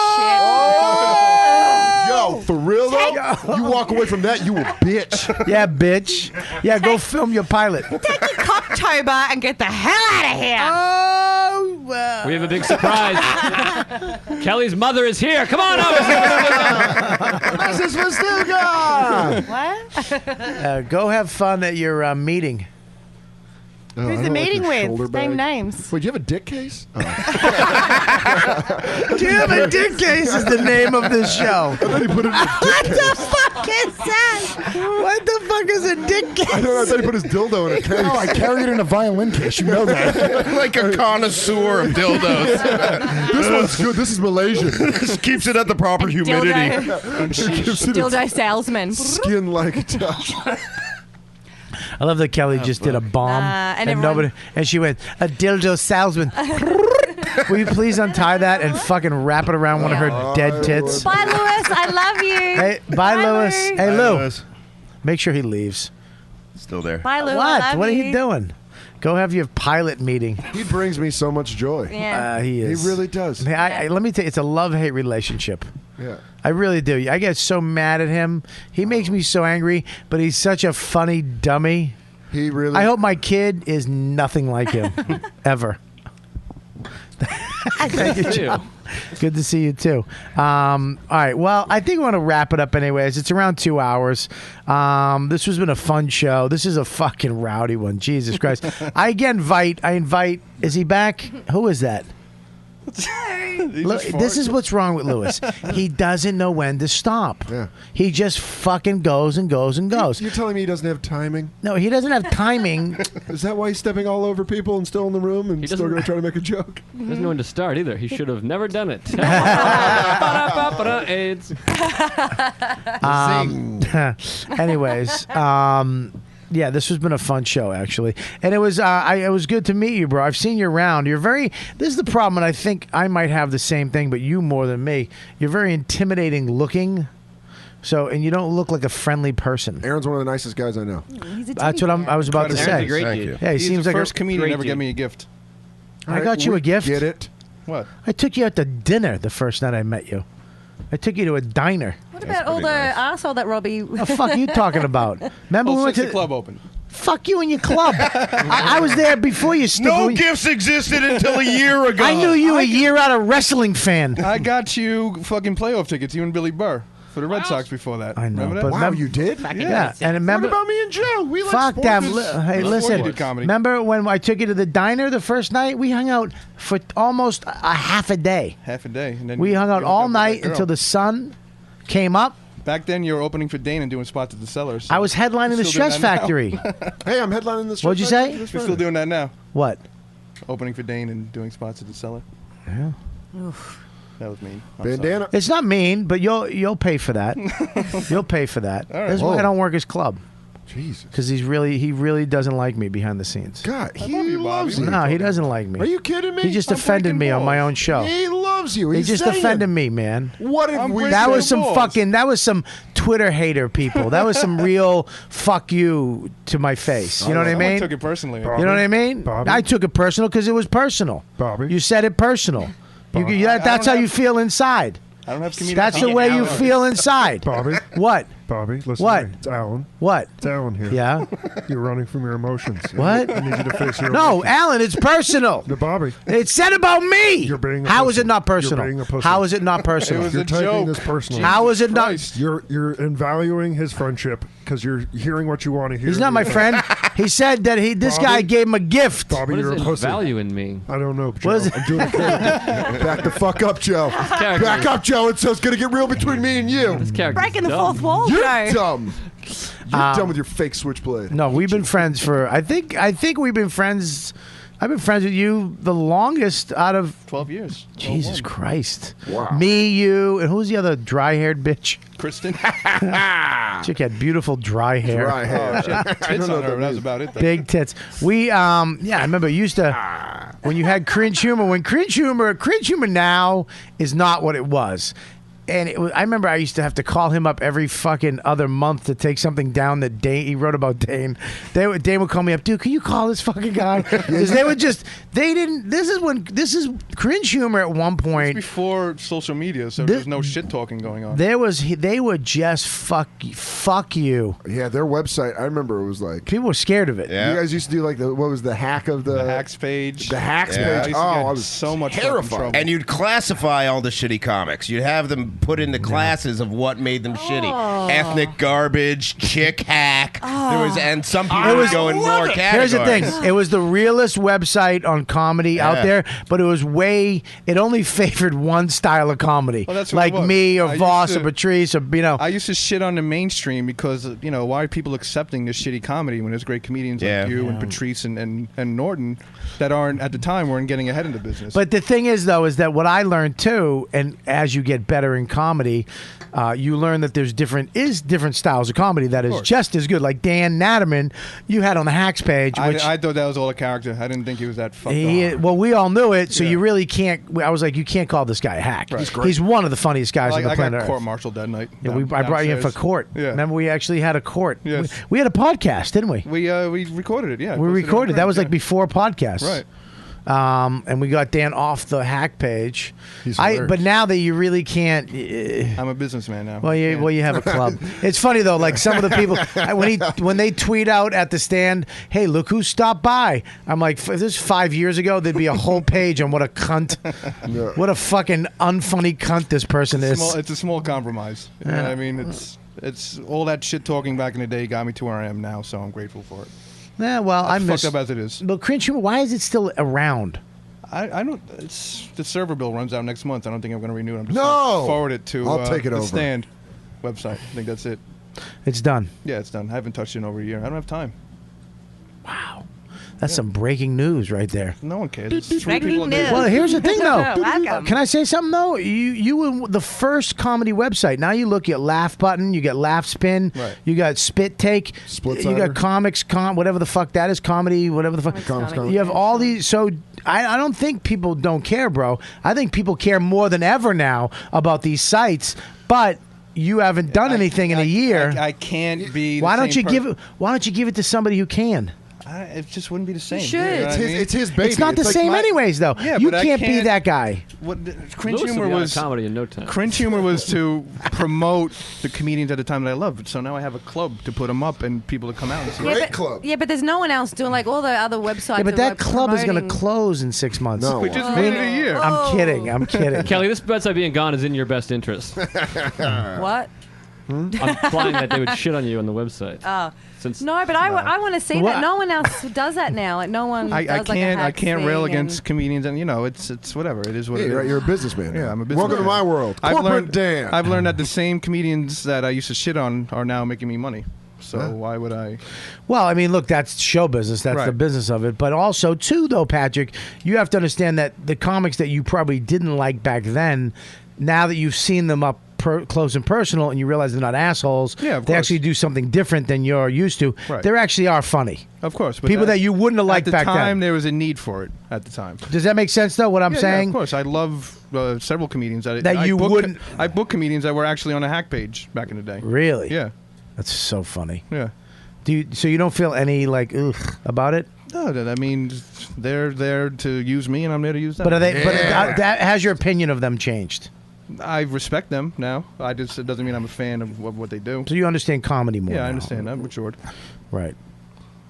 Yo, for real though, you walk away from that, you a bitch. Yeah, bitch. Yeah, go film your pilot. shit. Take your Cocktober and get the hell out of here. Oh, well. We have a big surprise. Kelly's mother is here. Come on over. Mrs. Fastuca. What? Go have fun at your meeting. Who's the meeting with? Name names. Wait, do you have a dick case? Do you have a dick case? Is the name of this show. I thought he put it in a dick What case. the fuck is that? What the fuck is a dick case? I thought he put his dildo in a case. No, I carry it in a violin case. You know that. Like a connoisseur of dildos. This one's good. This is Malaysian. Just keeps it at the proper humidity. Dildo salesman. Skin like touch. I love that Kelly just did a bomb and and everyone- nobody, and she went a dildo salesman. Will you please untie that and fucking wrap it around one of her dead tits? Bye, Lewis. I love you. Hey, bye, Lewis. Lou. Hey, Bye, Lou. Lewis. Make sure he leaves. Still there. Bye, Lou. I What? love What are you you doing? Go have your pilot meeting. He brings me so much joy. Yeah. He is. He really does. Let me tell you, it's a love-hate relationship. Yeah. I really do. I get so mad at him. He makes me so angry, but he's such a funny dummy. He really. I hope my kid is nothing like him, ever. Thank you, Joe. Good to see you too. All right. Well, I think we want to wrap it up anyways. It's around 2 hours. This has been a fun show. This is a fucking rowdy one. Jesus Christ. I invite. Is he back? Who is that? Look, this is what's wrong with Lewis. He doesn't know when to stop. Yeah. He just fucking goes and goes and goes. You're telling me he doesn't have timing? No, he doesn't have timing. Is that why he's stepping all over people and still in the room and still going to try to make a joke? He doesn't know when to start either. He should have never done it. AIDS. Anyways, yeah, this has been a fun show actually, and it was good to meet you, bro. I've seen you around. You're very. This is the problem, and I think I might have the same thing, but you more than me. You're very intimidating looking. So, and you don't look like a friendly person. Aaron's one of the nicest guys I know. That's what I was about to say. Aaron's a great dude. Yeah, he He's seems the like first comedian to great ever dude. get me a gift. I got you a gift. Get it? What? I took you out to dinner the first night I met you. I took you to a diner. What about all the asshole that Robbie? The fuck are you talking about? Remember we went since to the club opened. Fuck you and your club. I was there before you. No gifts existed until a year ago. I knew you a year out a wrestling fan. I got you fucking playoff tickets, you and Billy Burr, for the Red Sox before that. I know, Remember that? but Wow, you did? Yeah, and remember. What about me and Joe? We like Fuck sports. them. Hey, listen. did comedy. Remember when I took you to the diner the first night? We hung out for almost a half a day. Half a day. And then We hung out you all hooked up with night that girl. until the sun came up. Back then, you were opening for Dane and doing spots at the Cellars. I was headlining the Stress Factory. Hey, I'm headlining the Stress What'd you say? Factory this We're still Friday. doing that now. What? Opening for Dane and doing spots at the Cellar. Yeah. That was mean. I'm Bandana. It's not mean, but you'll pay for that. You'll pay for that. All right. That's why Whoa. I don't work his club. Jesus. Because he really doesn't like me behind the scenes. God, he love you, loves Bobby. you. No, he doesn't like me. Are you kidding me? He just I'm offended breaking me on my balls. own show. He loves you. He He's just saying offended it. me, man. What if I'm we? breaking That was Breaking some balls. fucking. That was some Twitter hater people. That was some real fuck you to my face. You know what I Someone mean? took it personally. You know what I mean? Bobby? I took it personal because it was personal. Bobby? You said it personal. That's how you feel inside. I don't have comedic That's the way you feel inside. Bobby? What? Bobby, listen What? to me. It's Alan. What? It's Alan here. Yeah. You're running from your emotions. What? I need you to face your No, emotions. Alan, it's personal. No, Bobby. It's said about me. You're being a How pussy. is it not You're personal? being a pussy. How is it not personal? It was You're a taking joke. this personally. How is it not? Christ. You're invaluing his friendship because you're hearing what you want to hear. He's not my friend. He said that this Bobby? guy gave him a gift. Bobby, What you're is a it pussy. value in me? I don't know, Joe. What is it? I'm doing a character. Back the fuck up, Joe. character Back is- up, Joe. It's gonna get real between me and you. This character's Breaking the dumb. fourth wall, You're Joe. dumb. You're done with your fake switchblade. No, we've been friends for. I think we've been friends I've been friends with you the longest out of 12 years. Jesus Christ. Wow. Me, you, and who's the other dry-haired bitch? Kristen. Chick had beautiful dry hair. Dry hair. Oh, she had tits on her. That was about it. Though. Big tits. We, I remember used to, when you had cringe humor, cringe humor now is not what it was. And I remember I used to have to call him up every fucking other month to take something down that Dane, he wrote about Dane. Dane would call me up, dude, can you call this fucking guy? Because this is cringe humor at one point. It's before social media, so there's no shit talking going on. They would just fuck you. Yeah, their website, I remember it was like... People were scared of it. Yeah. You guys used to do like what was the hack of the hacks page. The hacks Yeah. page. I I was so much terrified. And you'd classify all the shitty comics. You'd have them put into classes of what made them shitty. Ethnic garbage, chick hack. And some people would go in more categories. Here's the thing. It was the realest website on comedy out there, but it only favored one style of comedy. Well, that's what like it was. me or I Voss used or to- Patrice or, I used to shit on the mainstream because, why are people accepting this shitty comedy when there's great comedians like you and Patrice and Norton that at the time weren't getting ahead in the business. But the thing is, though, is that what I learned too, and as you get better in comedy, you learn that there's different styles of comedy that is just as good. Like Dan Natterman, you had on the Hacks page. Which I thought that was all a character. I didn't think he was that fucked up. well, we all knew it, so you really can't. I was like, you can't call this guy a hack. Right. He's one of the funniest guys on the I planet got Earth. court-martialed that night. Yeah, I brought you in for court. Yeah. Remember, we actually had a court. Yes. We had a podcast, didn't we? We recorded it, yeah. We recorded. That was like before podcasts. Right. And we got Dan off the hack page. But now that you really can't. I'm a businessman now. Well, you have a club. It's funny though, like some of the people when they tweet out at the stand, "Hey, look who stopped by." I'm like, if this was 5 years ago, there'd be a whole page on what a cunt, what a fucking unfunny cunt this person is. It's a small compromise. You know what I mean? It's all that shit talking back in the day got me to where I am now, so I'm grateful for it. Yeah, well, I'm fucked up as it is. But cringe humor, why is it still around? I don't. The server bill runs out next month. I don't think I'm going to renew it. I'm just No! gonna forward it to I'll take it the over. Stand website. I think that's it. It's done. Yeah, it's done. I haven't touched it in over a year. I don't have time. That's some breaking news right there. No one cares. It's Breaking people news. Well, here's the thing, though. Welcome. Can I say something, though? You were the first comedy website. Now you look at Laugh Button, you got Laugh Spin, Right. you got Spit Take, you got Comics, whatever the fuck that is, comedy, whatever the fuck. Comics. You have all these. So I don't think people don't care, bro. I think people care more than ever now about these sites, but you haven't done anything in a year. I can't be. Why don't you give it to somebody who can? It just wouldn't be the same. You You know should. what I mean? It's his baby. It's not the like same anyways, though. Yeah, you but I can't be can't- that guy. What cringe Lewis will humor be out of was comedy in no time. Cringe humor was to promote the comedians at the time that I loved. So now I have a club to put them up and people to come out and see. Great club. Yeah, but there's no one else doing like all the other websites. Yeah, but are, that like, club is going to promoting- close in 6 months. No. We just made it a year. I'm kidding. I'm kidding. Kelly, this website being gone is in your best interest. What? I'm implying that they would shit on you on the website. Oh. Since No, but I want to see What? that. No one else does that now. Like no one. I does, like, a can't. I hack can't rail thing against comedians, and it's whatever. It is what Yeah, it you're, is. right, you're a businessman. Yeah, now. I'm a businessman. Welcome to my world. Corporate Dan. I've learned that the same comedians that I used to shit on are now making me money. So why would I? Well, I mean, look, that's show business. That's the Right. business of it. But also, too, though, Patrick, you have to understand that the comics that you probably didn't like back then, now that you've seen them up close and personal and you realize they're not assholes, Yeah, of they course. actually do something different than you're used to. Right. They actually are funny. Of course, but People that you wouldn't have liked at the back then. time. There was a need for it at the time. Does that make sense, though, what I'm Yeah, saying? of course. I love several comedians that That you wouldn't- I booked comedians that were actually on a hack page back in the day. Really? Yeah. That's so funny. Yeah. So you don't feel any, like, ugh about it? No, I mean, they're there to use me, and I'm there to use them. But are they? But has your opinion of them changed? I respect them now. It doesn't mean I'm a fan of what they do. So you understand comedy more? Yeah, I now. understand. I'm matured. Right.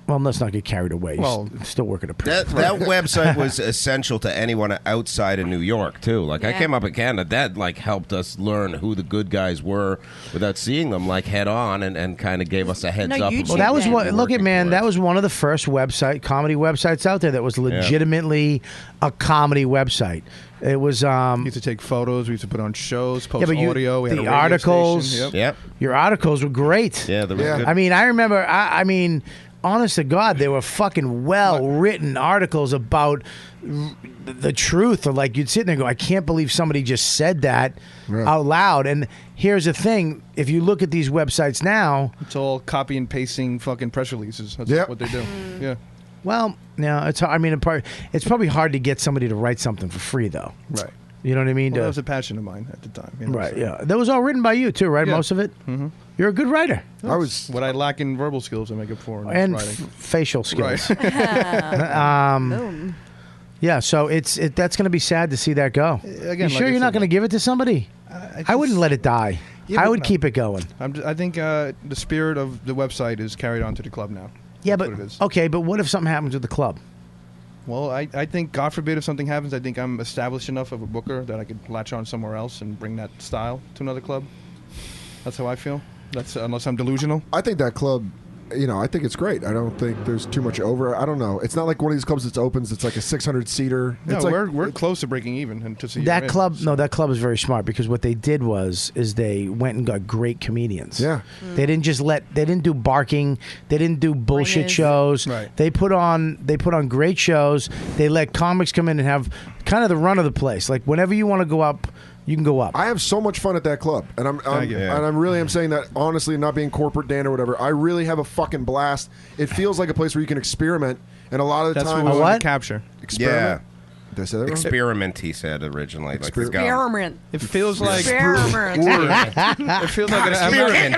Well, let's not get carried away. Well, still working a That website was essential to anyone outside of New York too. Like I Yeah. came up in Canada, that like helped us learn who the good guys were without seeing them like head on, and kind of gave us a heads up. Well, that was what. Look at man, that was one of the first comedy websites out there that was legitimately a comedy website. It was. We used to take photos. We used to put on shows, post but audio. We had a the radio articles. station. Yep. Your articles were great. Yeah, they were good. I mean, I remember. I mean, honest to God, they were fucking well-written articles about the truth. Or like you'd sit there and go, I can't believe somebody just said that out loud. And here's the thing: if you look at these websites now, it's all copy and pasting fucking press releases. That's what they do. Yeah. Well, no, it's. I mean, it's probably hard to get somebody to write something for free, though. Right. You know what I mean? Well, that was a passion of mine at the time. You know, Right. so. Yeah. That was all written by you too, right? Yeah. Most of it. Mm-hmm. You're a good writer. I was what I lack in verbal skills. I make up for in And writing. facial skills. Right. Boom. Yeah. So that's going to be sad to see that go. Again, you like sure I you're not said, going to give it to somebody? I wouldn't let it die. Yeah, I but would no. keep it going. I think the spirit of the website is carried on to the club now. Yeah, That's but what it is. okay, but what if something happens with the club? Well, I think, God forbid, if something happens, I think I'm established enough of a booker that I could latch on somewhere else and bring that style to another club. That's how I feel. That's unless I'm delusional. I think that club, I think it's great. I don't think there's too much over. I don't know. It's not like one of these clubs that opens. It's like a 600-seater. No, It's like, we're close to breaking even, and to see That club, no, that club is very smart because what they did is they went and got great comedians. Yeah. They didn't they didn't do barking, they didn't do bullshit Ringers. shows. Right. They put on great shows. They let comics come in and have kind of the run of the place. Like whenever you want to go up, you can go up. I have so much fun at that club, and I'm Thank you. and I'm really am saying that honestly, not being corporate Dan or whatever. I really have a fucking blast. It feels like a place where you can experiment, and a lot of the That's time, what we want to capture. Experiment. Did I say that wrong? Experiment, he said originally. Like this guy. Experiment. It feels like Experiment. it feels like Experiment.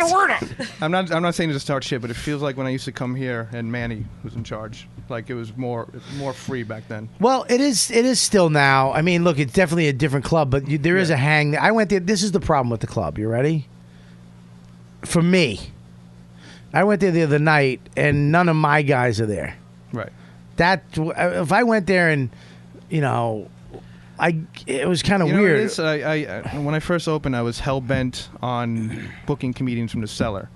I'm not saying to start shit, but it feels like when I used to come here and Manny was in charge. Like it was more free back then. Well, it is still now. I mean, look, it's definitely a different club, but there is a hang. I went there. This is the problem with the club. You ready? For me, I went there the other night, and none of my guys are there. Right. If I went there and, it was kind of You know what weird. it is? I when I first opened, I was hell bent on booking comedians from the cellar,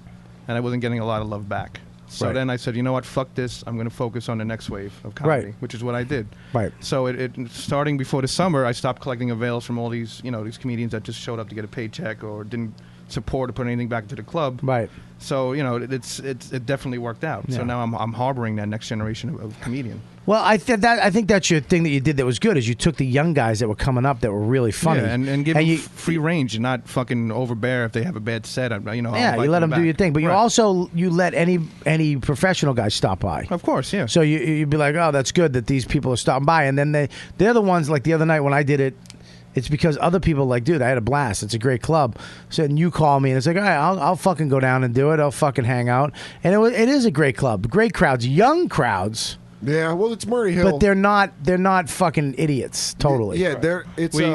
and I wasn't getting a lot of love back. So Right. then I said, you know what, fuck this. I'm going to focus on the next wave of comedy, Right. which is what I did. Right. So it starting before the summer, I stopped collecting avails from all these these comedians that just showed up to get a paycheck or didn't support or put anything back into the club. Right. So it definitely worked out. Yeah. So now I'm harboring that next generation of comedian. Well, I think that's your thing that you did that was good is you took the young guys that were coming up that were really funny Yeah, and give them you, free range and not fucking overbear if they have a bad set. yeah, you let them do your thing, but you let any professional guy stop by. Of course, yeah. So you'd be like, oh, that's good that these people are stopping by, and then they're the ones like the other night when I did it. It's because other people like, dude, I had a blast. It's a great club. So and you call me and it's like, all right, I'll fucking go down and do it. I'll fucking hang out. And it is a great club, great crowds, young crowds. Yeah, well, it's Murray Hill, But they're not fucking idiots. Totally. Yeah,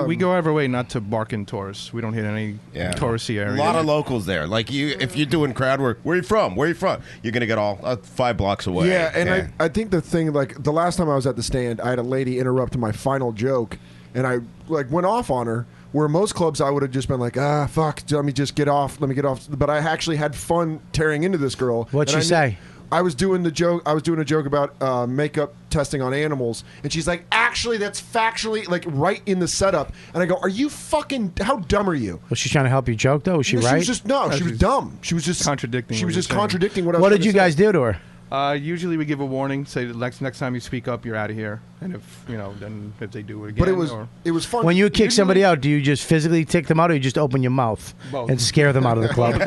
we go out of our way not to bark in tourists. We don't hit any touristy A areas. lot of locals there. Like if you're doing crowd work, where you from? Where you from? You're gonna get all 5 blocks away. Yeah, and I think the thing, like the last time I was at the stand, I had a lady interrupt my final joke, and I went off on her. Where most clubs I would have just been like, fuck, let me get off. But I actually had fun tearing into this girl. What'd she say? I was doing a joke about makeup testing on animals, and she's like, actually, that's factually like right in the setup. And I go, are you fucking? How dumb are you? Was she trying to help you joke though? Was she No, right? She was dumb. She was just contradicting. She was what just you're saying. contradicting what I was. What trying did to you say. guys do to her? Usually we give a warning, say the next time you speak up, you're out of here. And if then if they do it again, But it was fun. When you kick somebody out, do you just physically kick them out, or you just open your mouth Both. and scare them out of the club?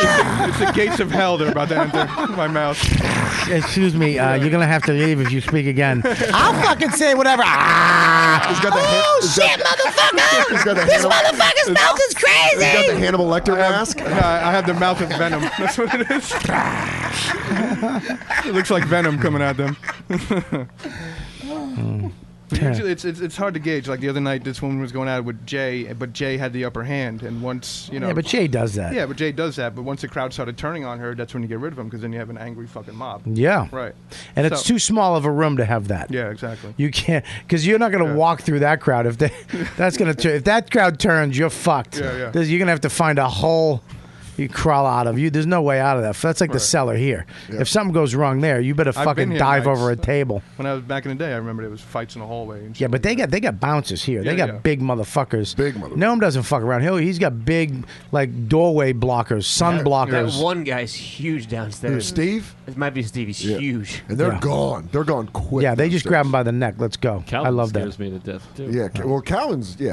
It's the gates of hell that are about to enter my mouth. Excuse me, you're gonna have to leave if you speak again. I'll fucking say whatever. Shit, motherfucker! This motherfucker's mouth is crazy. He's got the Hannibal Lecter mask. I have the mouth of venom. That's what it is. It looks like venom coming at them. But usually it's hard to gauge. Like the other night, this woman was going at it with Jay, but Jay had the upper hand. And once Yeah, but Jay does that. Yeah, but Jay does that. But once the crowd started turning on her, that's when you get rid of him because then you have an angry fucking mob. Yeah. Right. And it's too small of a room to have that. Yeah, exactly. You can't, because you're not going to walk through that crowd. If that crowd turns, you're fucked. Yeah, yeah. You're going to have to find a whole you crawl out of. There's no way out of that. That's like the cellar here. Yeah. If something goes wrong there, you better I've been fucking here dive nights. over a table. When I was back in the day, I remember there was fights in the hallway. And shit. Yeah, but they got bouncers here. They Yeah, got yeah. big motherfuckers. Noam doesn't fuck around. He's got big like doorway blockers, sun blockers. That one guy's huge downstairs. Who, Steve? It might be Steve. He's huge. And they're Yeah. gone. They're gone quick. Yeah, they just grab him by the neck. Let's go. Calvin I love that. scares me to death too. Yeah, well, Calvin's he's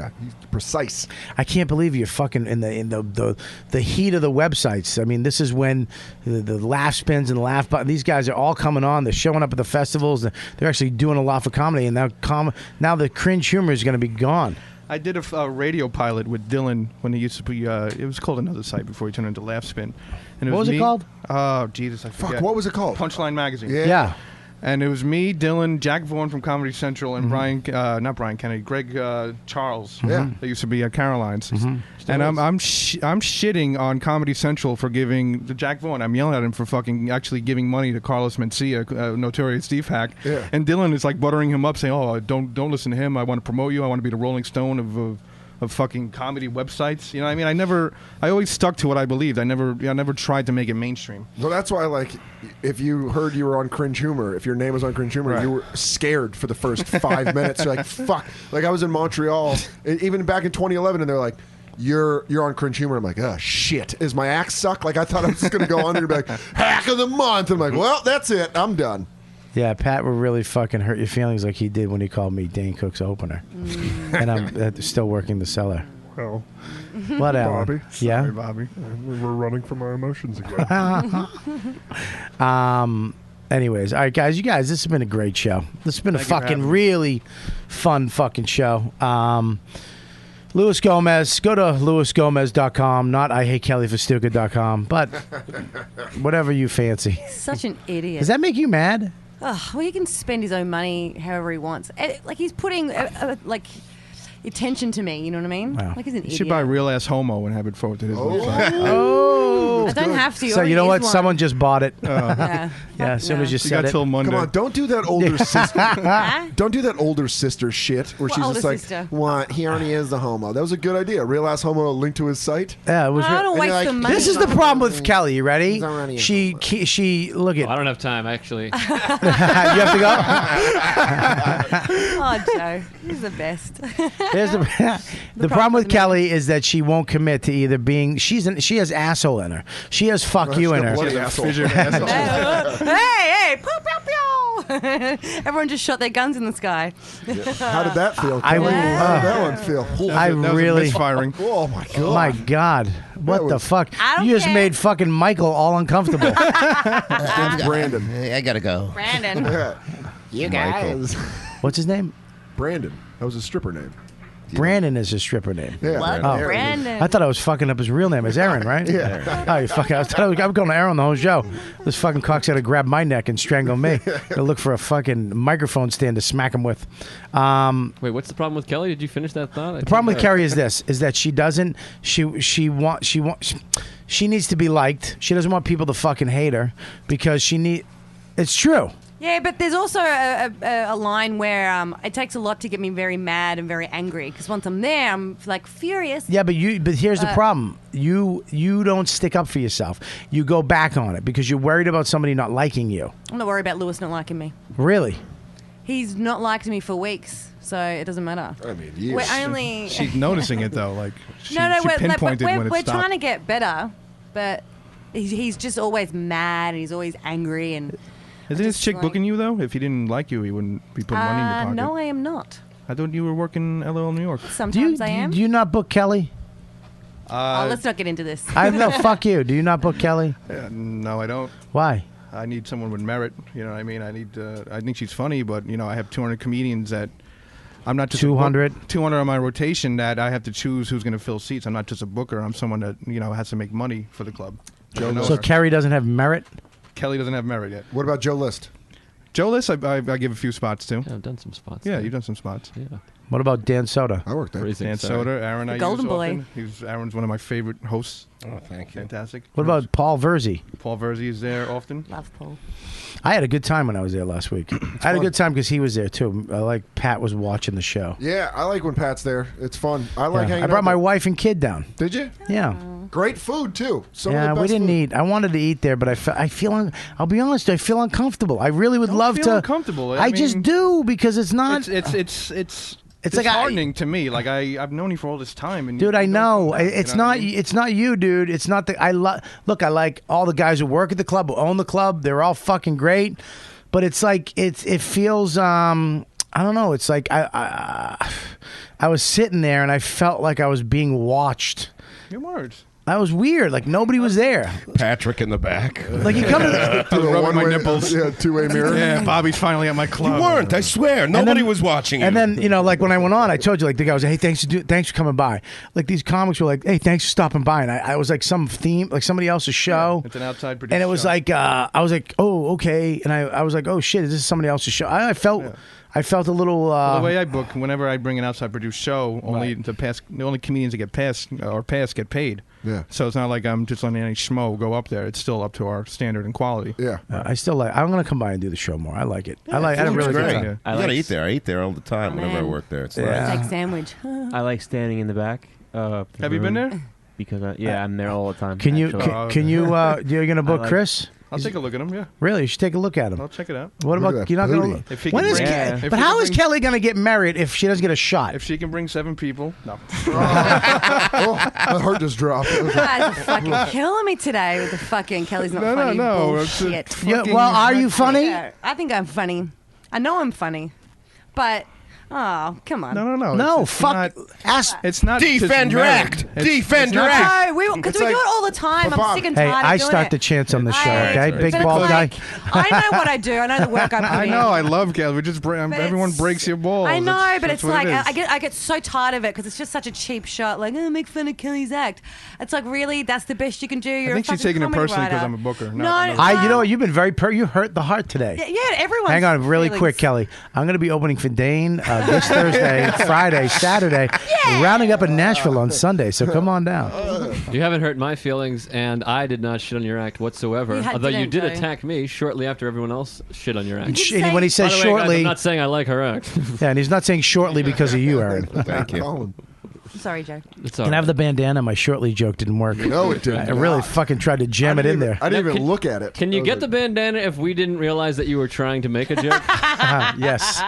precise. I can't believe you're fucking in the heat of the websites. I mean, this is when the laugh spins and the laugh button. These guys are all coming on. They're showing up at the festivals. They're actually doing a lot for comedy. And now the cringe humor is going to be gone. I did a radio pilot with Dylan when he used to be. It was called another site before he turned into Laugh Spin. And What was it me- called? Oh Jesus, I forget. What was it called? Punchline Magazine. Yeah. And it was me, Dylan, Jack Vaughan from Comedy Central, and Greg Charles. Yeah. They used to be at Caroline's. And I'm shitting on Comedy Central for giving the Jack Vaughan. I'm yelling at him for fucking actually giving money to Carlos Mencia, Notorious Steve Hack. Yeah. And Dylan is like buttering him up, saying, "Oh, don't listen to him. I want to promote you. I want to be the Rolling Stone of fucking comedy websites." You know what I mean? I always stuck to what I believed. I never tried to make it mainstream. Well, that's why, like, if you heard you were on Cringe Humor, if your name was on Cringe Humor, Right. you were scared for the first 5 minutes. You're like, fuck. Like, I was in Montreal, even back in 2011, and they're like, you're on Cringe Humor. I'm like, oh, shit. Is my act suck? Like, I thought I was just going to go on there and be like, hack of the month. I'm like, well, that's it. I'm done. Yeah, Pat will really fucking hurt your feelings like he did when he called me Dane Cook's opener. And I'm still working the cellar. Well, What, Alan? Bobby? Yeah? Sorry, Bobby. We're running from our emotions again. Anyways, all right, guys, this has been a great show. This has been Thank a you for fucking having me. really fun fucking show. Louis Gomez, go to louisgomez.com, not IHateKellyFastuca.com, but whatever you fancy. Such an idiot. Does that make you mad? Well, he can spend his own money however he wants. Like, he's putting attention to me. You know what I mean? Wow. Like, he's an You idiot. should buy Real Ass Homo and have it forwarded to his website. Oh, I don't have to. So you know what? Already is Someone just bought it. Yeah. Yeah, as soon as you You said got it. till Monday. Come on, don't do that older sister. Don't do that older sister shit where What she's older just like, sister? "What? He already is the homo." That was a good idea. Real ass homo link to his site. Yeah, it was. I don't And you're waste the like, money. This is the problem with Kelly. You ready? He's already She look Oh, at. I don't have time actually. You have to go. Oh, Joe, he's the best. Here's the problem with Kelly is that she won't commit to either being. She has asshole in her. She has fuck you in her. Bloody asshole. Hey, pew, pew, pew. Everyone just shot their guns in the sky. How did that feel? I Kelly? would- How did that one feel? I That was a really. misfiring. Oh my god! Oh my God! What the was- fuck? I don't You just care. made fucking Michael all uncomfortable. It's Brandon. I gotta go. Brandon. Yeah. You guys. What's his name? Brandon. That was his stripper name. Brandon is his stripper name. Yeah. What? Oh. Brandon. I thought I was fucking up his real name. It's Aaron, right? Yeah. Oh, you fucking! I'm going to Aaron the whole show. This fucking cock's got to grab my neck and strangle me. Gonna look for a fucking microphone stand to smack him with. Wait, what's the problem with Kelly? Did you finish that thought? The problem with Carrie is this: is that she doesn't. She needs to be liked. She doesn't want people to fucking hate her because she need. It's true. Yeah, but there's also a line where it takes a lot to get me very mad and very angry because once I'm there, I'm like furious. Yeah, but here's the problem. You don't stick up for yourself. You go back on it because you're worried about somebody not liking you. I'm not worried about Lewis not liking me. Really? He's not liked me for weeks, so it doesn't matter. I mean, years. We're only She's noticing it though. Like she, no, she we're, pinpointed when it we're stopped. trying to get better, but he's just always mad and he's always angry and. Isn't this chick booking you though? If he didn't like you, he wouldn't be putting money in your pocket. No, I am not. I thought you were working LOL New York. Sometimes I am. Do you not book Kelly? Oh, let's not get into this. No, fuck you. Do you not book Kelly? No, I don't. Why? I need someone with merit. You know what I mean? I need. I think she's funny, but you know, I have 200 comedians that. I'm not just 200? 200 on my rotation that I have to choose who's going to fill seats. I'm not just a booker. I'm someone that has to make money for the club. So Kerry doesn't have merit? Kelly doesn't have merit yet. What about Joe List? Joe List, I give a few spots to. Yeah, I've done some spots. Yeah, there. you've done some spots. Yeah. What about Dan Soda? I worked there. Freezing, Dan sorry. Soder, Aaron. The I Golden use Boy. often. Aaron's one of my favorite hosts Oh, thank you. Fantastic. What about Paul Verzi? Paul Verzi is there often. Love Paul. I had a good time when I was there last week. I had a good time because he was there too. I like Pat was watching the show. Yeah, I like when Pat's there. It's fun. I like hanging I brought out my there. wife and kid down. Did you? Yeah. Great food too. Some of Yeah, the best we didn't food. eat. I wanted to eat there, but I feel. I'll be honest. I feel uncomfortable. I really would love feel to. uncomfortable. I just mean, do because it's not. It's like disheartening to me. Like I've known you for all this time, and Dude, I know. It's you know what not. I mean? It's not you, dude. It's not the. I look. I like all the guys who work at the club, who own the club. They're all fucking great, but it's like it feels. I don't know. It's like I was sitting there and I felt like I was being watched. Your words. That was weird. Like nobody was there. Patrick in the back. Like you come to the rubbing my nipples. Yeah, two-way mirror. Yeah, Bobby's finally at my club. You weren't. I swear. Nobody was watching you. And then, like when I went on, I told you, like the guy was, hey, thanks for coming by. Like these comics were like, hey, thanks for stopping by. And I was like some theme, like somebody else's show. It's an outside producer. And it was like, I was like, oh, okay. And I was like, oh shit, is this somebody else's show? I felt a little. Well, the way I book, whenever I bring an outside produced show, the only comedians that get pass get paid. Yeah. So it's not like I'm just letting any schmo go up there. It's still up to our standard and quality. Yeah. I still like. I'm gonna come by and do the show more. I like it. I had a really good time. You gotta eat there. I eat there all the time whenever I work there. It's nice. Egg sandwich. I like standing in the back. Have you been there? Because I'm there all the time. Can you? actually. Can you? You're gonna book Chris? I'll take a look at him. Yeah. Really, you should take a look at him. I'll check it out. What about you're not going If he to? When can is bring- Ke- if But he how can is bring- Kelly going to get married if she doesn't get a shot? If she can bring 7 people, no. My heart just dropped. You guys are fucking killing me today with the fucking Kelly's not No, funny no, bullshit. Yeah, well, are you funny? Yeah, I think I'm funny. I know I'm funny, but oh, come on. No, fuck. It's not Defend your act. Defend your act. No, because we do it all the time. I'm sick and Hey, tired I of doing start it. the chants on the show, I- okay? Big but it's bald guy. like, I know what I do. I know the work I put I in. know. I love Kelly. We just But everyone it's- breaks your balls. I know, That's- but that's it's what like it is. I get so tired of it because it's just such a cheap shot. Like, make fun of Kelly's act. It's like, really, that's the best you can do. You're I think a she's fucking taking it comedy personally because writer. I'm a booker. No, You know what? You've been very. You hurt the heart today. yeah, everyone's Hang on, really feelings. quick, Kelly. I'm going to be opening for Dane this Thursday, Friday, Saturday, rounding up in Nashville on Sunday. So come on down. You haven't hurt my feelings, and I did not shit on your act whatsoever. You Although you didn't, did Joe. attack me shortly after everyone else shit on your act. And when he says By the way, guys, shortly, I'm not saying I like her act. yeah, and he's not saying shortly because of you, Aaron. Thank you. Sorry, Joe. It's all Can I have right. the bandana? My shortly joke didn't work. No, it didn't. I really fucking tried to jam it in there. I didn't Now, even look at it. Can you get the bandana if we didn't realize that you were trying to make a joke? Yes.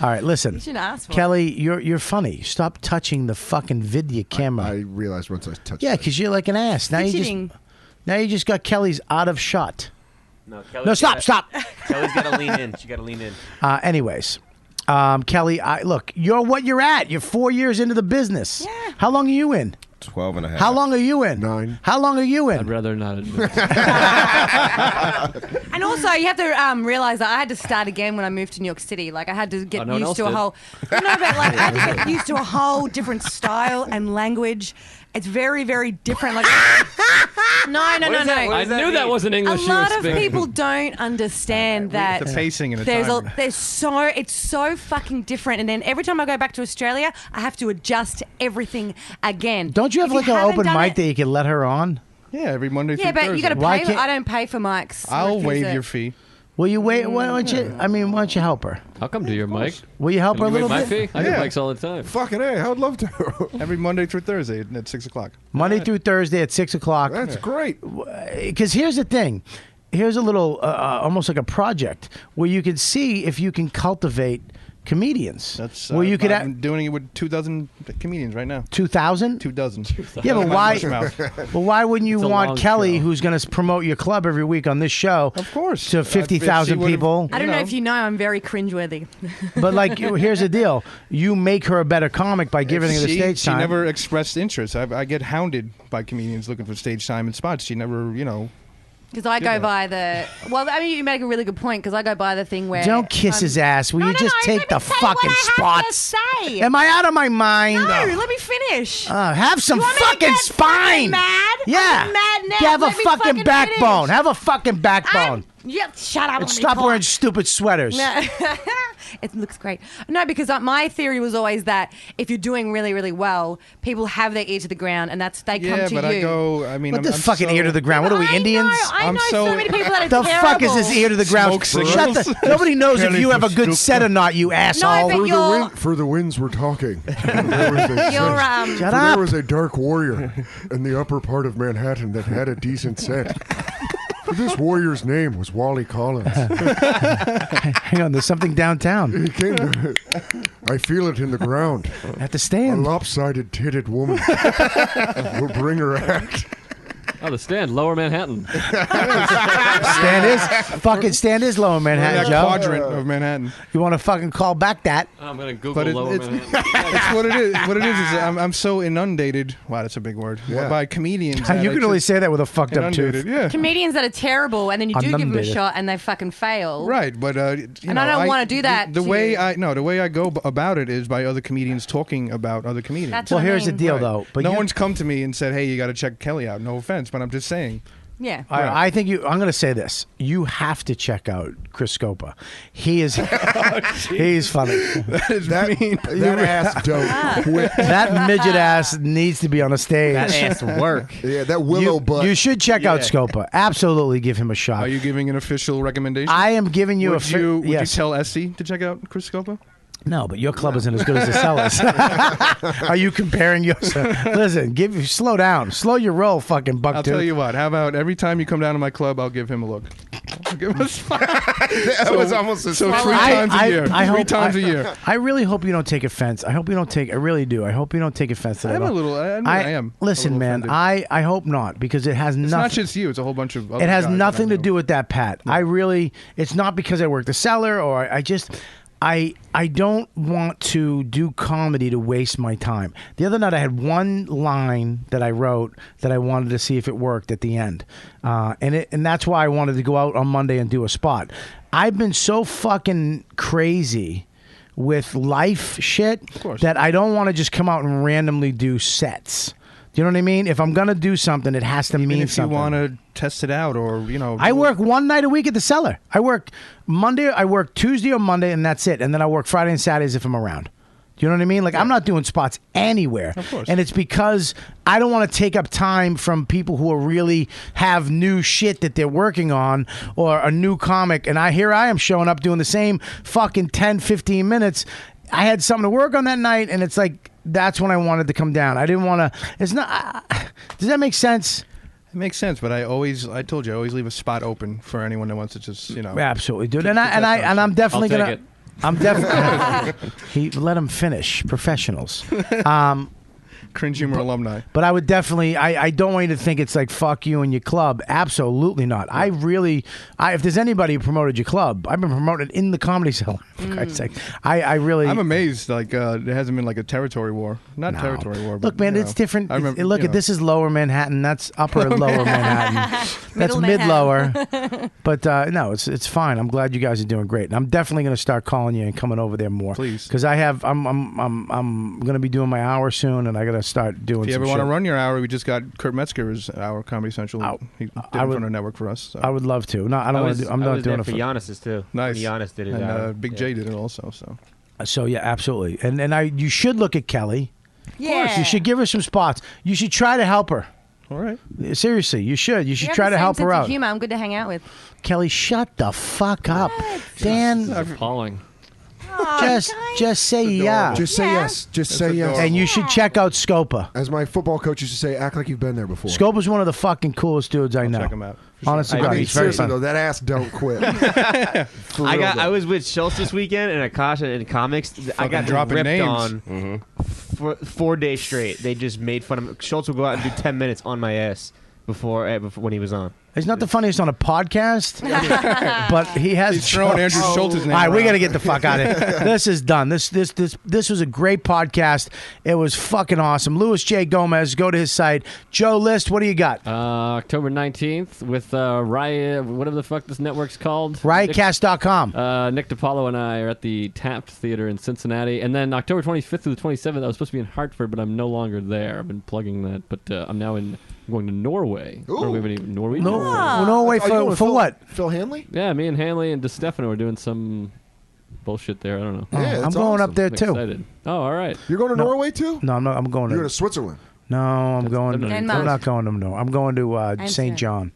All right, listen. You shouldn't ask for it. Kelly, you're funny. Stop touching the fucking video camera. I realized once I touched Yeah, it. because you're like an ass. Now Fidgeting. you just got Kelly's out of shot. No, Kelly's No, stop. Kelly's got to lean in. She got to lean in. Anyways, Kelly, look, you're what you're at. You're 4 years into the business. Yeah. How long are you in? 12 and a half. How long are you in? 9. How long are you I'd in? rather not admit. And also, you have to realize that I had to start again when I moved to New York City. Like, I had to get no one used else to a did. whole. No, but like, I had to get used to a whole different style and language. It's very, very different. Like, no. What is I knew that wasn't English. A you were lot of speaking. people don't understand that The pacing and the there's time. it's so fucking different. And then every time I go back to Australia, I have to adjust to everything again. Don't you have If like an haven't open done mic it- that you can let her on? Yeah, every Monday Yeah, through but Thursday. you got to Why pay. can't- I don't pay for mics. I'll Refuse waive it. your fee. Will you wait? Why don't you? I mean, why don't you help her? I'll come to your mic. Will you help her a Can you little waive my bit? fee? I do Yeah. mics all the time. Fucking A, I would love to. Every Monday through Thursday at 6 o'clock. Monday through Thursday at 6 o'clock. That's great. Because here's the thing. Here's a little, almost like a project where you can see if you can cultivate comedians. That's where you could I'm doing it with 2,000 comedians right now. 2,000? 2,000. Yeah, but My why? mush mouth. But why wouldn't you It's a want long Kelly, show. who's going to promote your club every week on this show, Of course. to If 50,000 she would've- people? I don't know if you know, I'm very cringeworthy. But like, here's the deal: you make her a better comic by giving her the stage She time. never expressed interest. I get hounded by comedians looking for stage time and spots. She never, Because I go by the. Well, I mean, you make a really good point because I go by the thing where. Don't kiss his ass. Will you just take the fucking spots? Say. Am I out of my mind? No, let me finish. Have some You want me to fucking get spine. fucking mad? Yeah. I'm mad now. Have Let a me fucking fucking backbone. finish. Have a fucking backbone. Yeah, shut up. And let me stop talk. wearing stupid sweaters. No. It looks great. No, because my theory was always that if you're doing really, really well, people have their ear to the ground, and they come to but you. What the fucking ear to the ground? What are we, Indians? I know so many people that are the terrible. fuck is this ear to the ground? Shut the. Nobody knows if you have a good set or not, you asshole. For the winds, we're talking. There was Shut There was a dark warrior in the upper part of Manhattan that had a decent set. This warrior's name was Wally Collins. Hang on, there's something downtown. He came to, I feel it in the ground. At the stand. A lopsided, titted woman will bring her act. Oh, the stand, Lower Manhattan. Stand is Lower Manhattan, that Joe. quadrant of Manhattan. You want to fucking call back that? I'm gonna Google But Lower it's Manhattan. it's what it is. What it is I'm so inundated. Wow, that's a big word. Yeah. By comedians. You that can I only just- say that with a fucked up inundated, tooth. Yeah. Comedians that are terrible, and then you do give them a Inundated. shot, and they fucking fail. Right, but And I don't wanna do that The to way you. the way I go about it is by other comedians talking about other comedians. That's Well, what I here's the mean. deal, though. But no you- one's come to me and said, "Hey, you got to check Kelly out." No offense, but I'm just saying. Yeah. I think I'm going to say this. You have to check out Chris Scopa. He is. He's funny. That ass don't quit. That midget ass needs to be on a stage. That ass work. Yeah, that willow butt. You should check out Scopa. Absolutely, give him a shot. Are you giving an official recommendation? I am giving you would a. Would you tell Essie to check out Chris Scopa? No, but your club isn't as good as the Sellers. Are you comparing yours? Listen, slow down. Slow your roll, fucking buck. I'll tell you what. How about every time you come down to my club, I'll give him a look. I'll give him a spot. That was almost a so spot. 3 times a year. I Three hope- times a year. I really hope you don't take offense. I hope you don't take. I really do. I hope you don't take offense to that. I'm a little. I am. Listen, a little man. offended. I hope not, because it has It's nothing. not just you. It's a whole bunch of. Other It has guys that nothing I to know. do with that, Pat. I really. It's not because I work the cellar, or I just. I don't want to do comedy to waste my time. The other night I had one line that I wrote that I wanted to see if it worked at the end, and that's why I wanted to go out on Monday and do a spot. I've been so fucking crazy with life shit that I don't want to just come out and randomly do sets. Do you know what I mean? If I'm gonna do something, it has to mean if something. you want to test it out, or I work one night a week at the cellar. I work Monday, I work Tuesday or Monday, and that's it. And then I work Friday and Saturdays if I'm around. Do you know what I mean? Like, I'm not doing spots anywhere. Of course. And it's because I don't want to take up time from people who are really have new shit that they're working on, or a new comic. And here I am showing up doing the same fucking 10, 15 minutes. I had something to work on that night, and it's like, that's when I wanted to come down. I didn't want to. It's not. Does that make sense? It makes sense, but I told you, I always leave a spot open for anyone that wants to just, Absolutely, dude. And I'm definitely I'll gonna. take it. I'm definitely. He let him finish. Professionals. Cringe humor alumni. But I would definitely. I don't want you to think it's like fuck you and your club. Absolutely not. I really. If there's anybody who promoted your club, I've been promoted in the Comedy Cellar. For Christ's sake. I really. I'm amazed. Like there hasn't been like a territory war. Not territory war. But, Look, man, it's different. Look at this is Lower Manhattan. That's Upper and Lower Manhattan. That's mid lower. But no, it's fine. I'm glad you guys are doing great. And I'm definitely going to start calling you and coming over there more. Please, because I'm going to be doing my hour soon, and I got to start doing. If you some ever want to shit. run your hour, we just got Kurt Metzger's hour, Comedy Central. He did it on a network for us. So. I would love to. No, I don't want to do. I'm I not was doing there it for Giannis's too. Nice. Giannis did it. And Big J did it also. So yeah, absolutely. And you should look at Kelly. Yeah. You should give her some spots. You should try to help her. All right. Seriously, you should. You should You have try the to same help her sense of out. humor. I'm good to hang out with. Kelly, shut the fuck up. Dan, appalling. Just say yeah. Just say yes. Just say yes. And you should check out Scopa. As my football coach used to say, act like you've been there before. Scopa's one of the fucking coolest dudes I know. Check him out. Honestly, I God, mean, he's very seriously fun. though, that ass don't quit. For I real, though. I was with Schultz this weekend and Akasha in comics. I got dropping ripped names. on for 4 days straight. They just made fun of me. Schultz would go out and do 10 minutes on my ass before when he was on. He's not the funniest on a podcast, but he has. He's throwing Andrew Schultz's name All right, we around. got to get the fuck out of here. This is done. This was a great podcast. It was fucking awesome. Louis J. Gomez, go to his site. Joe List, what do you got? October 19th with Riot, whatever the fuck this network's called. Riotcast.com. Nick DiPaolo and I are at the Taft Theater in Cincinnati. And then October 25th through the 27th, I was supposed to be in Hartford, but I'm no longer there. I've been plugging that. But I'm now in I'm going to Norway. I don't know if we have any Norwegian. Norway for what? Phil Hanley? Yeah, me and Hanley and DeStefano are doing some bullshit there. I don't know. Yeah, I'm going up there I'm too. excited. Oh, all right. You're going to Norway too? No, I'm not. I'm going You're going to Switzerland. No, I'm going. Denmark. I'm not going to. No, I'm going to St. John,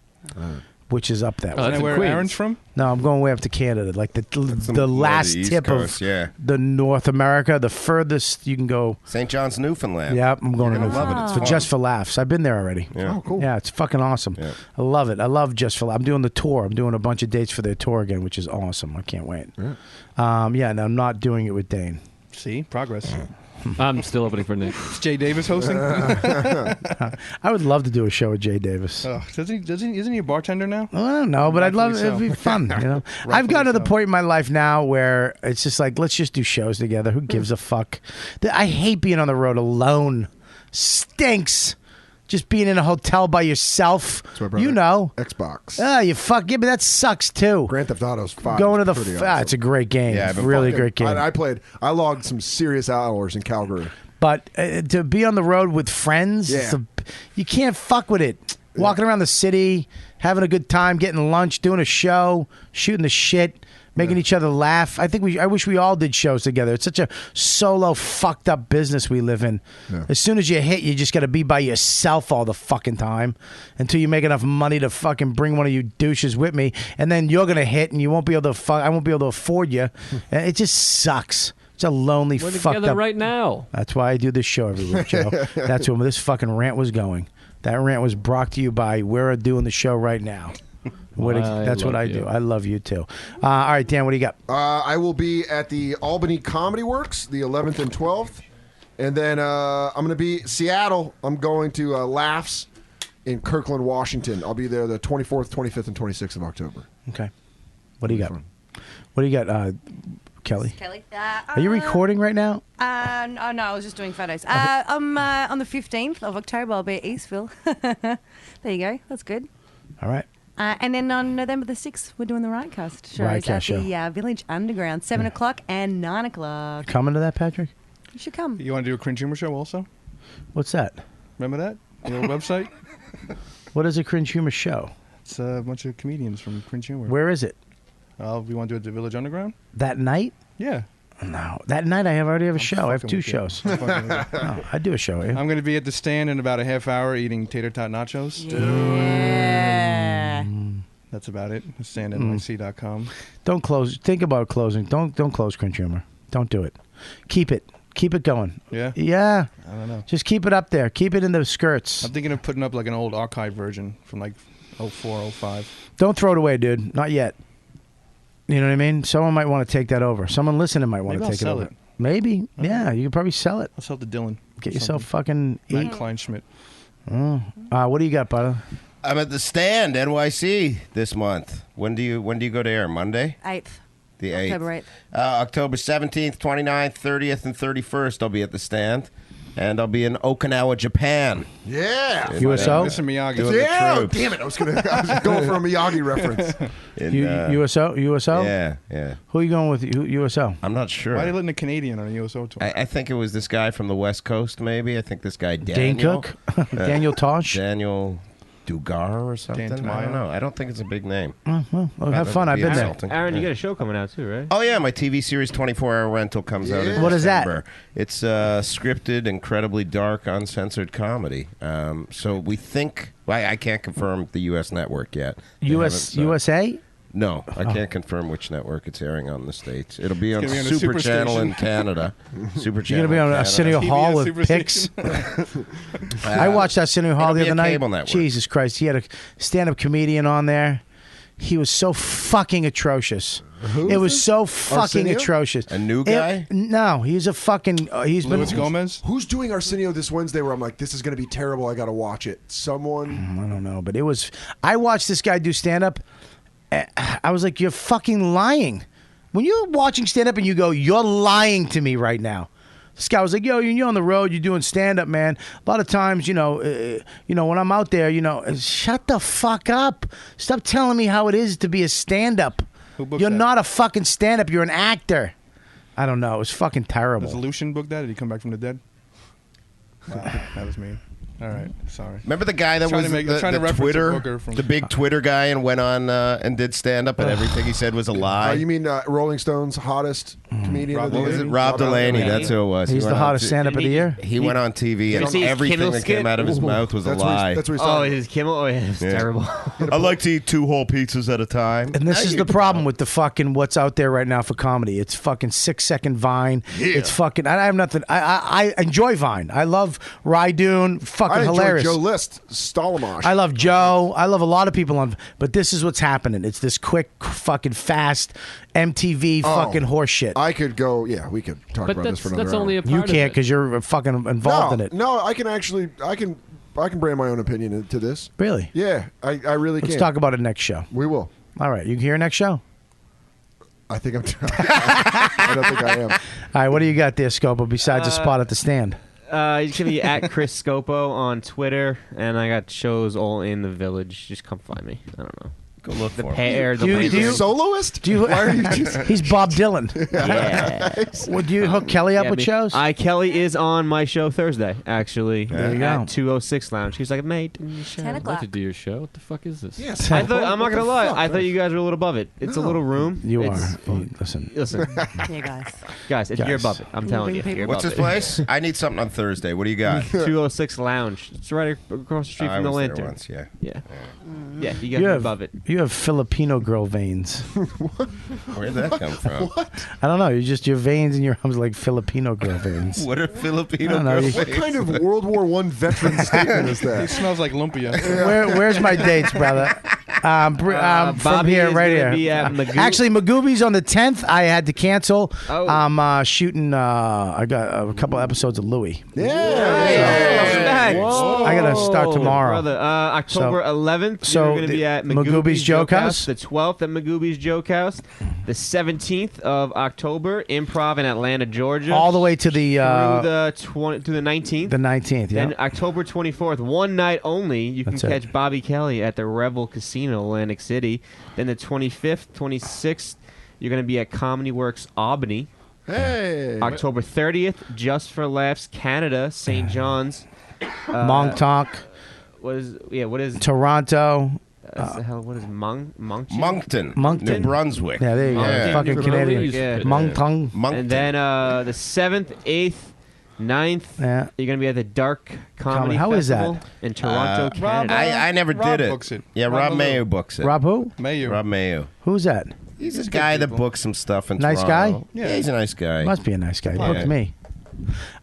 which is up that Oh, way. that's where Aaron's from? No, I'm going way up to Canada, like the last East tip Coast, of yeah. the North America, the furthest you can go. St. John's, Newfoundland. Yep, I'm going to You're gonna Newfoundland. love it. It's For fun. Just for Laughs. I've been there already. Yeah. Oh, cool. Yeah, it's fucking awesome. Yeah. I love it. I love Just for Laughs. I'm doing the tour. I'm doing a bunch of dates for their tour again, which is awesome. I can't wait. Yeah, and I'm not doing it with Dane. See, progress. I'm still opening for Nick. Is Jay Davis hosting? I would love to do a show with Jay Davis. Oh, isn't he a bartender now? I don't know, but I'd love Rightfully it'd be so. fun. You know, I've gotten to the point in my life now where it's just like, let's just do shows together. Who gives a fuck? I hate being on the road alone. Stinks. Just being in a hotel by yourself. You know, Xbox. You fuck. Yeah, but that sucks too. Grand Theft Auto's 5. Going to the. Pretty awesome. It's a great game. Yeah, It's really great game. I logged some serious hours in Calgary. But to be on the road with friends, you can't fuck with it. Walking around the city, having a good time, getting lunch, doing a show, shooting the shit, making each other laugh. I wish we all did shows together. It's such a solo, fucked up business we live in. Yeah. As soon as you hit, you just got to be by yourself all the fucking time until you make enough money to fucking bring one of you douches with me, and then you're gonna hit, and you won't be able to I won't be able to afford you. It just sucks. It's a lonely, We're fucked together up. right now. That's why I do this show every week, Joe. That's where this fucking rant was going. That rant was brought to you by we're doing the show right now. That's what I do. I love you too. All right, Dan, what do you got? I will be at the Albany Comedy Works the 11th and 12th. And then I'm going to be Seattle. I'm going to Laughs in Kirkland, Washington. I'll be there the 24th, 25th, and 26th of October. Okay. What do you got? What do you got, Kelly? Kelly. Are you recording right now? No, I was just doing photos. On the 15th of October, I'll be at Eastville. There you go. That's good. All right. And then on November the 6th, we're doing the Riotcast shows Riotcast at show. the Village Underground, 7 o'clock and 9 o'clock. Coming to that, Patrick? You should come. You want to do a cringe humor show also? What's that? Remember that? Your website? What is a cringe humor show? It's a bunch of comedians from Cringe Humor. Where is it? We want to do it at the Village Underground? That night? Yeah. No, that night I already have a show. I have 2 with you. shows. I'm fucking with you. No, I do a show. Yeah. I'm going to be at the stand in about a half hour eating tater tot nachos. Yeah. That's about it. StandNYC.com. Don't close. Think about closing. Don't close Cringe Humor. Don't do it. Keep it. Keep it going. Yeah? Yeah. I don't know. Just keep it up there. Keep it in the skirts. I'm thinking of putting up like an old archive version from like 04, 05. Don't throw it away, dude. Not yet. You know what I mean? Someone might want to take that over. Someone listening might want Maybe to I'll take sell it over. it. Maybe. Yeah, you could probably sell it. I'll sell it to Dylan. Get yourself fucking Matt eat. Kleinschmidt. What do you got, brother? I'm at the stand, NYC, this month. When do you go to air? Monday? 8th. The 8th. October 8th. October 17th, 29th, 30th, and 31st, I'll be at the stand. And I'll be in Okinawa, Japan. Yeah. USO? Mr. Miyagi. Doing the Yeah. troops. Damn it. I was going for a Miyagi reference. USO? USO? Yeah. Who are you going with? USO? I'm not sure. Why are they letting a Canadian on a USO tour? I think it was this guy from the West Coast, maybe. I think this guy, Daniel. Dane Cook? Daniel Tosh? Daniel Dugar or something. Dan I don't Tamayo? know. I don't think it's a big name. Well, have fun. I've been there. Aaron, you got a show coming out too, right? Oh, yeah. My TV series 24-Hour Rental comes out in What is that? December. It's scripted, incredibly dark, uncensored comedy. So we think... Well, I can't confirm the U.S. network yet. They USA? No, I can't confirm which network it's airing on in the States. It'll be on gonna be on a Super Superstation. Channel in Canada. Super You're Channel going to be on in Arsenio Canada. Hall TBS with pics? Superstation. I watched Arsenio Hall It'll the be other a night. cable network. Jesus Christ. He had a stand-up comedian on there. He was so fucking atrocious. It was so fucking Arsenio? atrocious. A new guy? No, he's a fucking... he's Luis been... Gomez? Who's doing Arsenio this Wednesday where I'm like, this is going to be terrible. I got to watch it. Someone. I don't know, but it was... I watched this guy do stand-up. I was like, you're fucking lying. When you're watching stand-up and you go, you're lying to me right now. This guy was like, yo, you're on the road, you're doing stand-up, man. A lot of times, when I'm out there, shut the fuck up. Stop telling me how it is to be a stand-up. Who booked You're that? not a fucking stand-up. You're an actor. I don't know. It was fucking terrible. Does Lucian book that? Did he come back from the dead? Wow, that was me. All right, sorry. Remember the guy that Trying was to make- trying to the reference a Twitter, booker from- the big Twitter guy, and went on and did stand up, and everything he said was a lie. You mean Rolling Stone's hottest comedian of the What was year? it? Rob Delaney. That's who it was. He's He the went on hottest stand-up of the year. He went on TV, and everything that came out of his mouth was a lie. His Kimmel? Oh, yeah, it's terrible. I like to eat 2 whole pizzas at a time. And this is the problem with the fucking what's out there right now for comedy. It's fucking 6-second Vine. Yeah. It's fucking. I have nothing. I enjoy Vine. I love Rydoon. Fucking I enjoy hilarious. Joe List, Stallamash. I love Joe. I love a lot of people on. But this is what's happening. It's this quick, fucking fast MTV fucking horse shit. I could go. Yeah, we could talk about this for another hour. You can't because you're fucking involved in it. No, I can actually. I can bring my own opinion into this. Really? Yeah, I really can. Let's talk about it next show. We will. All right, you can hear next show. I think I'm. I don't think I am. All right, what do you got there, Scopo? Besides a spot at the stand. You can be at Chris Scopo on Twitter, and I got shows all in the village. Just come find me. I don't know. Go look the for pair. Do you soloist? Do you? Why are you just... He's Bob Dylan. Yeah. Would you hook Kelly up Yeah, with me. shows? Kelly is on my show Thursday, actually. There you at go. 206 Lounge. He's like, mate, do your show. 10 I'd like o'clock. to do your show. What the fuck is this? Yes. I'm not gonna lie. fuck, I thought you guys were a little above it. It's a little room. You It's- are. Listen. Listen, Yeah, guys, if you're above it, I'm telling you. You're What's above his place? I need something on Thursday. What do you got? 206 Lounge. It's right across the street I from the was there Lantern. once, yeah. Yeah. Yeah, you guys You are have, above it. you have Filipino girl veins. Where'd that come from? I don't know. You just your veins in your arms like Filipino girl veins. What are Filipino I don't know, girls? What kind of World War I veteran statement is It that? smells like lumpia. Where's my dates, brother? From Bobby here, is right gonna here. be at Magoo- Actually, Magooby's on the 10th. I had to cancel. Oh. I'm shooting. I got a couple episodes of Louis. Nice. I gotta start tomorrow. Brother, October 11th, so you're going to be at Magooby's Joke House? The 12th at Magooby's Joke House. The 17th of October, Improv in Atlanta, Georgia. All the way to the through the 19th. the 19th. Yeah. Then October 24th, one night only, you can That's it. catch Bobby Kelly at the Revel Casino, Atlantic City. Then the 25th, 26th, you're going to be at Comedy Works Albany. Hey. October 30th, Just for Laughs, Canada, St. John's. Montauk, What is Toronto. what is Moncton? Moncton, New Brunswick. Yeah, there you go. Yeah. Fucking Canadian. Yeah. Moncton. And then the 7th, 8th, 9th, Yeah. you're going to be at the Dark Comedy How is Festival that? in Toronto, Canada. I never Rob did it. books it. Yeah, Rob Rob Mayo books it. Rob who? Mayu. Rob Mayo. Who's that? He's a guy that books some stuff in Nice Toronto. guy? Yeah, he's a nice guy. Must be a nice guy. He Yeah. booked me.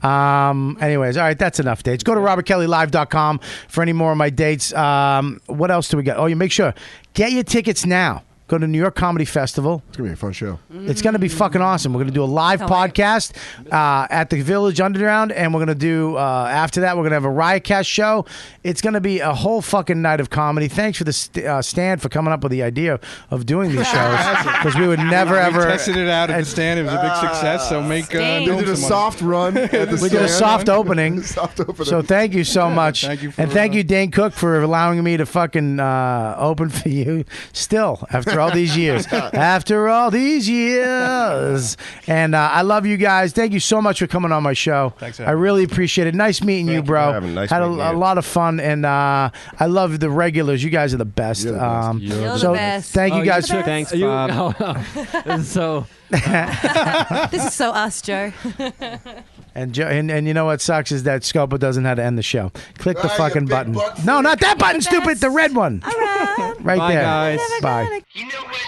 Anyways, all right, that's enough dates. Go to robertkellylive.com for any more of my dates. What else do we got? Oh, you make sure. Get your tickets now. Go to New York Comedy Festival. It's gonna be a fun show. It's going to be fucking awesome. We're going to do a live podcast at the Village Underground, and we're going to do, after that, we're going to have a Riotcast show. It's going to be a whole fucking night of comedy. Thanks for the Stand for coming up with the idea of doing these shows, because we would never, We ever... tested it out at the Stand. It was a big success. So make. We did a soft run at the We did a stand. soft opening. Soft opening. So thank you so much. Thank you for, and thank you, Dane Cook, for allowing me to fucking open for you still after all these years. After all these years. And I love you guys. Thank you so much for coming on my show. Thanks, I really appreciate it. Nice meeting you, bro. for having me. Nice Had meeting a you. lot of fun. And I love the regulars. You guys are the best. You're the best. You're so the best. thank you guys. Thanks, Bob. So This is so us, Joe. And you know what sucks is that Scopo doesn't know how to end the show. Click the Ah, you fucking big button. butt No, not that button, stupid. The red one. All right. Right Bye, there. guys. Bye. You know what?